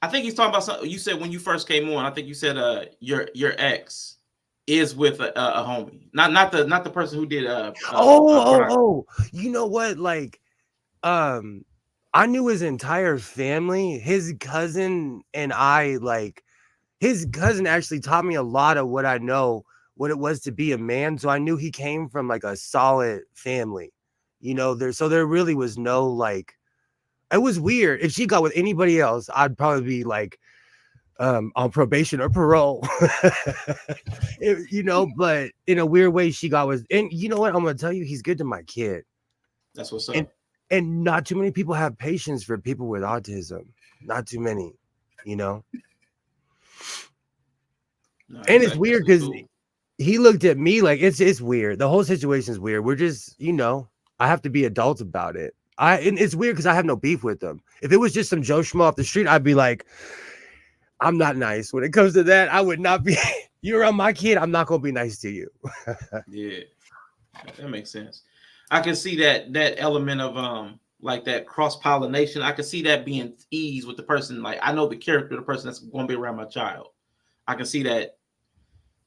I think he's talking about something. You said when you first came on. I think you said your ex is with a homie, not the person who did. Oh. You know what? Like, I knew his entire family. His cousin and I, like, his cousin actually taught me a lot of what I know, what it was to be a man. So I knew he came from like a solid family, there really was no like, it was weird. If she got with anybody else, I'd probably be like on probation or parole, but in a weird way she got with, and you know what? I'm going to tell you, he's good to my kid. That's what's up. And not too many people have patience for people with autism. Not too many, you know. No, And it's weird because he looked at me like it's weird. The whole situation is weird. We're just, you know, I have to be adult about it. And it's weird because I have no beef with them. If it was just some Joe Schmo off the street, I'd be like, I'm not nice. When it comes to that, I would not be. You're around my kid, I'm not gonna be nice to you. Yeah, that makes sense. I can see that element of like that cross-pollination. I can see that being eased with the person. Like I know the character of the person that's going to be around my child. I can see that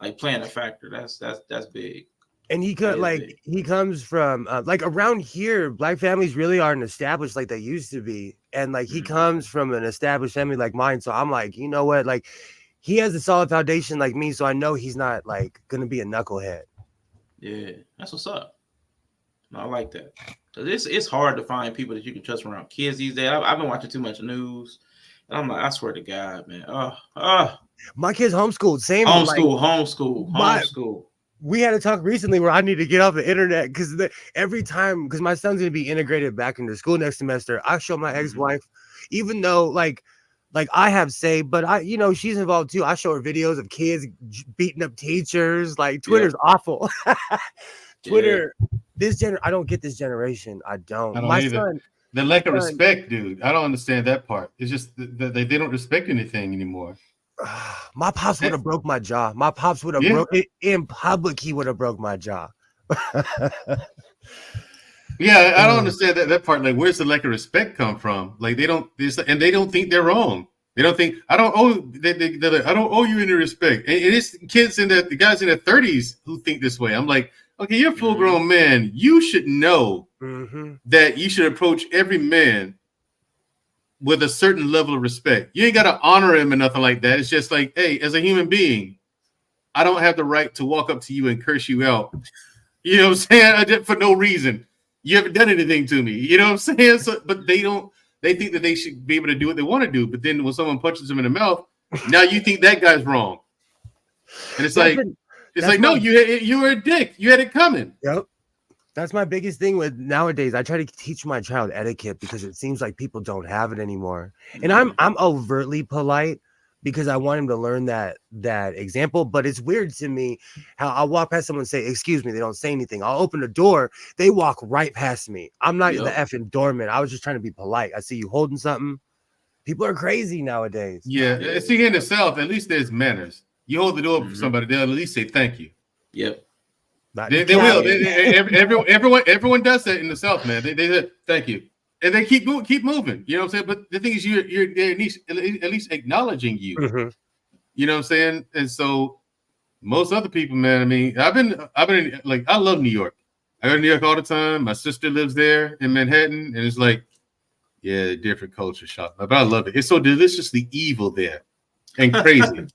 like playing a factor. That's big. And he could like he comes from like around here, black families really aren't established like they used to be. And like he comes from an established family like mine. So I'm like, you know what? Like he has a solid foundation like me. So I know he's not like gonna be a knucklehead. Yeah, that's what's up. I like that. Cause it's hard to find people that you can trust around kids these days. I've been watching too much news, and I'm like, I swear to God, man. My kid's homeschooled. Same homeschool. We had a talk recently where I need to get off the internet because every time, because my son's gonna be integrated back into school next semester, I show my ex-wife, even though like I have say, but I, you know, she's involved too. I show her videos of kids beating up teachers. Like Twitter's awful. Twitter, I don't get this generation. I don't my either. Son, the lack of respect, dude. I don't understand that part. It's just that they don't respect anything anymore. My pops would have broke my jaw. My pops would have broke it in public. He would have broke my jaw. Yeah, I don't understand that part. Like, where's the lack of respect come from? Like, they don't think they're wrong. They don't think I don't owe. I don't owe you any respect. And it's kids the guys in their 30s who think this way. I'm like, okay, you're a full grown man. You should know that you should approach every man with a certain level of respect. You ain't got to honor him or nothing like that. It's just like, hey, as a human being, I don't have the right to walk up to you and curse you out. You know what I'm saying? I did for no reason. You haven't done anything to me. You know what I'm saying? So, but they think that they should be able to do what they want to do. But then when someone punches them in the mouth, now you think that guy's wrong. And it's no, you were a dick. You had it coming. Yep. That's my biggest thing with nowadays. I try to teach my child etiquette because it seems like people don't have it anymore. And I'm overtly polite because I want him to learn that example. But it's weird to me how I'll walk past someone and say, excuse me, they don't say anything. I'll open the door, they walk right past me. I'm not the effing doorman. I was just trying to be polite. I see you holding something. People are crazy nowadays. Yeah. See, here in the South, at least there's manners. You hold the door for somebody, they'll at least say thank you. Yep. They will. Everyone does that in the South, man. They say thank you, and they keep moving. You know what I'm saying? But the thing is, you're at least acknowledging you. You know what I'm saying? And so most other people, man. I mean, I've been in, like, I love New York. I go to New York all the time. My sister lives there in Manhattan, and it's like, yeah, different culture shock, but I love it. It's so deliciously evil there. And crazy.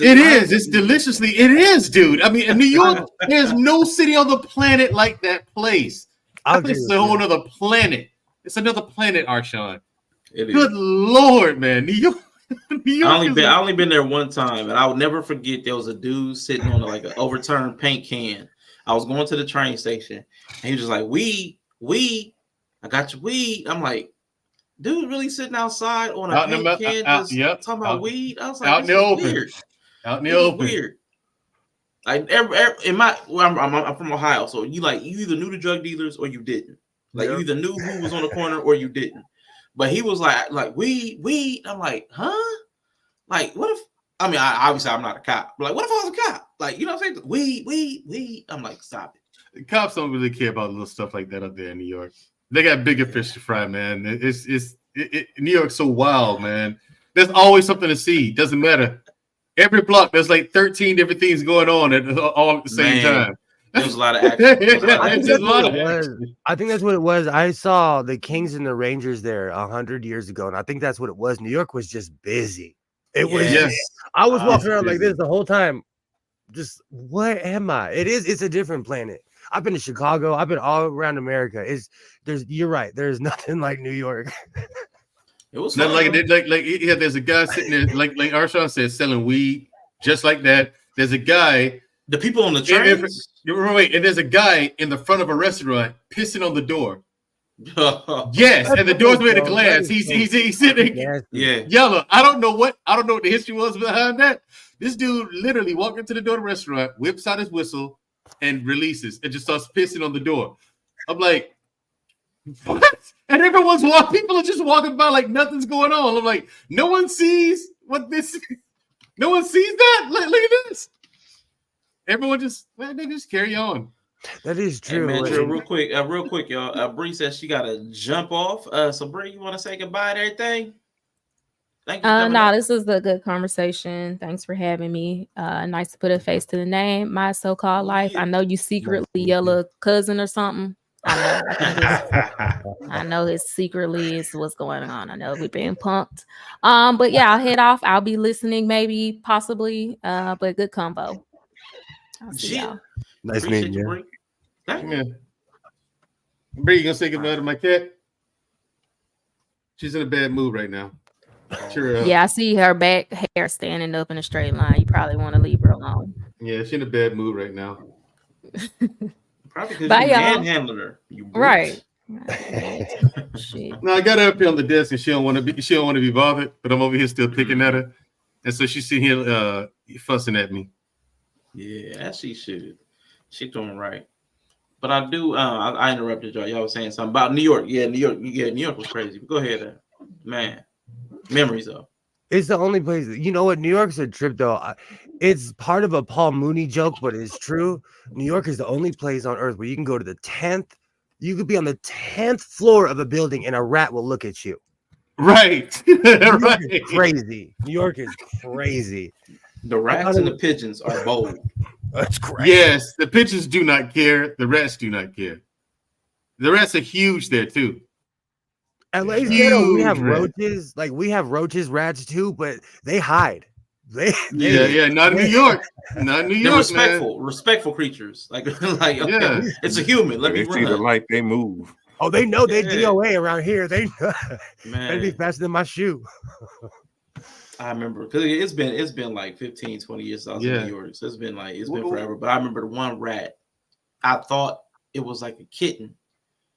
It is. It's deliciously. It is, dude. I mean, in New York, there's no city on the planet like that place. That place is a whole other planet. It's another planet, Arshawn. Good Lord, man. New York. I only been there one time, and I would never forget there was a dude sitting on like an overturned paint can. I was going to the train station, and he was just like, weed. I got your weed. I'm like, dude, really sitting outside on a paint can just talking about weed? I was like, out in the open. Weird. Out in the open. Weird. Like I'm from Ohio, so you either knew the drug dealers or you didn't. Like you either knew who was on the corner or you didn't. But he was like weed. I'm like, huh? Like, what if? I mean, obviously I'm not a cop. But like, what if I was a cop? Like, you know what I'm saying? Weed. I'm like, stop it. The cops don't really care about little stuff like that up there in New York. They got bigger fish to fry, man. New York's so wild, man. There's always something to see. Doesn't matter. Every block, there's like 13 different things going on all at the same time. There's a lot of action. I think that's what it was. I saw the Kings and the Rangers there 100 years ago, and I think that's what it was. New York was just busy. It was. Yes. I was walking around like this the whole time. Just, where am I? It's a different planet. I've been to Chicago. I've been all around America. You're right. There's nothing like New York. It was not like there's a guy sitting there, like Arshawn said, selling weed, just like that. There's a guy. The people on the trains. And there's a guy in the front of a restaurant pissing on the door. Yes, and the door's made of glass. He's sitting yellow. I don't know what the history was behind that. This dude literally walked into the door of the restaurant, whips out his whistle, and releases, and just starts pissing on the door. I'm like, what? And everyone's walking. People are just walking by like nothing's going on. I'm like, no one sees what this. No one sees that. Look at this. Everyone they just carry on. That is true. Hey, man, real quick, y'all. Bree says she gotta jump off. So Bree, you want to say goodbye to everything? Thank you. No, this is a good conversation. Thanks for having me. Nice to put a face to the name. My so-called life. I know you secretly yellow cousin or something. I know his secretly is what's going on. I know we're being punked. But yeah, I'll head off. I'll be listening, maybe, possibly. But good combo. I'll see y'all. Nice meeting you. Bree, you gonna say goodbye to my cat? She's in a bad mood right now. Sure. Yeah, I see her back hair standing up in a straight line. You probably want to leave her alone. Yeah, she's in a bad mood right now. Probably because you manhandled her. Right. No, I got her up here on the desk, and she don't want to be bothered. But I'm over here still picking at her, and so she's sitting here fussing at me. Yeah, as she should. She's doing right. But I do. I interrupted y'all. Y'all was saying something about New York. Yeah, New York. Yeah, New York was crazy. But go ahead, man. Memories though. It's the only place. You know what? New York's a trip though. It's part of a Paul Mooney joke, but it's true. New York is the only place on earth where you can go to the 10th. You could be on the 10th floor of a building and a rat will look at you. Right. Right. Crazy. New York is crazy. The rats and the pigeons are bold. That's crazy. Yes, the pigeons do not care. The rats do not care. The rats are huge there too. LA's ghetto, we have roaches, like we have roaches, rats too, but they hide. They not in New York. Not in New York. Respectful creatures. Like okay, yeah. It's a human. Let me see the light, they move. Oh, they know they DOA around here. They know. They'd be faster than my shoe. I remember because it's been like 15, 20 years since I was in New York. So it's been forever. But I remember the one rat. I thought it was like a kitten.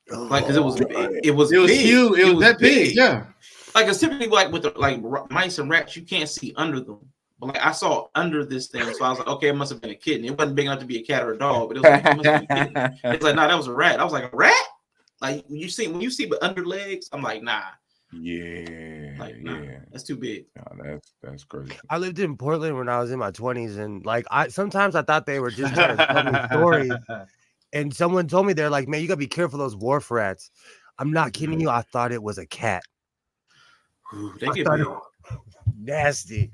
Like because it was big. It was huge. It was that big. Yeah. Like it's typically like with mice and rats, you can't see under them. But like I saw under this thing, so I was like, okay, it must have been a kitten. It wasn't big enough to be a cat or a dog, but it was like it must have been a kitten. It's like, nah, that was a rat. I was like, a rat? Like when you see the under legs, I'm like, nah. Yeah. Like, nah, that's too big. No, that's crazy. I lived in Portland when I was in my 20s, and like sometimes I thought they were just trying to tell me stories. And someone told me, they're like, man, you gotta be careful of those wharf rats. I'm not kidding you. I thought it was a cat. Ooh, they get big. Nasty.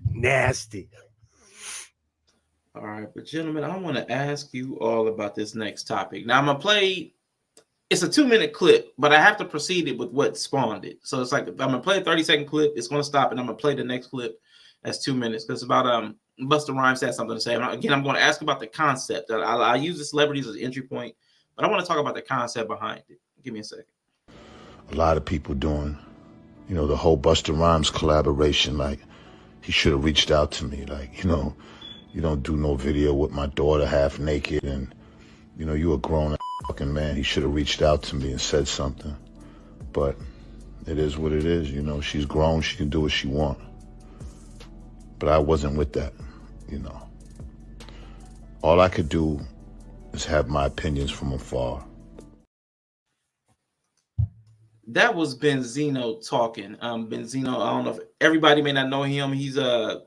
All right, but gentlemen, I want to ask you all about this next topic. Now I'm gonna play. It's a 2-minute clip, but I have to proceed it with what spawned it. So it's like I'm gonna play a 30-second clip. It's gonna stop, and I'm gonna play the next clip. That's 2 minutes. Because it's about Busta Rhymes had something to say. Again, I'm going to ask about the concept. I use the celebrities as an entry point, but I want to talk about the concept behind it. Give me a second. A lot of people doing, the whole Busta Rhymes collaboration. Like, he should have reached out to me. Like, you don't do no video with my daughter half naked, and you a grown fucking man. He should have reached out to me and said something. But it is what it is. She's grown. She can do what she wants. But I wasn't with that. All I could do is have my opinions from afar. That was Benzino talking. Benzino, I don't know if everybody may not know him. He's a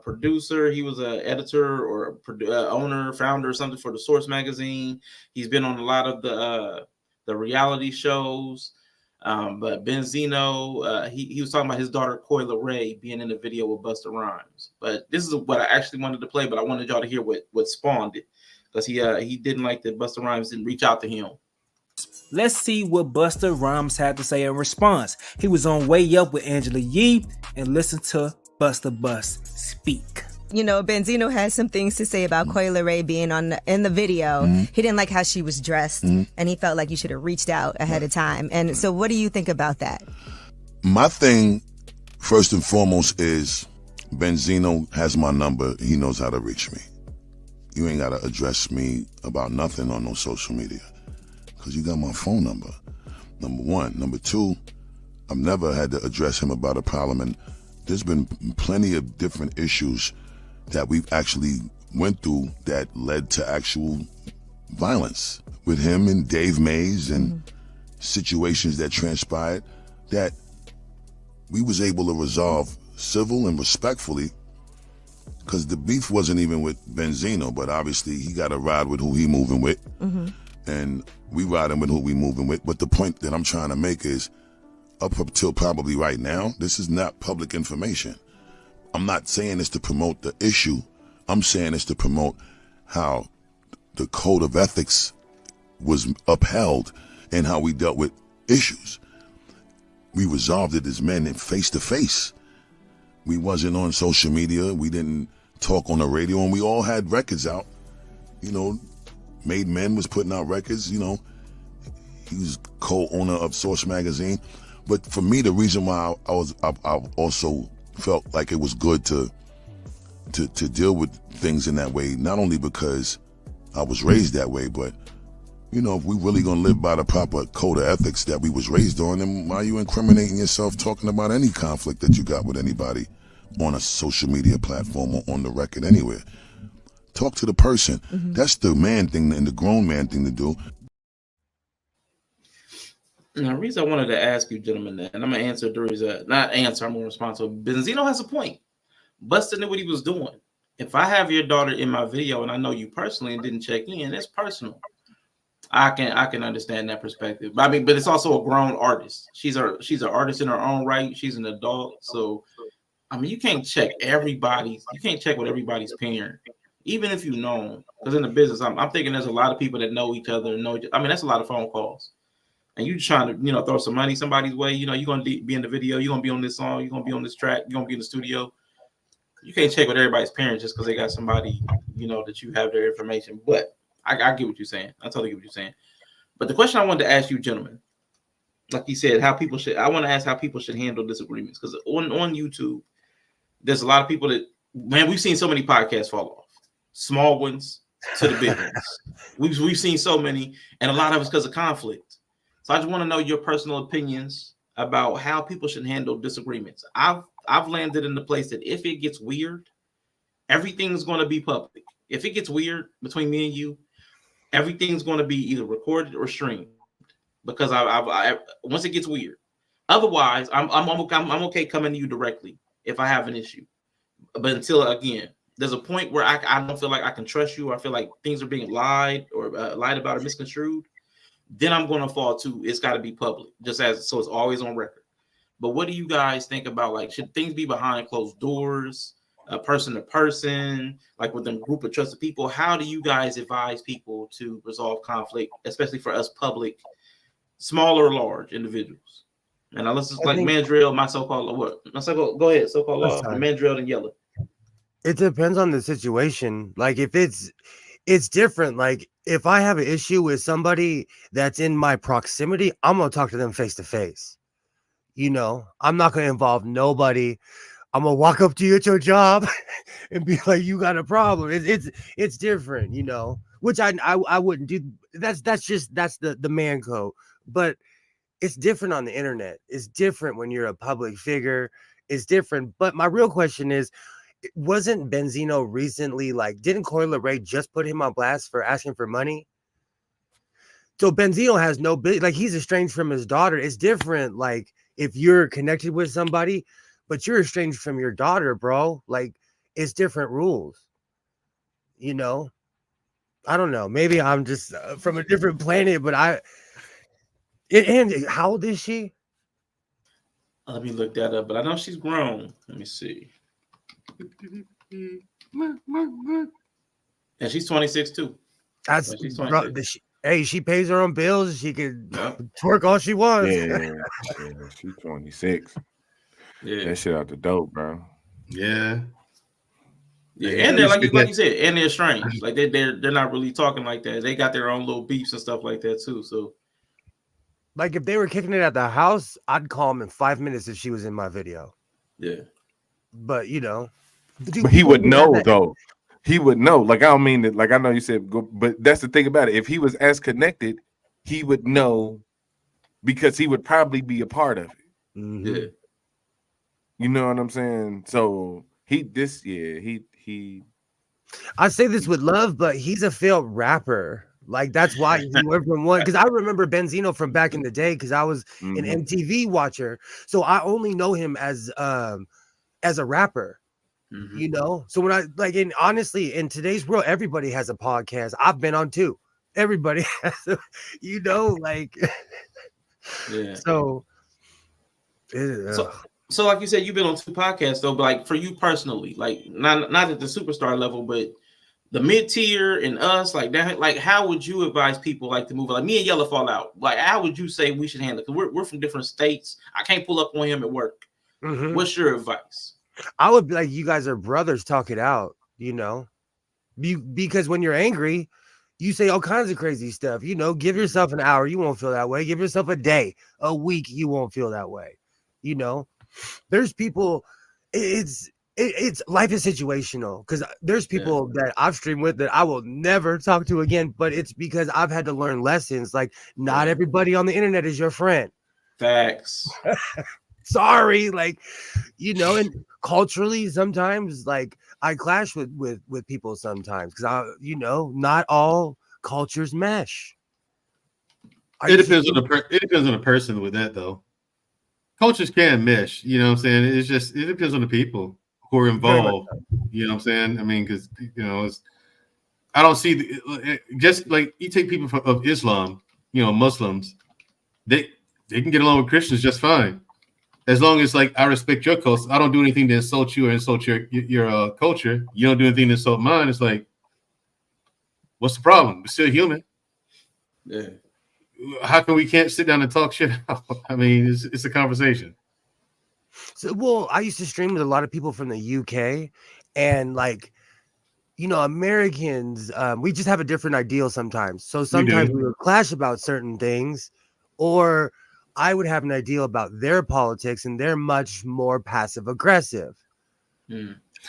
producer. He was an editor or owner, founder or something for the Source magazine. He's been on a lot of the reality shows. But Benzino, he was talking about his daughter Coyle Ray being in the video with Busta Rhymes. But this is what I actually wanted to play, but I wanted y'all to hear what spawned it, because he didn't like that Busta Rhymes didn't reach out to him. Let's see what Busta Rhymes had to say in response. He was on Way Up with Angela Yee, and listen to Busta Bus speak. Benzino had some things to say about Coyle Ray being in the video. Mm-hmm. He didn't like how she was dressed, and he felt like you should have reached out ahead of time. And so what do you think about that? My thing, first and foremost, is Benzino has my number. He knows how to reach me. You ain't got to address me about nothing on no social media, because you got my phone number. Number one. Number two, I've never had to address him about a problem, and there's been plenty of different issues that we've actually went through that led to actual violence with him and Dave Mays and situations that transpired that we was able to resolve civil and respectfully, because the beef wasn't even with Benzino, but obviously he got to ride with who he moving with, and we riding with who we moving with. But the point that I'm trying to make is, up until probably right now, this is not public information. I'm not saying this to promote the issue. I'm saying this to promote how the code of ethics was upheld and how we dealt with issues. We resolved it as men and face to face. We wasn't on social media. We didn't talk on the radio, and we all had records out. You know, Made Men was putting out records. You know, he was co-owner of Source Magazine. But for me, the reason why I also felt like it was good to deal with things in that way, not only because I was raised that way, but you know, if we really gonna live by the proper code of ethics that we was raised on, then why are you incriminating yourself talking about any conflict that you got with anybody on a social media platform or on the record anywhere? Talk to the person. That's the man thing and the grown man thing to do. Now, the reason I wanted to ask you, gentlemen, that, and I'm gonna answer Dory's not answer, I'm gonna respond to it. Benzino has a point. Busta knew what he was doing. If I have your daughter in my video and I know you personally and didn't check in, it's personal. I can understand that perspective. But I mean, but it's also a grown artist. She's an artist in her own right. She's an adult. So I mean, you can't check what everybody's parent, even if you know. Because in the business, I'm thinking there's a lot of people that know each other. I mean, that's a lot of phone calls. And you trying to, throw some money somebody's way, you're going to be in the video, you're going to be on this song, you're going to be on this track, you're going to be in the studio. You can't check with everybody's parents just because they got somebody, that you have their information. But I get what you're saying. I totally get what you're saying. But the question I wanted to ask you, gentlemen, like you said, I want to ask how people should handle disagreements. Because on YouTube, there's a lot of people that, man, we've seen so many podcasts fall off. Small ones to the big ones. We've seen so many, and a lot of it's because of conflict. So I just want to know your personal opinions about how people should handle disagreements. I've landed in the place that if it gets weird, everything's going to be public. If it gets weird between me and you, everything's going to be either recorded or streamed, because I once it gets weird. Otherwise, I'm okay coming to you directly if I have an issue. But until, again, there's a point where I don't feel like I can trust you, or I feel like things are being lied about or misconstrued, then I'm going to fall to it's got to be public, so it's always on record. But what do you guys think about, like, should things be behind closed doors, person to person, like with a group of trusted people? How do you guys advise people to resolve conflict, especially for us public, small or large individuals? And now let's just Mandrill, go ahead, so-called law, Mandrill and Yellow. It depends on the situation. Like if it's different. Like if I have an issue with somebody that's in my proximity, I'm gonna talk to them face to face. I'm not gonna involve nobody. I'm gonna walk up to you at your job and be like, "You got a problem." It's different, which I wouldn't do. That's the man code. But it's different on the internet. It's different when you're a public figure. It's different. But my real question is, wasn't Benzino recently, didn't Coi Leray just put him on blast for asking for money? So Benzino has no business, he's estranged from his daughter. It's different, if you're connected with somebody, but you're estranged from your daughter, bro. It's different rules. I don't know. Maybe I'm just from a different planet, but and how old is she? Let me look that up, but I know she's grown. Let me see. And she's 26 too. That's she's 26. She pays her own bills. She can twerk all she wants. Yeah, she's 26. Yeah, that shit out the dope, bro. Yeah. Yeah, and they're like you said, and they're strange. Like they're not really talking like that. They got their own little beefs and stuff like that too. So, if they were kicking it at the house, I'd call him in 5 minutes if she was in my video. Yeah. But but he would know though. He would know. I don't mean that. I know you said, but that's the thing about it. If he was as connected, he would know because he would probably be a part of it. Yeah. You know what I'm saying? So he. I say this with love, but he's a failed rapper. Like that's why he went from one. Because I remember Benzino from back in the day. Because I was an MTV watcher, so I only know him as a rapper. You know, so when I honestly, in today's world, everybody has a podcast. I've been on two. Everybody has, you know, like, yeah. So, like you said, you've been on two podcasts though. But like for you personally, like not at the superstar level, but the mid tier and us, like that. Like, how would you advise people like to move? Like me and Yella fall out. Like, how would you say we should handle it? Because we're from different states. I can't pull up on him at work. What's your advice? I would be like, you guys are brothers, talk it out, you know, because when you're angry, you say all kinds of crazy stuff, you know, give yourself an hour. You won't feel that way. Give yourself a day, a week. You won't feel that way. You know, there's people, it's life is situational because there's people that I've streamed with that I will never talk to again, but it's because I've had to learn lessons. Like not everybody on the internet is your friend. Facts. Sorry, like, you know, and culturally sometimes like I clash with people sometimes because I, you know, not all cultures mesh. It depends on the person with that though. Cultures can mesh, you know what I'm saying? It depends on the people who are involved. You know what I'm saying? I mean, because you know, I don't see just like you take people of Islam, you know, Muslims, they can get along with Christians just fine. As long as like I respect your culture, I don't do anything to insult you or insult your culture. You don't do anything to insult mine. It's like, what's the problem? We're still human. Yeah. How come we can't sit down and talk shit out? I mean, it's a conversation. So, well, I used to stream with a lot of people from the UK, and like, you know, Americans, we just have a different ideal sometimes. So sometimes we would clash about certain things, or I would have an ideal about their politics, and they're much more passive aggressive.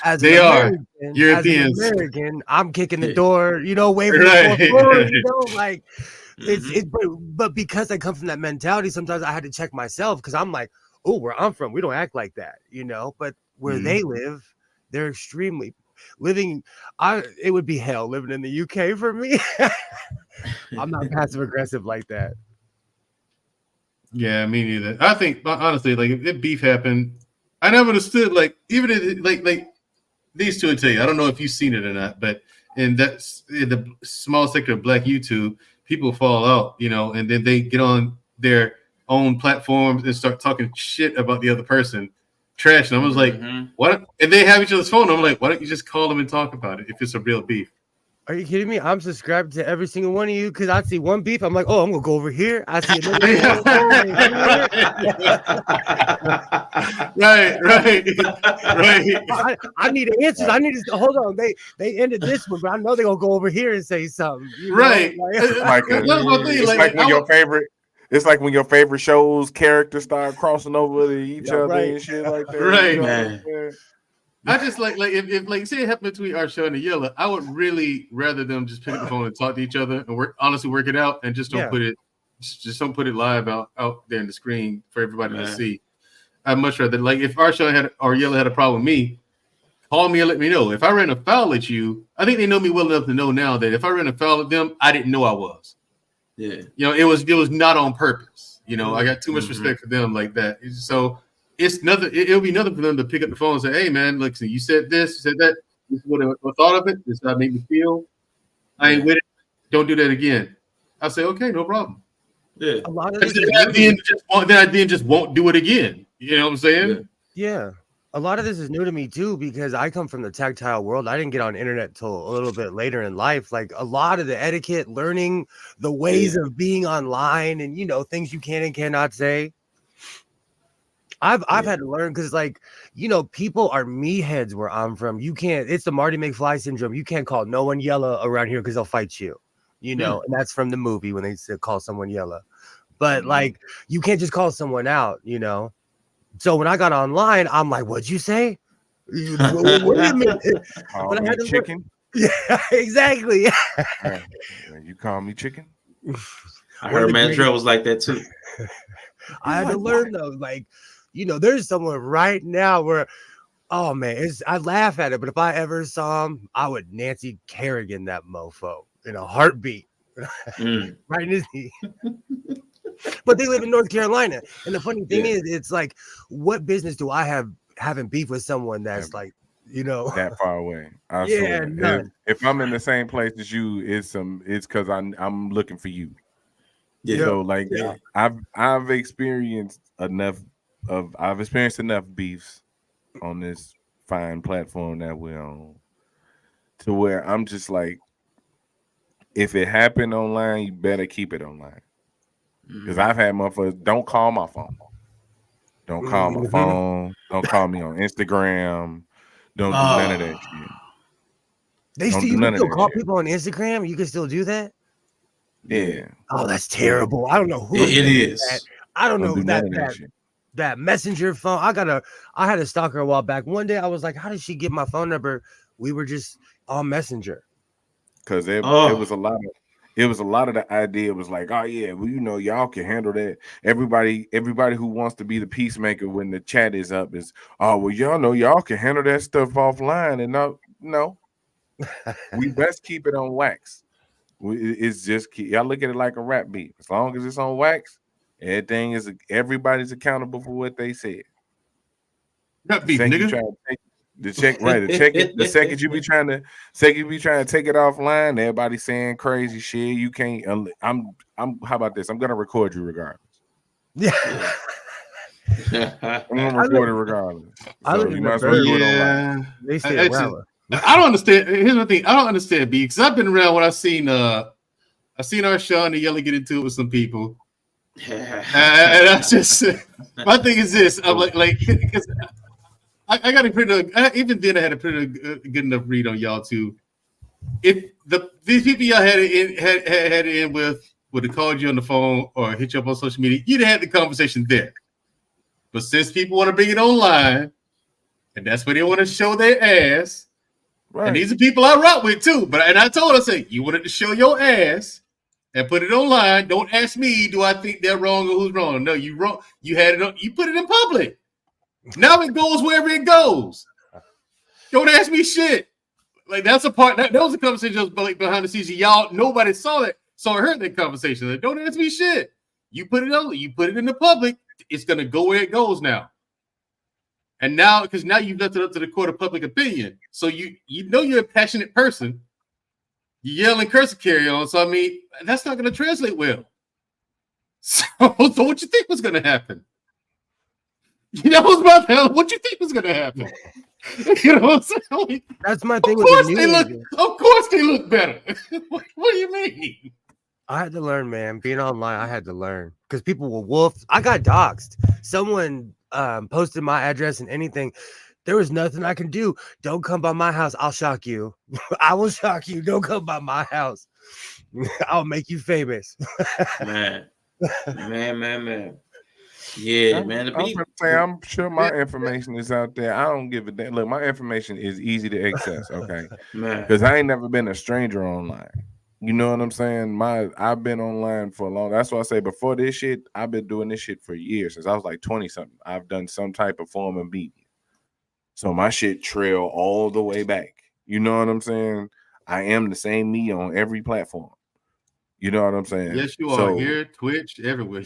As they are Europeans. As an American, I'm kicking the door, you know, waving the forward, you know, like but because I come from that mentality, sometimes I had to check myself because I'm like, oh, where I'm from, we don't act like that, you know. But where they live, they're extremely it would be hell living in the UK for me. I'm not passive aggressive like that. Yeah, me neither. I think honestly, like if beef happened, I never understood. Like even like these two will tell you. I don't know if you've seen it or not, but in the small sector of Black YouTube, people fall out, you know, and then they get on their own platforms and start talking shit about the other person, trash. And I was like, what? And they have each other's phone. I'm like, why don't you just call them and talk about it if it's a real beef? Are you kidding me? I'm subscribed to every single one of you because I see one beef. I'm like, oh, I'm gonna go over here. I see another right. I need answers. I need to hold on. They ended this one, but I know they're gonna go over here and say something. Right. It's like when your favorite. It's like when your favorite shows characters start crossing over to each other and shit like that. Right, you know, man. I just like if like say it happened between our show and the Yella, I would really rather them just pick up the phone and talk to each other and work it out and just don't put it live out there in the screen for everybody to see. I'd much rather like if our show or Yella had a problem with me, call me and let me know. If I ran a foul at you, I think they know me well enough to know now that if I ran a foul at them, I didn't know I was. Yeah, you know, it was not on purpose. You know, I got too much respect for them like that. So it's nothing. It'll be nothing for them to pick up the phone and say, "Hey, man, look, you said this, you said that. This is what I thought of it. This is how it made me feel. I ain't with it. Don't do that again." I say, "Okay, no problem." Yeah. A lot of then just won't do it again. You know what I'm saying? Yeah. A lot of this is new to me too because I come from the tactile world. I didn't get on internet till a little bit later in life. Like a lot of the etiquette, learning the ways of being online, and you know things you can and cannot say. I've had to learn because, like, you know, people are meatheads where I'm from. You can't. It's the Marty McFly syndrome. You can't call no one Yella around here because they'll fight you. You know, and that's from the movie when they said call someone Yella. But like, you can't just call someone out. You know. So when I got online, I'm like, "What'd you say?" Wait a minute. But I had to chicken. Yeah, exactly. You call me chicken. I heard Mandrell was like that too. I had to learn though, like, you know, there's someone right now where, oh man, I laugh at it, but if I ever saw him, I would Nancy Kerrigan that mofo in a heartbeat. Right in his knee. But they live in North Carolina, and the funny thing is, it's like, what business do I have having beef with someone that's like, you know, that far away? I swear. none. If I'm in the same place as you, it's because I'm looking for you. So like I've experienced enough beefs on this fine platform that we're on to where I'm just like, if it happened online, you better keep it online. Because I've had motherfuckers, don't call my phone. Don't call my phone. Don't call me on Instagram. Don't do none of that shit. You can still call people on Instagram? You can still do that? Yeah. Oh, that's terrible. I don't know who it is. That. I don't know that messenger phone. I had a stalker a while back. One day I was like, how did she get my phone number? We were just on Messenger. Because it was a lot of the idea was like, oh yeah, well, you know, y'all can handle that. Everybody who wants to be the peacemaker when the chat is up is, oh well, y'all know y'all can handle that stuff offline. And no, we best keep it on wax. It's just y'all look at it like a rap beat. As long as it's on wax, everybody's accountable for what they said. Rap beef, nigga. The second you be trying to take it offline, everybody saying crazy shit. You can't. I'm. How about this? I'm gonna record you regardless. Yeah. I'm gonna record it regardless. So you might as well do it online. They stay around. I don't understand. Here's the thing. I don't understand, B, because I've been around when I seen our show and the Yellow get into it with some people. And I just my thing is this. I'm like because I got a pretty even then I had a pretty good enough read on y'all too. If these people y'all had it in with would have called you on the phone or hit you up on social media, you'd have had the conversation there. But since people want to bring it online, and that's where they want to show their ass. Right. And these are people I rock with too. And I told her, say, you wanted to show your ass and put it online. Don't ask me, do I think they're wrong or who's wrong? No, you wrong. You had it. You put it in public. Now it goes wherever it goes. Don't ask me shit. Like that's a part. That was a conversation that was behind the scenes. Y'all, nobody saw that. Saw or heard that conversation. Like, don't ask me shit. You put it on. You put it in the public. It's gonna go where it goes now. And now, because now you've left it up to the court of public opinion. So you know you're a passionate person. You yell and curse and carry on. So I mean, that's not going to translate well. So what you think was going to happen? You know what you think was going to happen? You know what I'm saying? That's my thing. Of course they look better. What do you mean? I had to learn, man. Being online, I had to learn because people were wolfed. I got doxxed. Someone posted my address and anything. There was nothing I can do. Don't come by my house. I'll shock you. I will shock you. Don't come by my house. I'll make you famous. Man. Yeah, man. I'm sure my information is out there. I don't give a damn. Look, my information is easy to access. Okay, because I ain't never been a stranger online. You know what I'm saying? I've been online for a long. That's why I say before this shit, I've been doing this shit for years. Since I was like 20-something. I've done some type of form of media. So my shit trail all the way back. You know what I'm saying? I am the same me on every platform. You know what I'm saying? Yes, you are. Here, Twitch, everywhere.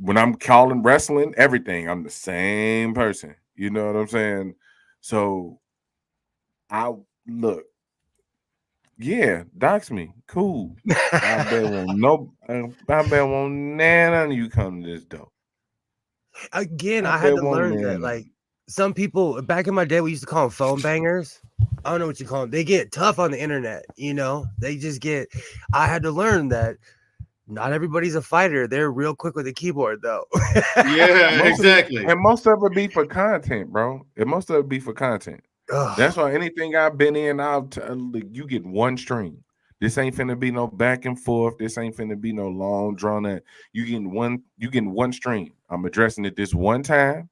When I'm calling wrestling, everything, I'm the same person. You know what I'm saying? So yeah, dox me. Cool. I bet won't none of you come to this door. Again, I had to learn that. Like some people back in my day, we used to call them phone bangers. I don't know what you call them. They get tough on the internet, you know. They just get. I had to learn that not everybody's a fighter. They're real quick with the keyboard, though. Yeah, exactly. And most of it be for content, bro. That's why anything I've been in, you get one stream. This ain't finna be no back and forth. This ain't finna be no long drawn out. You getting one stream. I'm addressing it this one time.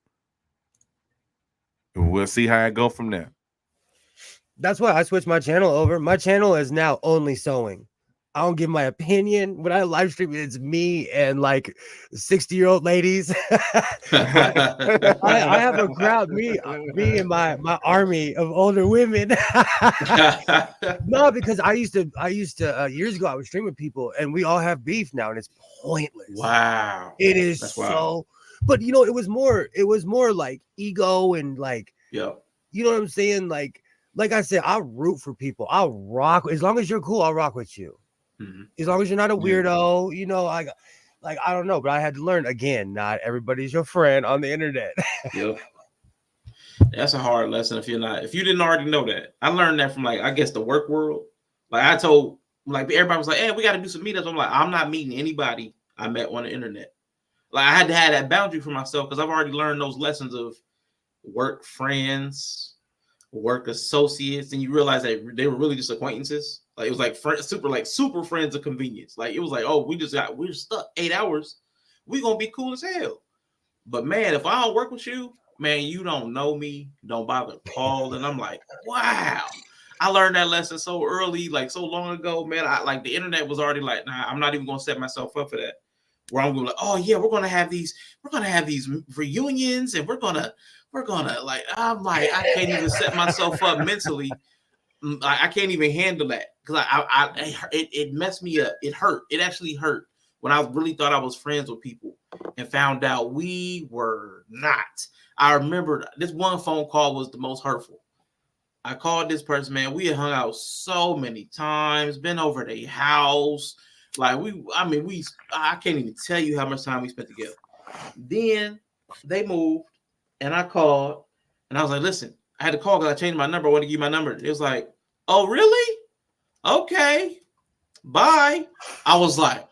And we'll see how I go from there. That's why I switched my channel over. My channel is now only sewing. I don't give my opinion. When I live stream, it's me and like 60-year-old ladies. I have a crowd, me and my army of older women. No, because I used to years ago I was streaming people, and we all have beef now, and it's pointless. Wow, it is That's so. wild. But you know, it was more like ego and like, yeah, you know what I'm saying? Like I said, I'll root for people. I'll rock as long as you're cool. I'll rock with you. Mm-hmm. As long as you're not a weirdo, you know, I don't know, but I had to learn again. Not everybody's your friend on the internet. Yep. That's a hard lesson if you didn't already know that. I learned that from like, I guess, the work world. Like I told, like everybody was like, hey, we got to do some meetups. I'm like, I'm not meeting anybody I met on the internet. Like I had to have that boundary for myself because I've already learned those lessons of work friends, work associates, and you realize that they were really just acquaintances. Like it was like super friends of convenience. Like it was like, oh, we're stuck 8 hours. We're gonna be cool as hell. But man, if I don't work with you, man, you don't know me, don't bother calling. And I'm like, wow. I learned that lesson so early, like so long ago, man. I like the internet was already like, nah, I'm not even gonna set myself up for that. Where I'm gonna like, oh yeah, we're gonna have these reunions, and we're gonna like, I'm like, I can't even set myself up mentally. I can't even handle that because it messed me up. It hurt. It actually hurt when I really thought I was friends with people and found out we were not. I remember this one phone call was the most hurtful. I called this person, man. We had hung out so many times, been over their house. Like I can't even tell you how much time we spent together. Then they moved and I called and I was like, listen, I had to call because I changed my number. I want to give you my number. It was like, oh, really? Okay. Bye. I was like,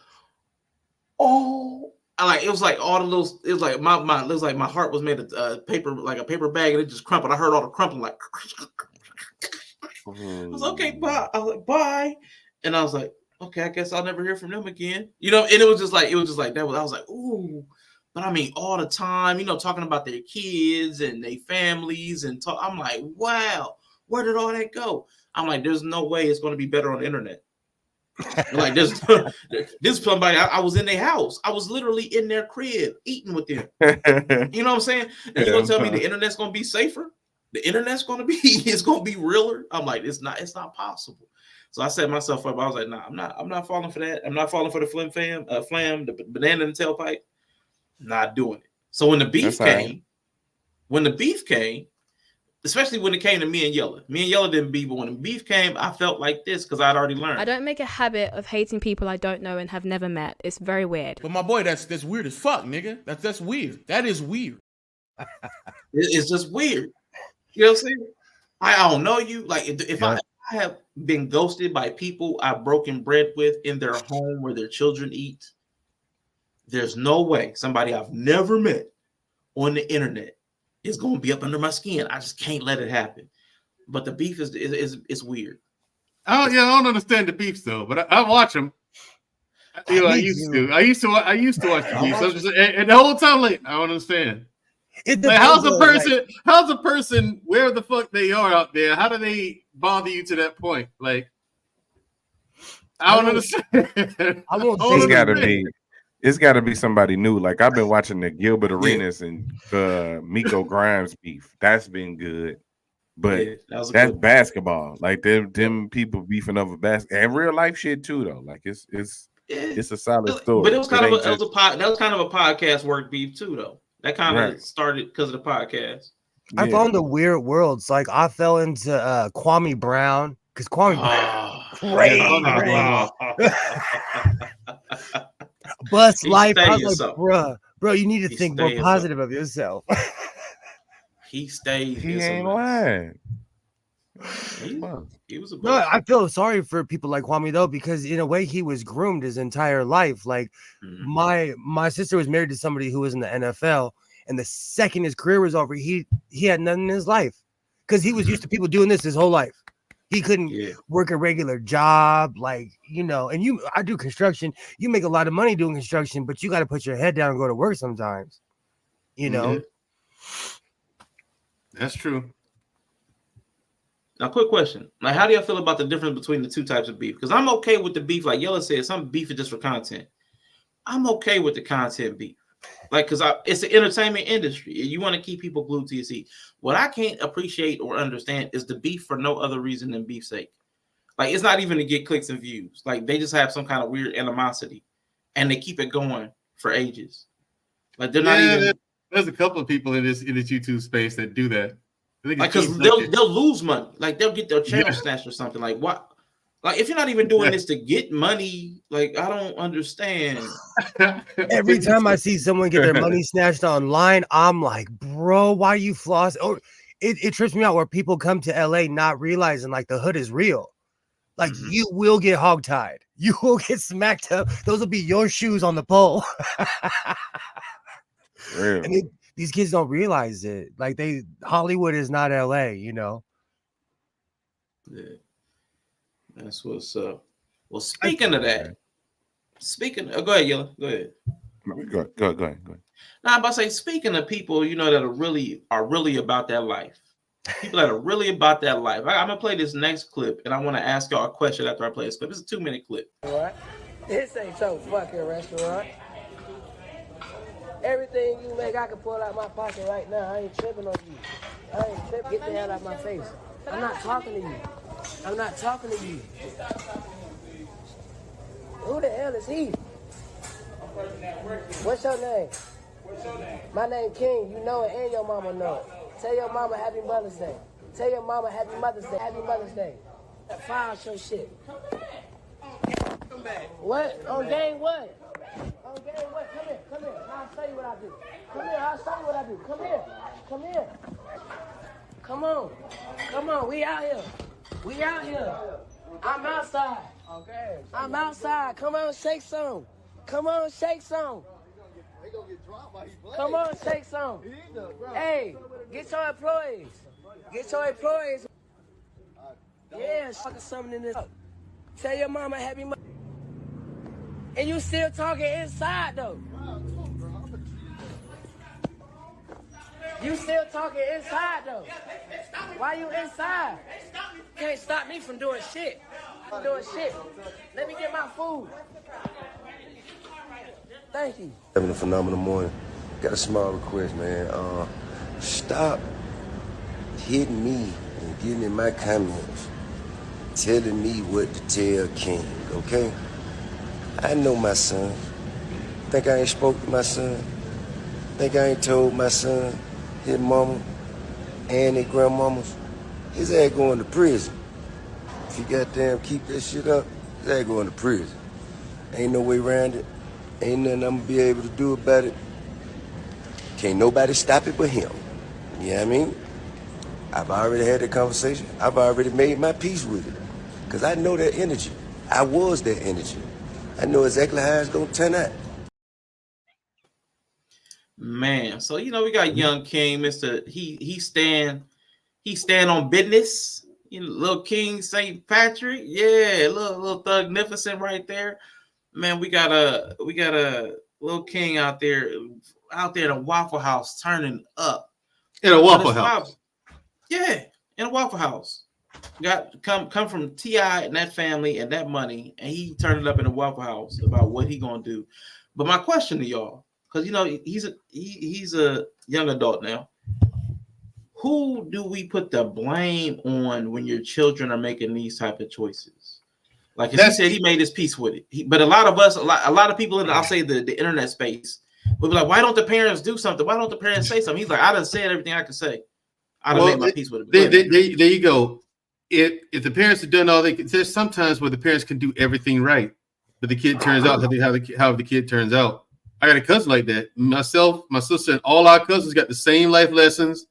oh, it was like all the little, it was like my heart was made of paper, like a paper bag, and it just crumpled. I heard all the crumpling, like I was okay, bye. I was like, bye. And I was like, okay, I guess I'll never hear from them again. You know, and it was just like that. I was like, ooh. But I mean, all the time, you know, talking about their kids and their families and talk. I'm like, wow, where did all that go? I'm like, there's no way it's going to be better on the internet. Like this somebody, I was in their house. I was literally in their crib eating with them. You know what I'm saying? And you're gonna tell me the internet's gonna be safer? The internet's gonna be, it's gonna be realer. I'm like, it's not possible. So I set myself up. I was like, nah, I'm not falling for that. I'm not falling for the flam, the banana in the tailpipe. Not doing it. So when the beef came, especially when it came to me and Yella didn't beef, but when the beef came, I felt like this because I'd already learned. I don't make a habit of hating people I don't know and have never met. It's very weird. But my boy, that's weird as fuck, nigga. That's weird. That is weird. It's just weird. You know what I'm saying? I don't know you. Like if I have been ghosted by people I've broken bread with in their home where their children eat, there's no way somebody I've never met on the internet is going to be up under my skin. I just can't let it happen. But the beef is weird. I don't understand the beefs though, but I watch them. You know, I used to watch the beefs. And the whole time, like, I don't understand. Like, how's a person where the fuck they are out there? How do they bother you to that point? Like, I don't understand. It's got to be somebody new. Like I've been watching the Gilbert Arenas and Miko Grimes beef. That's been good, but that's basketball. Like them people beefing over basketball and real life shit too, though. Like it's a solid story. But it was kind of a podcast work beef too, though. That kind of started because of the podcast. I found the weird worlds. Like I fell into Kwame Brown because Kwame Brown Bust life. I was like, bro, you need to think more positive of yourself. He stayed. He ain't lying. He was a no, I feel sorry for people like Kwame though, because in a way he was groomed his entire life. Like my sister was married to somebody who was in the NFL, and the second his career was over, he had nothing in his life because he was used to people doing this his whole life. He couldn't work a regular job, like, you know, and I do construction. You make a lot of money doing construction, but you got to put your head down and go to work sometimes, you know? That's true. Now, quick question. Like, how do y'all feel about the difference between the two types of beef? Because I'm okay with the beef, like Yella said, some beef is just for content. I'm okay with the content beef. Like, because it's the entertainment industry. You want to keep people glued to your seat. What I can't appreciate or understand is the beef for no other reason than beef's sake. Like, it's not even to get clicks and views. Like, they just have some kind of weird animosity, and they keep it going for ages. Like, they're not even. There's a couple of people in this YouTube space that do that. Like, because they'll lose money. Like, they'll get their channel snatched or something. Like, what? Like, if you're not even doing this to get money, like, I don't understand. Every time I see someone get their money snatched online, I'm like, bro, why you floss? Or it trips me out where people come to LA not realizing like the hood is real. Like you will get hogtied. You will get smacked up. Those will be your shoes on the pole. And these kids don't realize it. Like Hollywood is not LA, you know. Yeah. That's what's up. Well, speaking of that, go ahead, Yella. Go ahead. Go ahead. Now I'm about to say, speaking of people, you know, that are really about that life. People that are really about that life. I'm gonna play this next clip, and I want to ask y'all a question after I play this clip. It's a 2-minute clip. Right? This ain't your fucking restaurant. Everything you make, I can pull out my pocket right now. I ain't tripping on you. I ain't tripping. Get the hell out of my face. I'm not talking to you. I'm not talking to you. Who the hell is he? What's your name? My name King. You know it and your mama know it. Tell your mama Happy Mother's Day. Tell your mama Happy Mother's Day. Happy Mother's Day. File your shit. What? On game what? On game what? Come here. I'll show you what I do. Come here. Come on. We out here. I'm outside. Okay. I'm outside. Come on, shake some. Come on, shake some. Hey, get your employees. Yeah, fucking something in this. Tell your mama Happy Mother's Day. And you still talking inside though. Why you inside? Can't stop me from doing shit. Let me get my food. Thank you. Having a phenomenal morning. Got a small request, man. Stop hitting me and giving me my comments, telling me what to tell King, okay? I know my son. Think I ain't spoke to my son? Think I ain't told my son, his mama, and his grandmamas? His ass going to prison. If you goddamn keep that shit up, his ass going to prison. Ain't no way around it. Ain't nothing I'm gonna be able to do about it. Can't nobody stop it but him. You know what I mean? I've already had that conversation. I've already made my peace with it. Because I know that energy. I was that energy. I know exactly how it's gonna turn out. Man, so you know we got Young King, Mr. He stand on business. You know, little King St. Patrick, yeah, little thugnificent right there. Man, we got a little King out there in a Waffle House turning up. In a Waffle House. Yeah, in a Waffle House. Got come from T.I. and that family and that money, and he turned it up in a Waffle House about what he gonna do. But my question to y'all, because you know he's a young adult now. Who do we put the blame on when your children are making these type of choices? Like he said, he made his peace with it. But a lot of us, a lot of people in, I'll say the internet space, will be like, why don't the parents do something? Why don't the parents say something? He's like, I done said everything I could say. I done made my peace with it. There you go. If the parents have done all they can, there's sometimes where the parents can do everything right, but the kid turns out how the kid turns out. I got a cousin like that. Myself, my sister, and all our cousins got the same life lessons,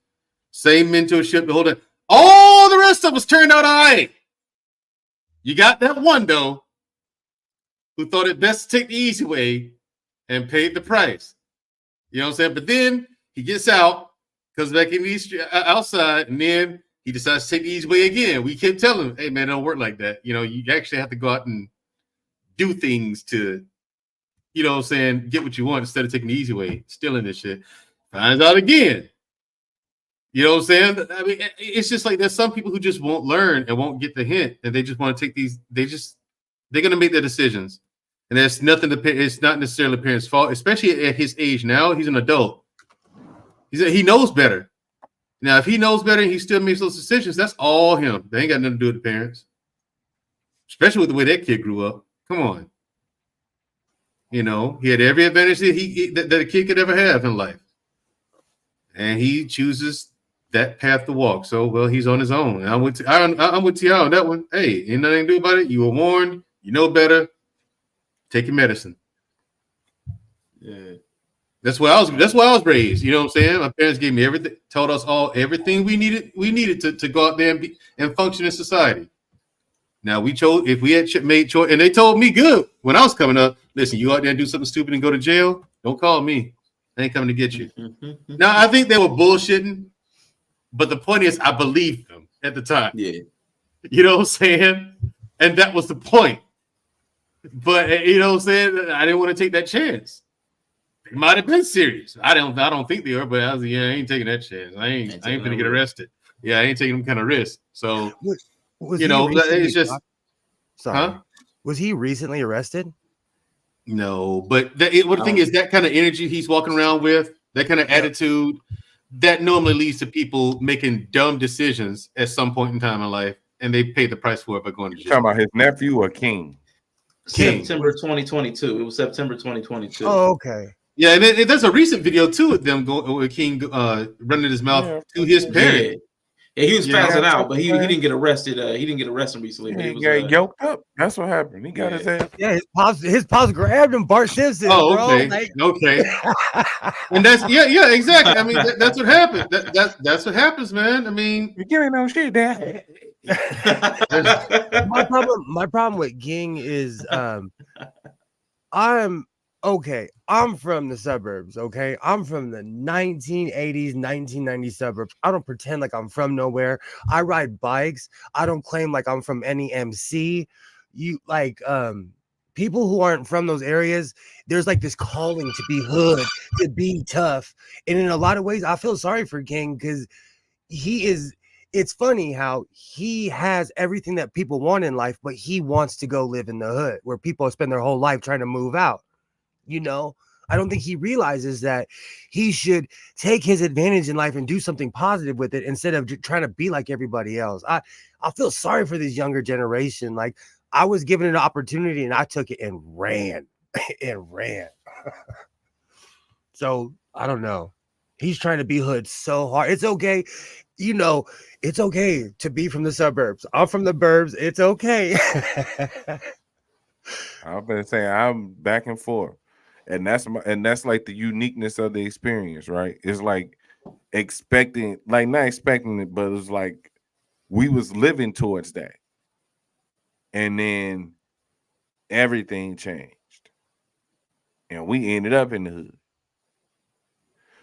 same mentorship, the whole thing. All the rest of us turned out all right. You got that one, though, who thought it best to take the easy way and paid the price. You know what I'm saying? But then he gets out, comes back in the street, outside, and then he decides to take the easy way again. We kept telling him, hey, man, it don't work like that. You know, you actually have to go out and do things to, you know what I'm saying, get what you want instead of taking the easy way, stealing this shit. Finds out again. You know what I'm saying? I mean, it's just like there's some people who just won't learn and won't get the hint, and they just want to take these. They're gonna make their decisions, and there's nothing to. It's not necessarily the parents' fault, especially at his age now. He's an adult. He knows better. Now, if he knows better and he still makes those decisions, that's all him. They ain't got nothing to do with the parents, especially with the way that kid grew up. Come on. You know, he had every advantage that a kid could ever have in life. And he chooses that path to walk. So, well, he's on his own. And I'm with T.I. on that one. Hey, ain't nothing to do about it. You were warned. You know better. Take your medicine. Yeah. That's why I was raised. You know what I'm saying? My parents gave me everything, told us all everything we needed to go out there and function in society. Now we chose if we had made choice, and they told me good when I was coming up. Listen, you out there and do something stupid and go to jail. Don't call me. I ain't coming to get you. Now I think they were bullshitting, but the point is, I believed them at the time. Yeah, you know what I'm saying, and that was the point. But you know what I'm saying, I didn't want to take that chance. It might have been serious. I don't think they were, but I ain't taking that chance. I ain't gonna get arrested. Yeah, I ain't taking them kind of risk. So you know, it's just. Sorry. Huh? Was he recently arrested? No, but the thing is, that kind of energy he's walking around with, that kind of attitude, that normally leads to people making dumb decisions at some point in time in life, and they pay the price for it by going to jail. Talking about his nephew or King? September 2022. It was September 2022. Oh, okay. Yeah, and there's a recent video too of them going with King running his mouth to his parent. Yeah, he was passing out, but he didn't get arrested. He didn't get arrested recently. But he got yoked up. That's what happened. He got his ass. Yeah, his pops grabbed him. Bart Simpson. Oh, okay, bro. Okay. And that's yeah, exactly. I mean, that's what happened. That's what happens, man. I mean, you giving no shit, Dad. my problem with Ging is I'm from the suburbs, okay? I'm from the 1980s, 1990s suburbs. I don't pretend like I'm from nowhere. I ride bikes. I don't claim like I'm from any MC. You like people who aren't from those areas, there's like this calling to be hood, to be tough. And in a lot of ways, I feel sorry for King because it's funny how he has everything that people want in life, but he wants to go live in the hood where people spend their whole life trying to move out. You know, I don't think he realizes that he should take his advantage in life and do something positive with it instead of trying to be like everybody else. I feel sorry for this younger generation. Like I was given an opportunity and I took it and ran and ran. So I don't know. He's trying to be hood so hard. It's okay. You know, it's okay to be from the suburbs. I'm from the burbs. It's okay. I've been saying I'm back and forth. And that's like the uniqueness of the experience, right? It's like not expecting it, but it's like we was living towards that. And then everything changed. And we ended up in the hood.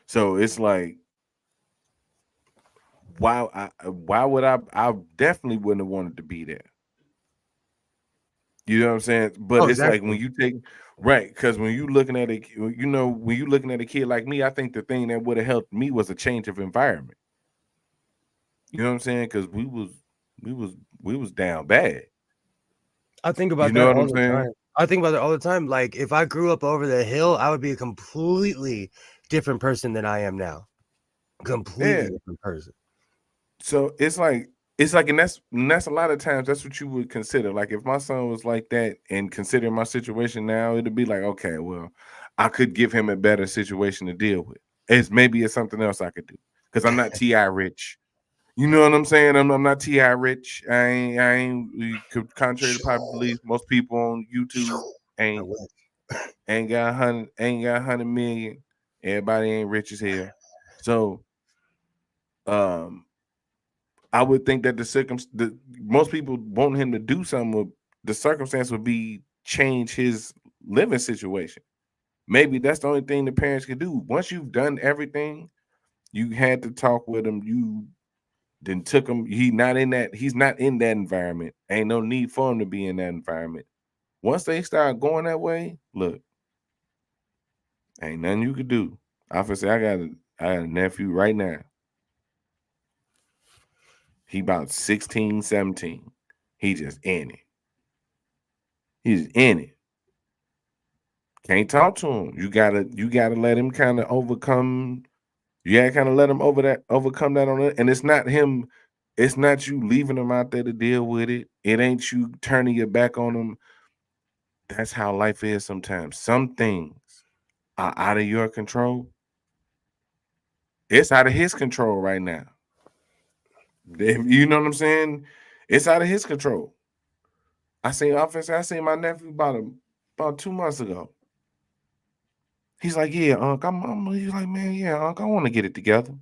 So it's like, why would I definitely wouldn't have wanted to be there. You know what I'm saying? But it's like when you take right, because when you looking at a kid like me, I think the thing that would have helped me was a change of environment. You know what I'm saying? Because we was down bad. I think about that all the time. I think about it all the time. Like if I grew up over the hill, I would be a completely different person than I am now. Completely different person. So it's like, and that's a lot of times that's what you would consider. Like if my son was like that and considering my situation now, it'd be like, okay, well, I could give him a better situation to deal with. It's something else I could do because I'm not T.I. rich. You know what I'm saying? I'm not T.I. rich. I ain't contrary to popular belief, most people on YouTube ain't got 100 million. Everybody ain't rich as hell. So I would think that most people want him to do something. The circumstance would be change his living situation. Maybe that's the only thing the parents can do. Once you've done everything, you had to talk with him. You then took him. He's not in that environment. Ain't no need for him to be in that environment. Once they start going that way, look, ain't nothing you could do. I say I got a nephew right now. He about 16, 17. He just in it. He's in it. Can't talk to him. You gotta let him kind of overcome. You gotta kind of let him overcome that on it. And it's not him. It's not you leaving him out there to deal with it. It ain't you turning your back on him. That's how life is sometimes. Some things are out of your control. It's out of his control right now. You know what I'm saying? It's out of his control. I seen my nephew about 2 months ago. He's like, yeah, Unc. He's like, man, yeah, Unc, I want to get it together.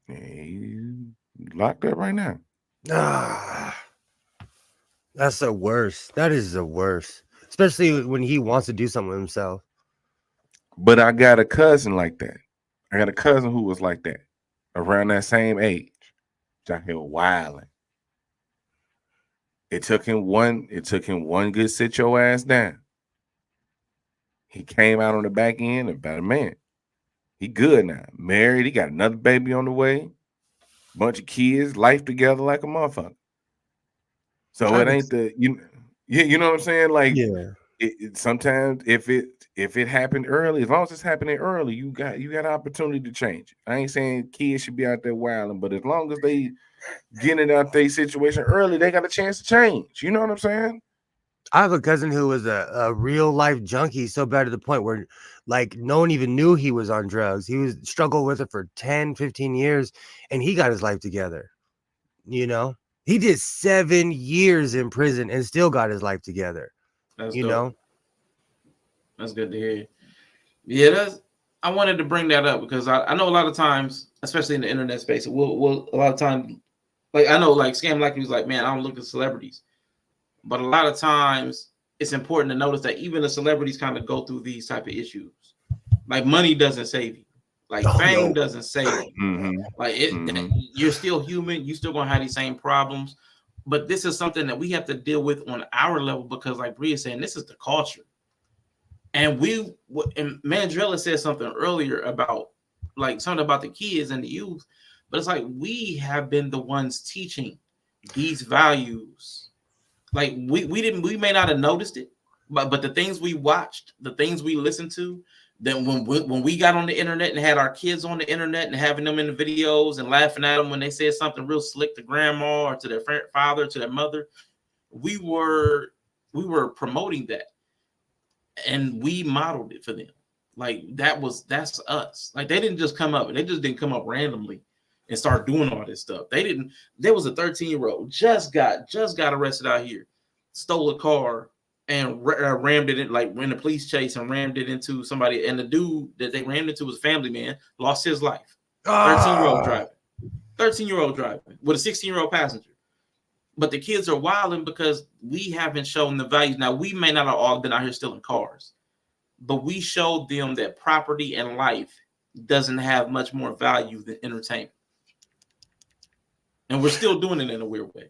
Hey, locked up right now. That's the worst. That is the worst. Especially when he wants to do something with himself. But I got a cousin like that. I got a cousin who was like that around that same age. Out here wilding. It took him one good sit your ass down. He came out on the back end a better man. He good now. Married. He got another baby on the way. Bunch of kids, life together like a motherfucker. So it ain't you know what I'm saying? Like, it sometimes if it happened early, as long as it's happening early, you got an opportunity to change it. I ain't saying kids should be out there wilding, but as long as they get it out their situation early, they got a chance to change. You know what I'm saying? I have a cousin who was a real life junkie, so bad to the point where like no one even knew he was on drugs. He was struggled with it for 10, 15 years, and he got his life together. You know, he did 7 years in prison and still got his life together. That's you dope. know, that's good to hear. Yeah, I wanted to bring that up because I know a lot of times, especially in the internet space, we'll a lot of times, like I know like Scam like he was like, man, I don't look at celebrities. But a lot of times it's important to notice that even the celebrities kind of go through these type of issues. Like money doesn't save you. Like fame doesn't save you. Mm-hmm. Like you're still human. You still gonna have these same problems. But this is something that we have to deal with on our level because, like Bria saying, this is the culture. And Mandrella said something earlier about like something about the kids and the youth. But it's like we have been the ones teaching these values. Like we may not have noticed it, but the things we watched, the things we listened to, then when we got on the internet and had our kids on the internet and having them in the videos and laughing at them when they said something real slick to grandma or to their father, to their mother, we were promoting that, and we modeled it for them. Like that's us. Like they didn't just come up randomly and start doing all this stuff. There was a 13-year-old just got arrested out here, stole a car and rammed it in, like in a police chase and rammed it into somebody. And the dude that they rammed into was a family man, lost his life. 13-year-old driving with a 16-year-old passenger. But the kids are wilding because we haven't shown the values. Now, we may not have all been out here stealing cars, but we showed them that property and life doesn't have much more value than entertainment. And we're still doing it in a weird way.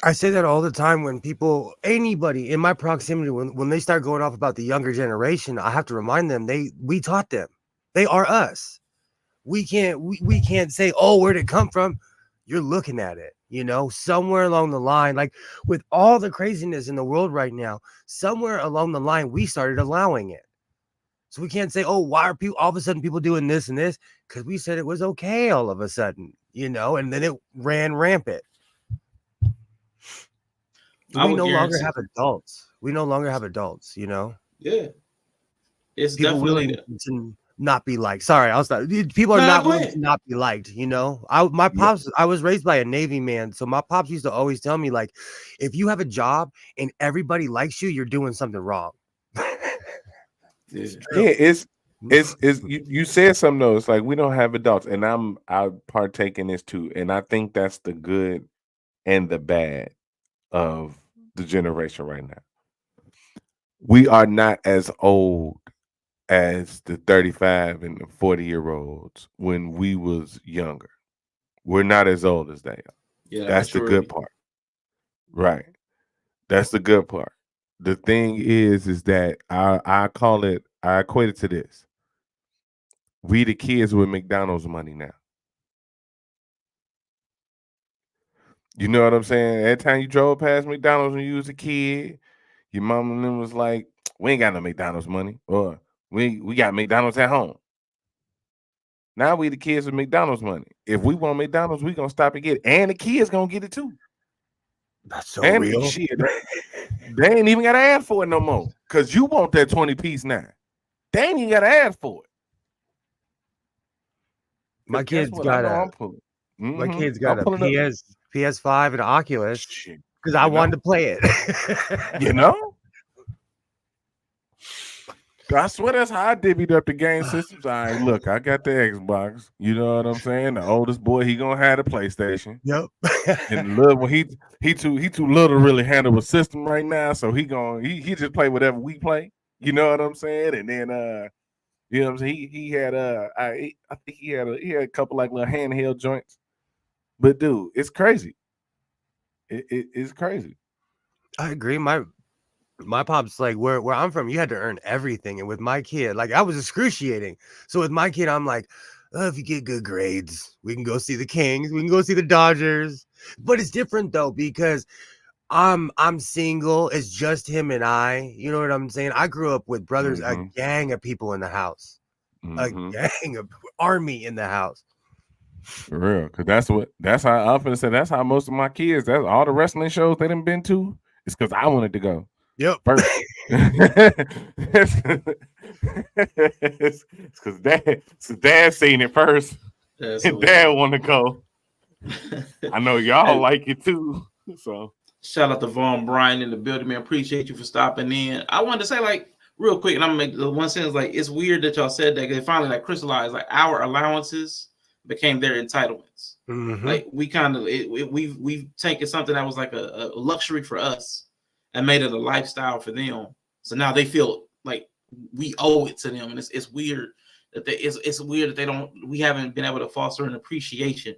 I say that all the time when anybody in my proximity, when they start going off about the younger generation, I have to remind them we taught them. They are us. We can't say, oh, where'd it come from? You're looking at it, somewhere along the line, like with all the craziness in the world right now, somewhere along the line, we started allowing it. So we can't say, oh, why are all of a sudden people doing this and this? Because we said it was okay all of a sudden, and then it ran rampant. We no longer have adults. Yeah. It's people definitely willing to not be liked. Sorry, I'll stop. People are not willing to not be liked, My pops, I was raised by a Navy man. So my pops used to always tell me, like, if you have a job and everybody likes you, you're doing something wrong. It's you said something though. It's like we don't have adults, and I partake in this too. And I think that's the good and the bad of the generation right now. We are not as old as the 35 and the 40-year-olds when we was younger. We're not as old as they are. Yeah, that's the good part. Right. That's the good part. The thing is that I equate it to this. We the kids with McDonald's money now. You know what I'm saying? Every time you drove past McDonald's when you was a kid, your mom and them was like, "We ain't got no McDonald's money," or "We got McDonald's at home." Now we the kids with McDonald's money. If we want McDonald's, we gonna stop and get it, and the kids gonna get it too. That's so and real. Shit, they ain't even gotta ask for it no more, cause you want that 20-piece now. They ain't even gotta ask for it. My kid's got a PS5 and Oculus because I wanted to play it. You know? I swear that's how I divvied up the game systems. All right, look, I got the Xbox. You know what I'm saying? The oldest boy, he gonna have the PlayStation. Yep. And little when he too little to really handle a system right now, so he just play whatever we play. You know what I'm saying? And then you know what I'm saying? He had I think he had a couple like little handheld joints. But dude, it's crazy. It's crazy. I agree. My pop's like, where I'm from, you had to earn everything. And with my kid, like, I was excruciating. So with my kid, I'm like, oh, if you get good grades, we can go see the Kings, we can go see the Dodgers. But it's different though, because I'm single. It's just him and I. You know what I'm saying? I grew up with brothers, a gang of people in the house, a gang of army in the house. For real, because that's how I'm finna say. That's how most of my kids. That's all the wrestling shows they done been to. It's because I wanted to go. Yep. First. It's because dad seen it first. And dad want to go. I know y'all like it too. So shout out to Vaughn Bryan in the building, man. Appreciate you for stopping in. I wanted to say, like, real quick, and I'm gonna make the one sentence, like, it's weird that y'all said that, because it finally like crystallized, like, our allowances became their entitlements. Like, we kind of we've taken something that was like a luxury for us and made it a lifestyle for them. So now they feel like we owe it to them, and it's weird that it's weird that we haven't been able to foster an appreciation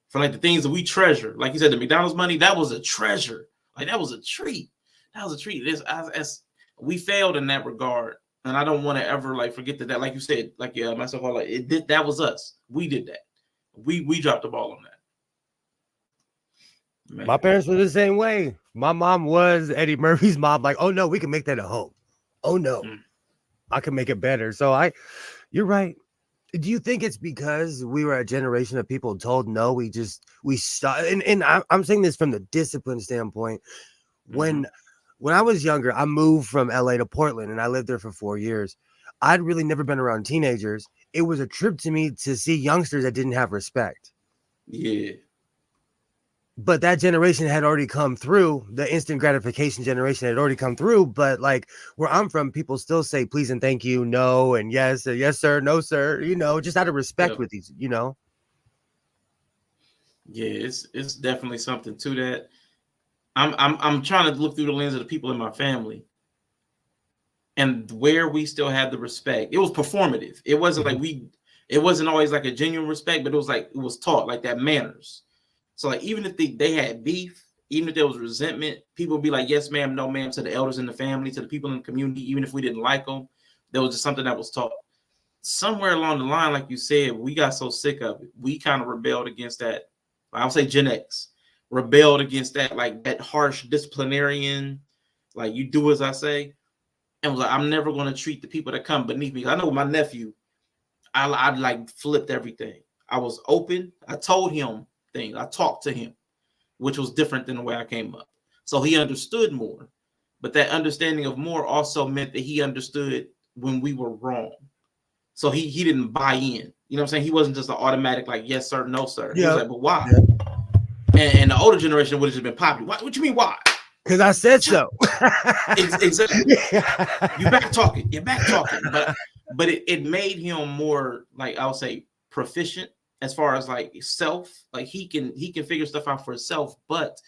for like the things that we treasure. Like you said, the McDonald's money, that was a treasure. Like, that was a treat. That was a treat. We failed in that regard, and I don't want to ever like forget that. Like you said, like myself, like that was us. We did that. We dropped the ball on that. Man. My parents were the same way. My mom was Eddie Murphy's mom. Like, oh no, we can make that a home. Oh no, I can make it better. So you're right. Do you think it's because we were a generation of people told no? We stopped. And I'm saying this from the discipline standpoint. When I was younger, I moved from LA to Portland, and I lived there for 4 years. I'd really never been around teenagers. It was a trip to me to see youngsters that didn't have respect. Yeah. But that generation had already come through. The instant gratification generation had already come through. But like where I'm from, people still say please and thank you, no, and yes, sir, no, sir. You know, just out of respect with these, you know. Yeah, it's definitely something to that. I'm trying to look through the lens of the people in my family, and where we still had the respect. It was performative. It wasn't like it wasn't always like a genuine respect, but it was like it was taught, like that manners. So like even if they had beef, even if there was resentment, people would be like, yes, ma'am, no, ma'am, to the elders in the family, to the people in the community, even if we didn't like them. There was just something that was taught. Somewhere along the line, like you said, we got so sick of it. We kind of rebelled against that. I'll say Gen X rebelled against that, like that harsh disciplinarian, like you do as I say, and was like, I'm never going to treat the people that come beneath me. I know my nephew, I like flipped everything. I was open. I told him things. I talked to him, which was different than the way I came up. So he understood more, but that understanding of more also meant that he understood when we were wrong. So he didn't buy in. You know what I'm saying? He wasn't just an automatic like, yes, sir, no, sir. He was like, but why? And the older generation would have just been popular. What you mean, why? Because I said so. Exactly. You're back talking. But it made him more, like, I'll say, proficient as far as like self. Like he can figure stuff out for himself. But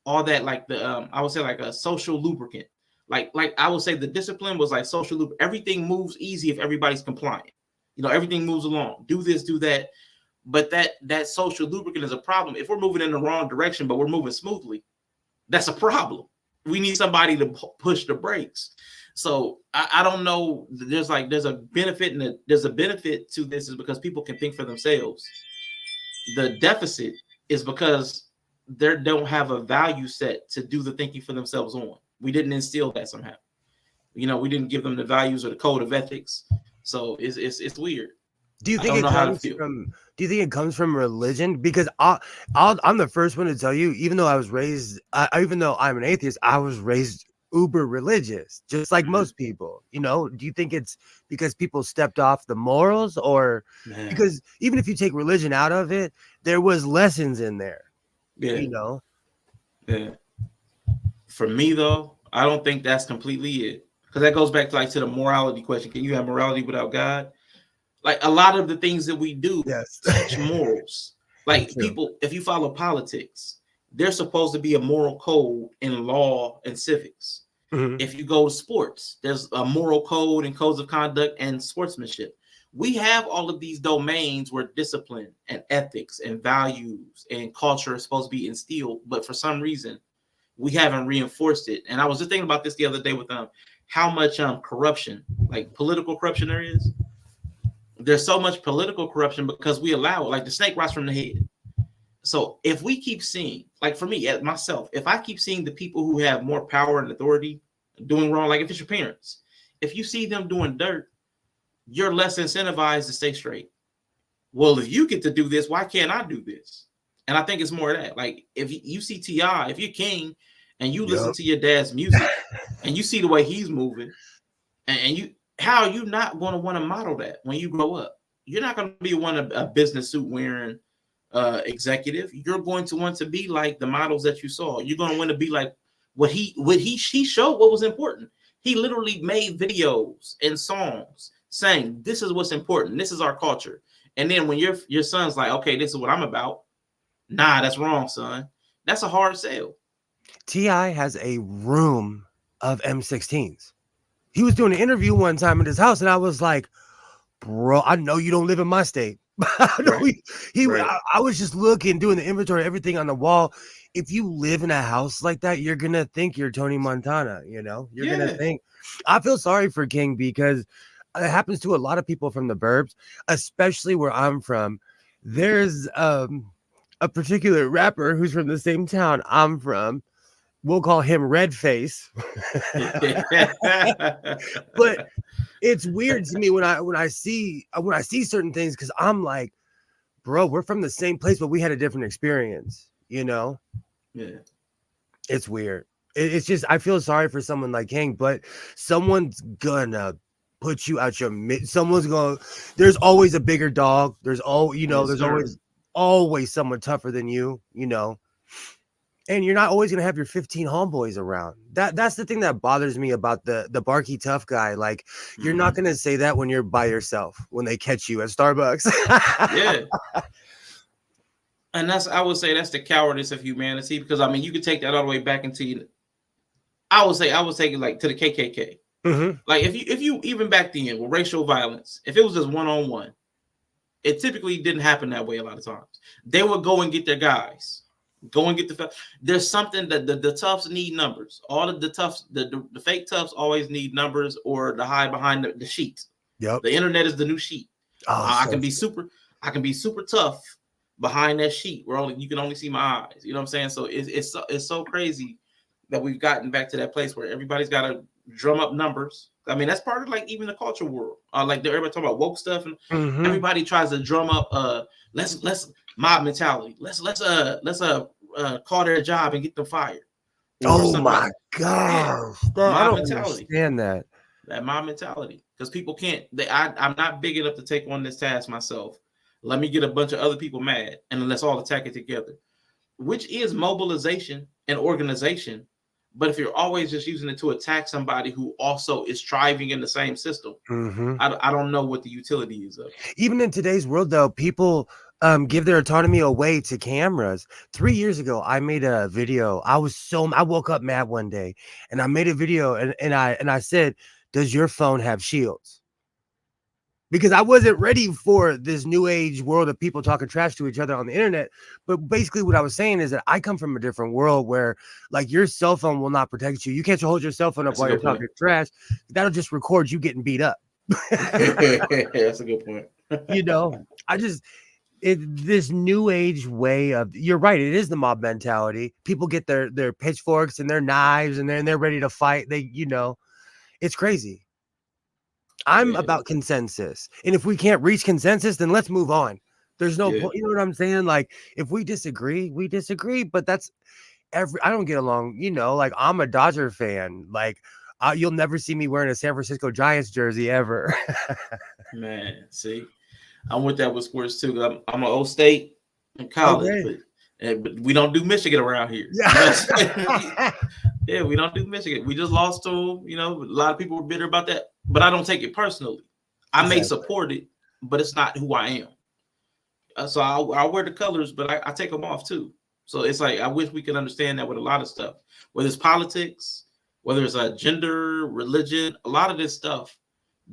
all that, like the I would say like a social lubricant. Like I would say the discipline was like social lubricant. Everything moves easy if everybody's compliant. You know, everything moves along. Do this, do that. But that social lubricant is a problem. If we're moving in the wrong direction, but we're moving smoothly, that's a problem. We need somebody to push the brakes. So I don't know. There's a benefit, and there's a benefit to this is because people can think for themselves. The deficit is because they don't have a value set to do the thinking for themselves on. We didn't instill that somehow. We didn't give them the values or the code of ethics. So it's weird. Do you think it comes from religion? Because I'm the first one to tell you, even though I'm an atheist, I was raised uber religious, just like most people. Do you think it's because people stepped off the morals, or because even if you take religion out of it, there was lessons in there? Yeah. Yeah. For me though, I don't think that's completely it, because that goes back to the morality question. Can you have morality without God? Like a lot of the things that we do touch morals. Like people, if you follow politics, there's supposed to be a moral code in law and civics. If you go to sports, there's a moral code and codes of conduct and sportsmanship. We have all of these domains where discipline and ethics and values and culture is supposed to be instilled, but for some reason we haven't reinforced it. And I was just thinking about this the other day with how much corruption, like political corruption there is. There's so much political corruption because we allow it, like the snake rots from the head. So if we keep seeing, like for me, myself, if I keep seeing the people who have more power and authority doing wrong, like if it's your parents, if you see them doing dirt, you're less incentivized to stay straight. Well, if you get to do this, why can't I do this? And I think it's more of that. Like if you see T.I., if you're King and you listen to your dad's music and you see the way he's moving, and how are you not going to want to model that when you grow up? You're not going to be a business suit wearing executive. You're going to want to be like the models that you saw. You're going to want to be like what he showed what was important. He literally made videos and songs saying this is what's important. This is our culture. And then when your son's like, okay, this is what I'm about. Nah, that's wrong, son. That's a hard sell. T.I. has a room of M16s. He was doing an interview one time at his house, and I was like, bro, I know you don't live in my state. I was just looking, doing the inventory, everything on the wall. If you live in a house like that, you're going to think you're Tony Montana, You're going to think. I feel sorry for King because it happens to a lot of people from the burbs, especially where I'm from. There's a particular rapper who's from the same town I'm from. We'll call him Redface. But it's weird to me when I see certain things, because I'm like, bro, we're from the same place, but we had a different experience, Yeah. It's weird. It's just, I feel sorry for someone like King, but someone's gonna put you out your there's always a bigger dog. There's always someone tougher than you, And you're not always going to have your 15 homeboys around. That's the thing that bothers me about the barky tough guy. Like, you're not going to say that when you're by yourself, when they catch you at Starbucks. Yeah. And I would say that's the cowardice of humanity, because I mean, you could take that all the way back into, I would take it like to the KKK. Like if you even back then with racial violence, if it was just one-on-one, it typically didn't happen that way a lot of times. They would go and get their guys. Go and get there's something that the toughs need numbers. All of the toughs, the fake toughs always need numbers or to hide behind the sheet. Yep. The internet is the new sheet. I can be super tough behind that sheet where you can only see my eyes. You know what I'm saying? So it's so crazy that we've gotten back to that place where everybody's got to drum up numbers. I mean, that's part of like even the culture world. Like everybody talking about woke stuff, and everybody tries to drum up let's mob mentality. Let's call their job and get them fired. Oh my gosh. I don't understand that mob mentality, because people can't. I'm not big enough to take on this task myself. Let me get a bunch of other people mad, and let's all attack it together, which is mobilization and organization. But if you're always just using it to attack somebody who also is thriving in the same system, I don't know what the utility is of it. Even in today's world, though, people give their autonomy away to cameras. 3 years ago, I made a video. I woke up mad one day, and I made a video, and I said, "Does your phone have shields?" Because I wasn't ready for this new age world of people talking trash to each other on the internet. But basically what I was saying is that I come from a different world where like your cell phone will not protect you. You can't hold your cell phone up while you're talking trash. That'll just record you getting beat up. That's a good point. this new age way of, you're right, it is the mob mentality. People get their pitchforks and their knives and they're ready to fight. It's crazy. I'm about consensus. And if we can't reach consensus, then let's move on. There's no point. You know what I'm saying? Like, if we disagree, we disagree. But that's I don't get along. Like, I'm a Dodger fan. Like, you'll never see me wearing a San Francisco Giants jersey ever. Man, see, I'm with that with sports too. I'm an old State in college, but we don't do Michigan around here. Yeah. Yeah, we don't do Michigan. We just lost to them. A lot of people were bitter about that, but I don't take it personally. I may support it, but it's not who I am. So I'll wear the colors, but I take them off too. So it's like, I wish we could understand that with a lot of stuff, whether it's politics, whether it's gender, religion. A lot of this stuff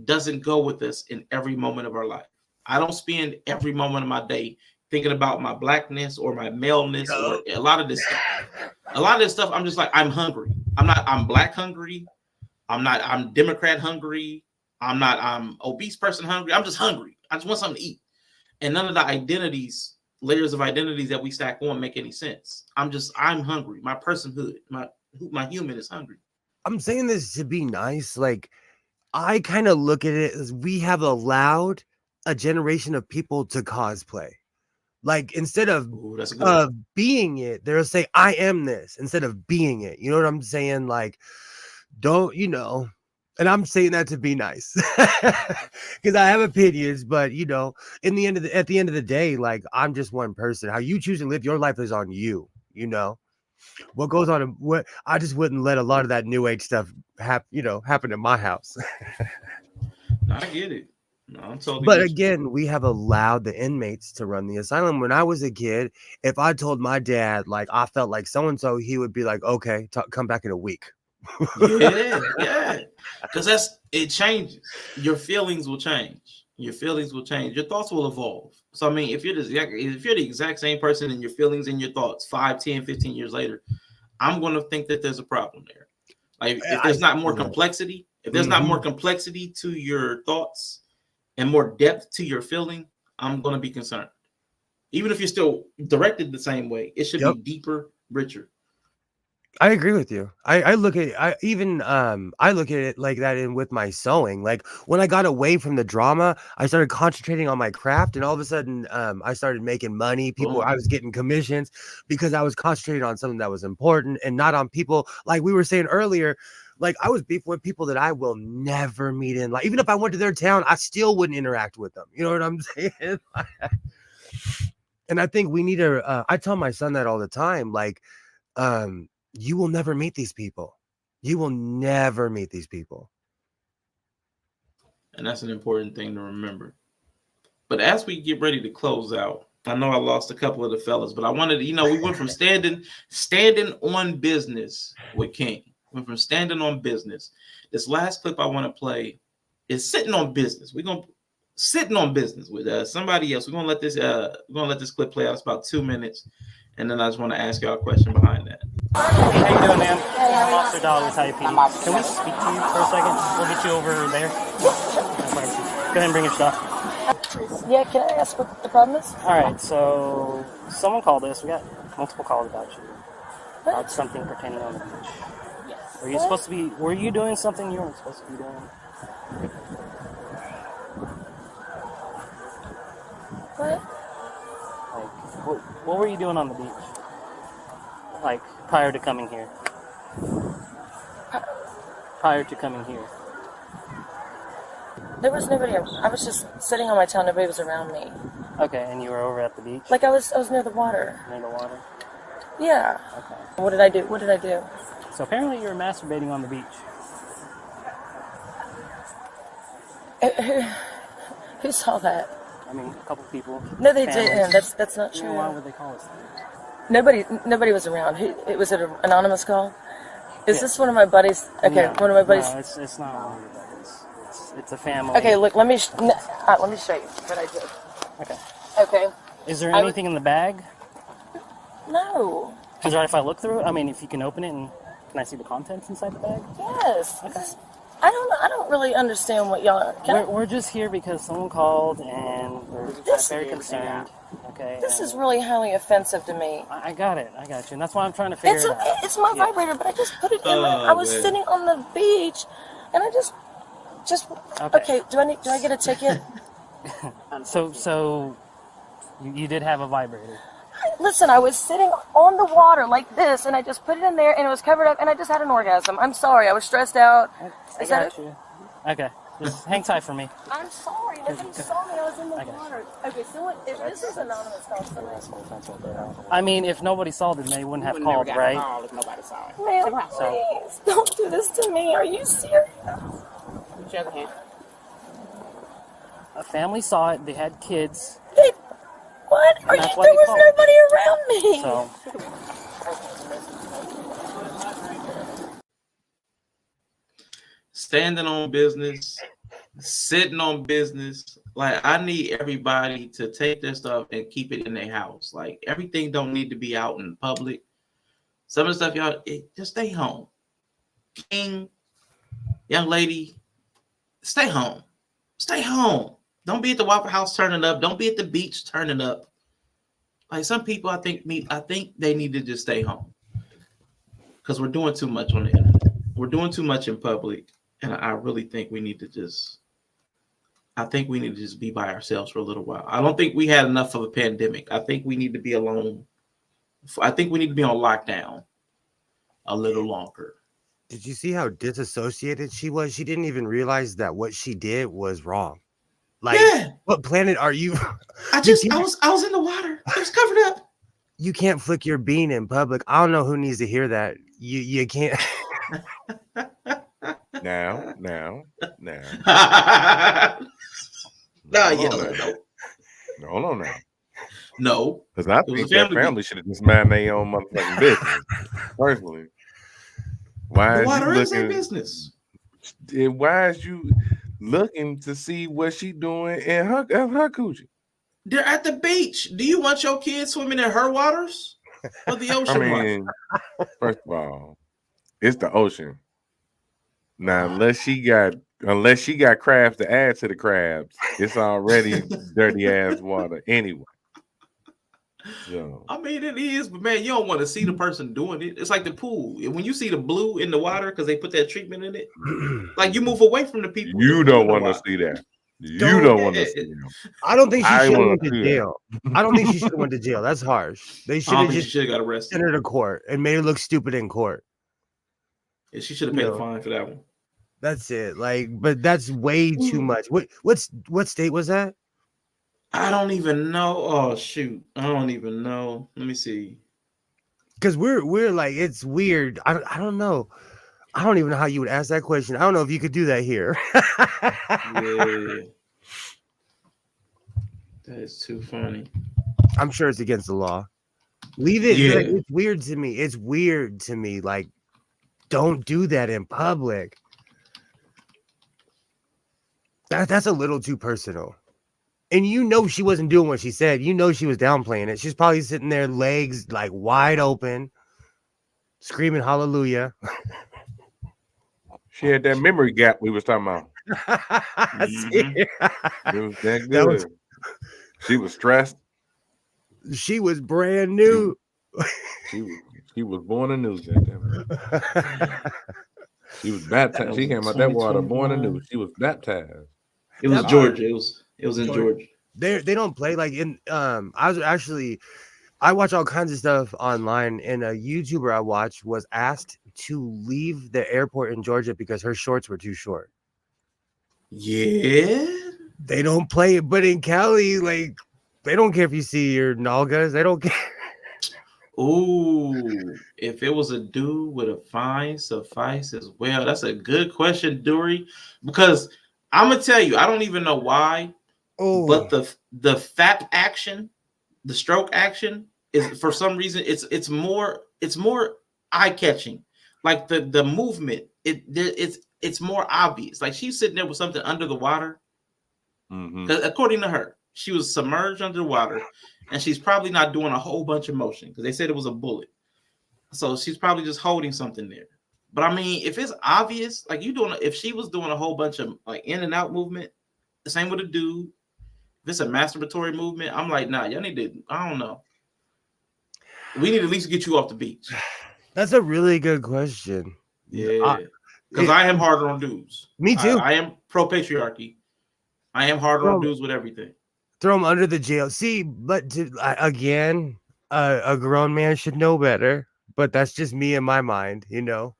doesn't go with us in every moment of our life. I don't spend every moment of my day thinking about my blackness or my maleness or a lot of this stuff. A lot of this stuff, I'm just like, I'm hungry. I'm black hungry. I'm Democrat hungry. I'm obese person hungry. I'm just hungry. I just want something to eat. And none of the layers of identities that we stack on make any sense. I'm hungry. My personhood, my human is hungry. I'm saying this to be nice. Like, I kind of look at it as we have allowed a generation of people to cosplay. Like, instead of being it, they'll say, I am this, instead of being it. You know what I'm saying? Like, don't, and I'm saying that to be nice because I have opinions, but at the end of the day, like, I'm just one person. How you choose to live your life is on you. What goes on, what I just wouldn't let a lot of that new age stuff happen in my house. No, I get it. No, I'm totally. But again, we have allowed the inmates to run the asylum. When I was a kid, if I told my dad, like, I felt like so-and-so, he would be like, okay, come back in a week. Yeah. Because it changes. Your feelings will change. Your thoughts will evolve. So, I mean, if you're the exact same person in your feelings and your thoughts 5, 10, 15 years later, I'm going to think that there's a problem there. Like, if there's not more complexity, to your thoughts and more depth to your feeling, I'm going to be concerned. Even if you're still directed the same way, it should be deeper, richer. I agree with you. I look at it like that in with my sewing. Like, when I got away from the drama, I started concentrating on my craft, and all of a sudden I started making money. I was getting commissions because I was concentrating on something that was important and not on people, like we were saying earlier. Like, I was beefing with people that I will never meet in. Like, even if I went to their town, I still wouldn't interact with them. You know what I'm saying? And I think we need to. I tell my son that all the time. Like, you will never meet these people. You will never meet these people. And that's an important thing to remember. But as we get ready to close out, I know I lost a couple of the fellas, but I wanted to, we went from standing on business with King. Went from standing on business. This last clip I want to play is sitting on business. Sitting on business with somebody else. We're gonna let this clip play out. It's about 2 minutes, and then I just want to ask y'all a question behind that. How you doing, ma'am? I'm Officer Dollar with IUP. Can we speak to you for a second? We'll get you over there. Go ahead and bring your stuff. Yeah, can I ask what the problem is? All right, so someone called us. We got multiple calls about you. About something pertaining on the beach. Yes. Were you doing something you weren't supposed to be doing? What? Like, what were you doing on the beach? Like, prior to coming here? Prior to coming here. There was nobody. I was just sitting on my tail. Nobody was around me. Okay, and you were over at the beach? Like, I was near the water. Near the water? Yeah. Okay. What did I do? So apparently you were masturbating on the beach. Who saw that? I mean, a couple people. No, they didn't. That's not true. Why would they call us that? Nobody was around. Was it an anonymous call? Is this one of my buddies? Okay, no, one of my buddies. No, it's not one of your buddies. It's a family. Okay, look, let me show you what I did. Okay. Is there anything in the bag? No. Is it alright if I look through it? I mean, if you can open it and can I see the contents inside the bag? Yes. Okay. I don't really understand what y'all are. We're just here because someone called and we're very concerned. Okay. This is really highly offensive to me. I got it. I got you. And that's why I'm trying to figure it out. It's my vibrator, but I just put it in there. I was sitting on the beach, and I just okay. Do I get a ticket? So you did have a vibrator. Listen, I was sitting on the water like this, and I just put it in there, and it was covered up, and I just had an orgasm. I'm sorry, I was stressed out. I got you. Okay, just hang tight for me. I'm sorry, nobody saw me. I was in the water. Okay, so if this is anonymous, I mean, if nobody saw it, they wouldn't have called, right? if nobody saw it. Man, please, don't do this to me. Are you serious? A family saw it. They had kids. What? There was nobody around me. So. Standing on business, sitting on business. Like, I need everybody to take their stuff and keep it in their house. Like, everything don't need to be out in public. Some of the stuff, y'all, just stay home. King, young lady, stay home. Stay home. Don't be at the Waffle House turning up. Don't be at the beach turning up. Like, some people, I think they need to just stay home because we're doing too much on the internet. We're doing too much in public, and I really think we need to just. I think we need to just be by ourselves for a little while. I don't think we had enough of a pandemic. I think we need to be alone. I think we need to be on lockdown a little longer. Did you see how disassociated she was? She didn't even realize that what she did was wrong. Like, what planet are you? I was in the water. I was covered up. You can't flick your bean in public. I don't know who needs to hear that. You can't. Now. No. No. Because I think that family should have just mind their own motherfucking business. Personally. Why is their business? Why is you looking to see what she doing in her coochie? They're at the beach. Do you want your kids swimming in her waters or the ocean waters? First of all, it's the ocean. Now, unless she got crabs to add to the crabs, it's already dirty ass water anyway. So. I mean, it is, but man, you don't want to see the person doing it. It's like the pool. When you see the blue in the water because they put that treatment in it, like you move away from the people. You don't want to see that. You don't want to see them. I don't think she should have went to jail. I don't think she should have went to jail. That's harsh. They should have just got arrested, sent her to court, and made her look stupid in court. Yeah, she should have paid a fine for that one. That's it. Like, but that's way too much. What state was that? I don't even know. Oh shoot, I don't even know. Let me see. Because we're like, it's weird. I don't know. I don't even know how you would ask that question. I don't know if you could do that here. Yeah, that is too funny. I'm sure it's against the law. Leave it. Yeah. Like, it's weird to me. It's weird to me. Like, don't do that in public. That's a little too personal. And you know she wasn't doing what she said. You know she was downplaying it. She's probably sitting there, legs like wide open, screaming hallelujah. She had that memory gap we was talking about. It was that good. She was stressed. She was brand new. She was born anew. She was baptized. She came out that water born anew. She was baptized. It was Georgia. It was in Georgia. They don't play like in I watch all kinds of stuff online, and a YouTuber I watched was asked to leave the airport in Georgia because her shorts were too short. Yeah. They don't play it, but in Cali, like, they don't care if you see your nalgas. They don't care. Ooh, if it was a dude with a fine suffice as well. That's a good question, Dury, because I'm gonna tell you, I don't even know why, but the FAP action, the stroke action, is for some reason it's more eye catching. Like the movement, it's more obvious. Like she's sitting there with something under the water. According to her, she was submerged underwater, and she's probably not doing a whole bunch of motion because they said it was a bullet. So she's probably just holding something there. But I mean, if it's obvious, like if she was doing a whole bunch of like in and out movement, the same with a dude. If it's a masturbatory movement, I'm like, nah, y'all need to. I don't know. We need to at least get you off the beach. That's a really good question. Yeah, because I am harder on dudes. Me too. I am pro patriarchy. I am harder on dudes with everything. Throw them under the jail. See, but again, a grown man should know better. But that's just me in my mind, you know.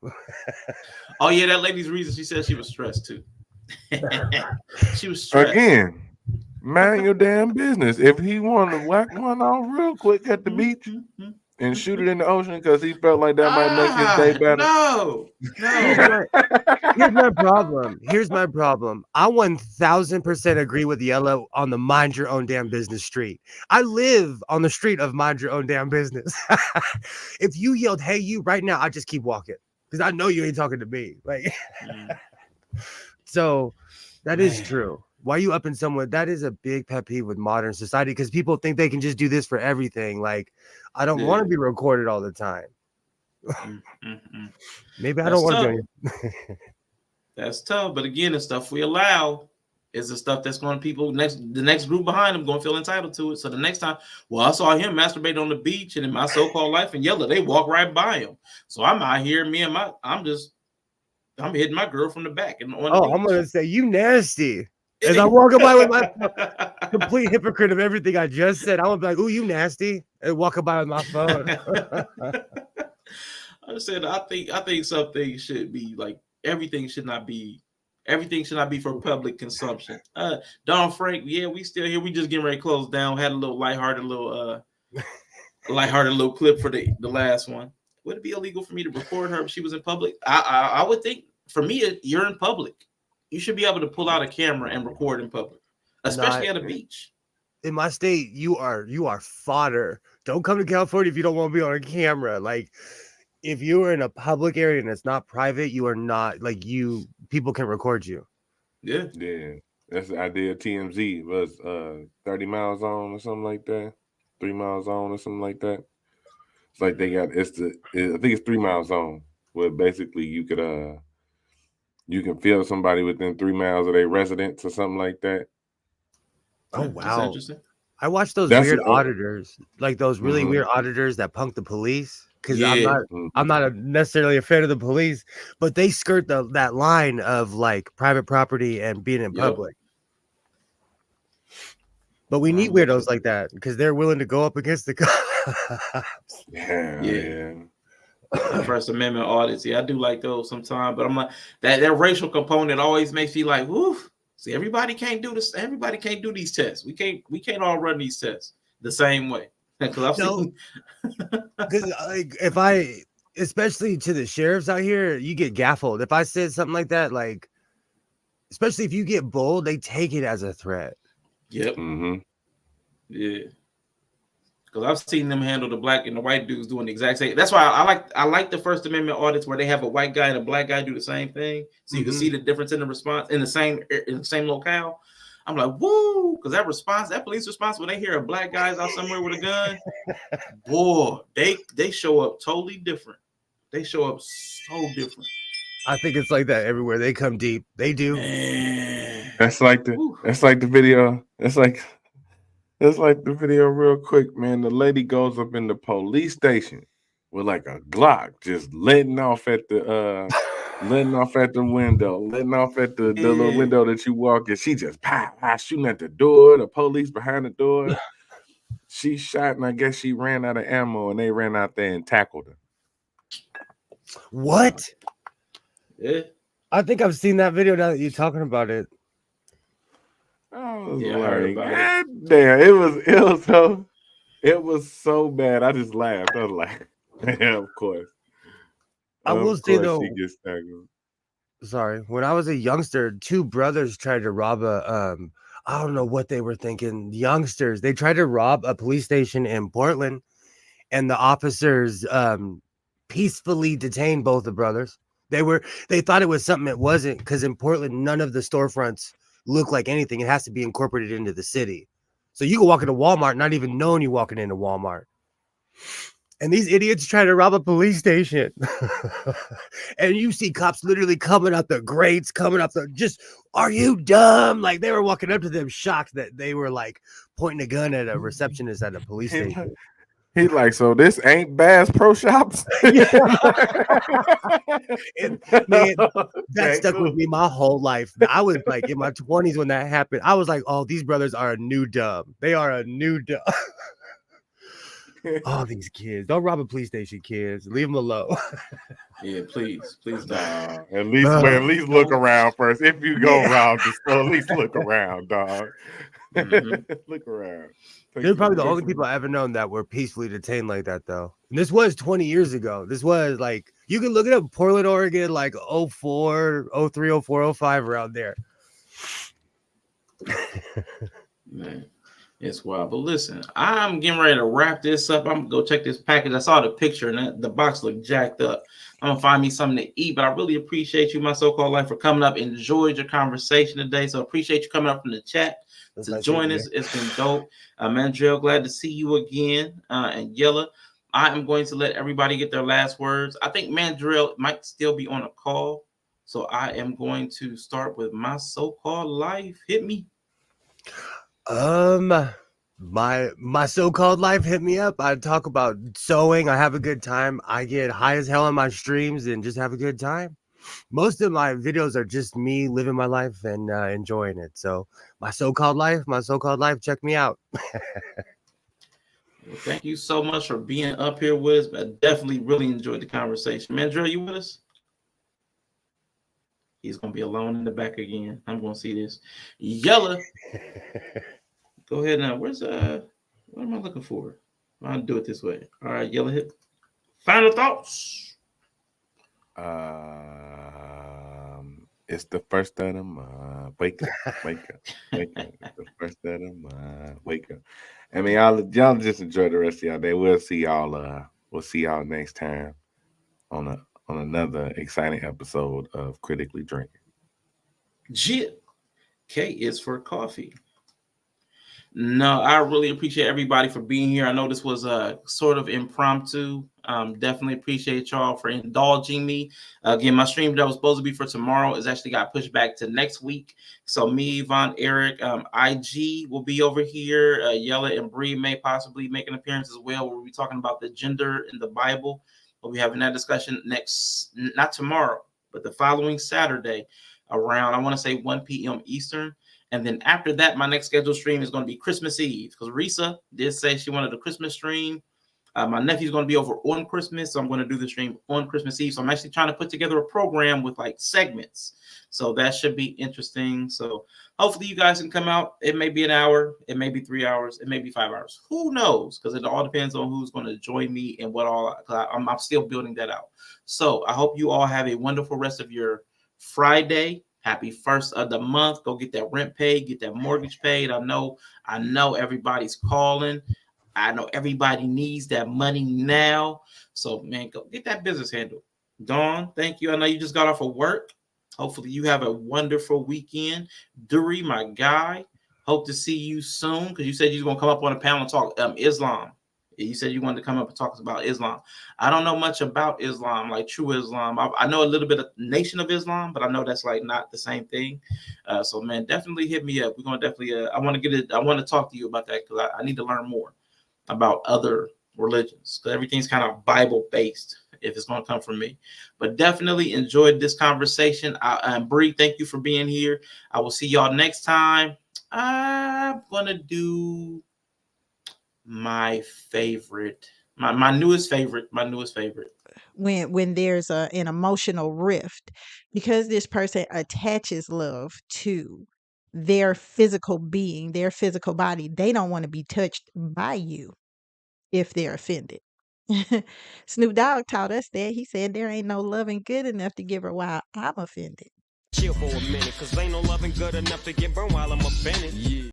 Oh yeah, that lady's reason she said she was stressed too. She was stressed. Again, mind your damn business. If he wanted to whack one off real quick at the beach and shoot it in the ocean because he felt like that might make his day better. No. Here's my problem. I 1000% agree with Yellow on the mind your own damn business street. I live on the street of mind your own damn business. If you yelled, "Hey, you," right now, I just keep walking because I know you ain't talking to me. Like, so that is true. Why are you upping someone? That is a big pet peeve with modern society because people think they can just do this for everything. Like, I don't want to be recorded all the time. Maybe I don't want to be. That's tough. But again, the stuff we allow is the stuff that's going to the next group behind them going to feel entitled to it. So the next time, well, I saw him masturbate on the beach and in my so-called life in Yellow, they walk right by him. So I'm out here, I'm hitting my girl from the back. And I'm going to say, you nasty. As I'm walking by with my complete hypocrite of everything I just said, I'm gonna be like, "Ooh, you nasty," and walking by with my phone. I said, I think some things should be like everything should not be for public consumption. Don Frank, yeah, we still here. We just getting ready to close down. Had a little lighthearted little clip for the last one. Would it be illegal for me to record her if she was in public? I would think for me, you're in public. You should be able to pull out a camera and record in public, especially at a beach. In my state, you are fodder. Don't come to California if you don't want to be on a camera. Like, if you are in a public area and it's not private, you are not like you. People can record you. Yeah. That's the idea of TMZ. Was 30 miles on or something like that. 3 miles on or something like that. It's like they got I think it's 3 miles on, where basically you could you can feel somebody within 3 miles of their residence or something like that. Oh wow! I watched those weird auditors, like those really weird auditors that punk the police. Because I'm not necessarily a fan of the police, but they skirt that line of like private property and being in public. But we need weirdos like that because they're willing to go up against the cops. Yeah. First Amendment audits. Yeah, I do like those sometimes, but I'm like that racial component always makes me like, woof. See, everybody can't do this. Everybody can't do these tests. We can't all run these tests the same way. Because like, especially to the sheriffs out here, you get gaffled. If I said something like that, like, especially if you get bold, they take it as a threat. Yep. Yeah. Because I've seen them handle the black and the white dudes doing the exact same. That's why I like the First Amendment audits where they have a white guy and a black guy do the same thing, so you can see the difference in the response in the same locale. I'm like, woo, because that police response when they hear a black guy's out somewhere with a gun, boy, they show up totally different. They show up so different. I think it's like that everywhere. They come deep. They do. That's like the video. It's like the video real quick, man. The lady goes up in the police station with like a Glock, just letting off at the window, letting off at the little window that you walk in. She just shooting at the door, the police behind the door. She shot, and I guess she ran out of ammo, and they ran out there and tackled her. What? Yeah. I think I've seen that video now that you're talking about it. God damn, it was so bad. I just laughed. I was like, yeah, of course. I will say though, she gets tackled. Sorry, when I was a youngster, two brothers tried to rob a I don't know what they were thinking. Youngsters, they tried to rob a police station in Portland, and the officers peacefully detained both the brothers. They thought it was something it wasn't, because in Portland, none of the storefronts look like anything. It has to be incorporated into the city. So you can walk into Walmart not even knowing you're walking into Walmart. And these idiots try to rob a police station. And you see cops literally coming up the grates, are you dumb? Like they were walking up to them shocked that they were like pointing a gun at a receptionist at a police station. He like, so this ain't Bass Pro Shops? Man, that stuck with me my whole life. I was like in my 20s when that happened. I was like, oh, these brothers are a new dumb. They are a new dumb. Oh, these kids. Don't rob a police station, kids. Leave them alone. Yeah, please don't. At least look around first. If you go around the store, at least look around, dog. Mm-hmm. Look around. They're probably the only people I've ever known that were peacefully detained like that, though. And this was 20 years ago. This was like, you can look it up, Portland, Oregon, like 04, 03, 04, 05, around there. Man, it's wild. But listen, I'm getting ready to wrap this up. I'm going to go check this package. I saw the picture and the box looked jacked up. I'm going to find me something to eat, but I really appreciate you, my so-called life, for coming up. Enjoyed your conversation today. So appreciate you coming up from the chat to join us. It's been dope. Mandrell, glad to see you again. And Yella, I am going to let everybody get their last words. I think Mandrell might still be on a call. So I am going to start with my so-called life. Hit me. My so-called life, hit me up. I talk about sewing. I have a good time. I get high as hell on my streams and just have a good time. Most of my videos are just me living my life and enjoying it. So my so-called life, check me out. Well, thank you so much for being up here with us. I definitely really enjoyed the conversation. Mandrell, you with us? He's going to be alone in the back again. I'm going to see this. Yella. Go ahead now. What am I looking for? I'll do it this way. All right, Yella, hit. Final thoughts. It's the first of the month. Wake up. It's the first of the month. Wake up. I mean, y'all just enjoy the rest of y'all day. We'll see y'all next time on another exciting episode of Critically Drinking. Jit. K is for coffee. No, I really appreciate everybody for being here. I know this was sort of impromptu. Definitely appreciate y'all for indulging me. Again, my stream that was supposed to be for tomorrow is actually got pushed back to next week. So me, Von, Eric, IG will be over here. Yella and Bree may possibly make an appearance as well. We'll be talking about the gender in the Bible. We'll be having that discussion not tomorrow, but the following Saturday around, I want to say 1 p.m. Eastern. And then after that, my next scheduled stream is going to be Christmas Eve, because Risa did say she wanted a Christmas stream. My nephew's going to be over on Christmas, so I'm going to do the stream on Christmas Eve. So I'm actually trying to put together a program with like segments. So that should be interesting. So hopefully you guys can come out. It may be an hour. It may be 3 hours. It may be 5 hours. Who knows? Because it all depends on who's going to join me and what all. I'm still building that out. So I hope you all have a wonderful rest of your Friday. Happy first of the month. Go get that rent paid. Get that mortgage paid. I know everybody's calling. I know everybody needs that money now. So, man, go get that business handled. Dawn, thank you. I know you just got off of work. Hopefully you have a wonderful weekend. Dury, my guy, hope to see you soon, because you said you were going to come up on a panel and talk Islam. You said you wanted to come up and talk about Islam. I don't know much about Islam, like true Islam. I know a little bit of Nation of Islam, but I know that's like not the same thing. So, man, definitely hit me up. We're going to definitely, I want to talk to you about that, because I need to learn more about other religions, because everything's kind of Bible based if it's going to come from me. But definitely enjoyed this conversation. Bree, thank you for being here. I will see y'all next time. I'm going to do my favorite, my newest favorite. When there's an emotional rift, because this person attaches love to their physical being, their physical body, they don't want to be touched by you if they're offended. Snoop Dogg taught us that. He said there ain't no loving good enough to give her while I'm offended. Chill for a minute, cause ain't no loving good enough to get burned while I'm offended. Yeah.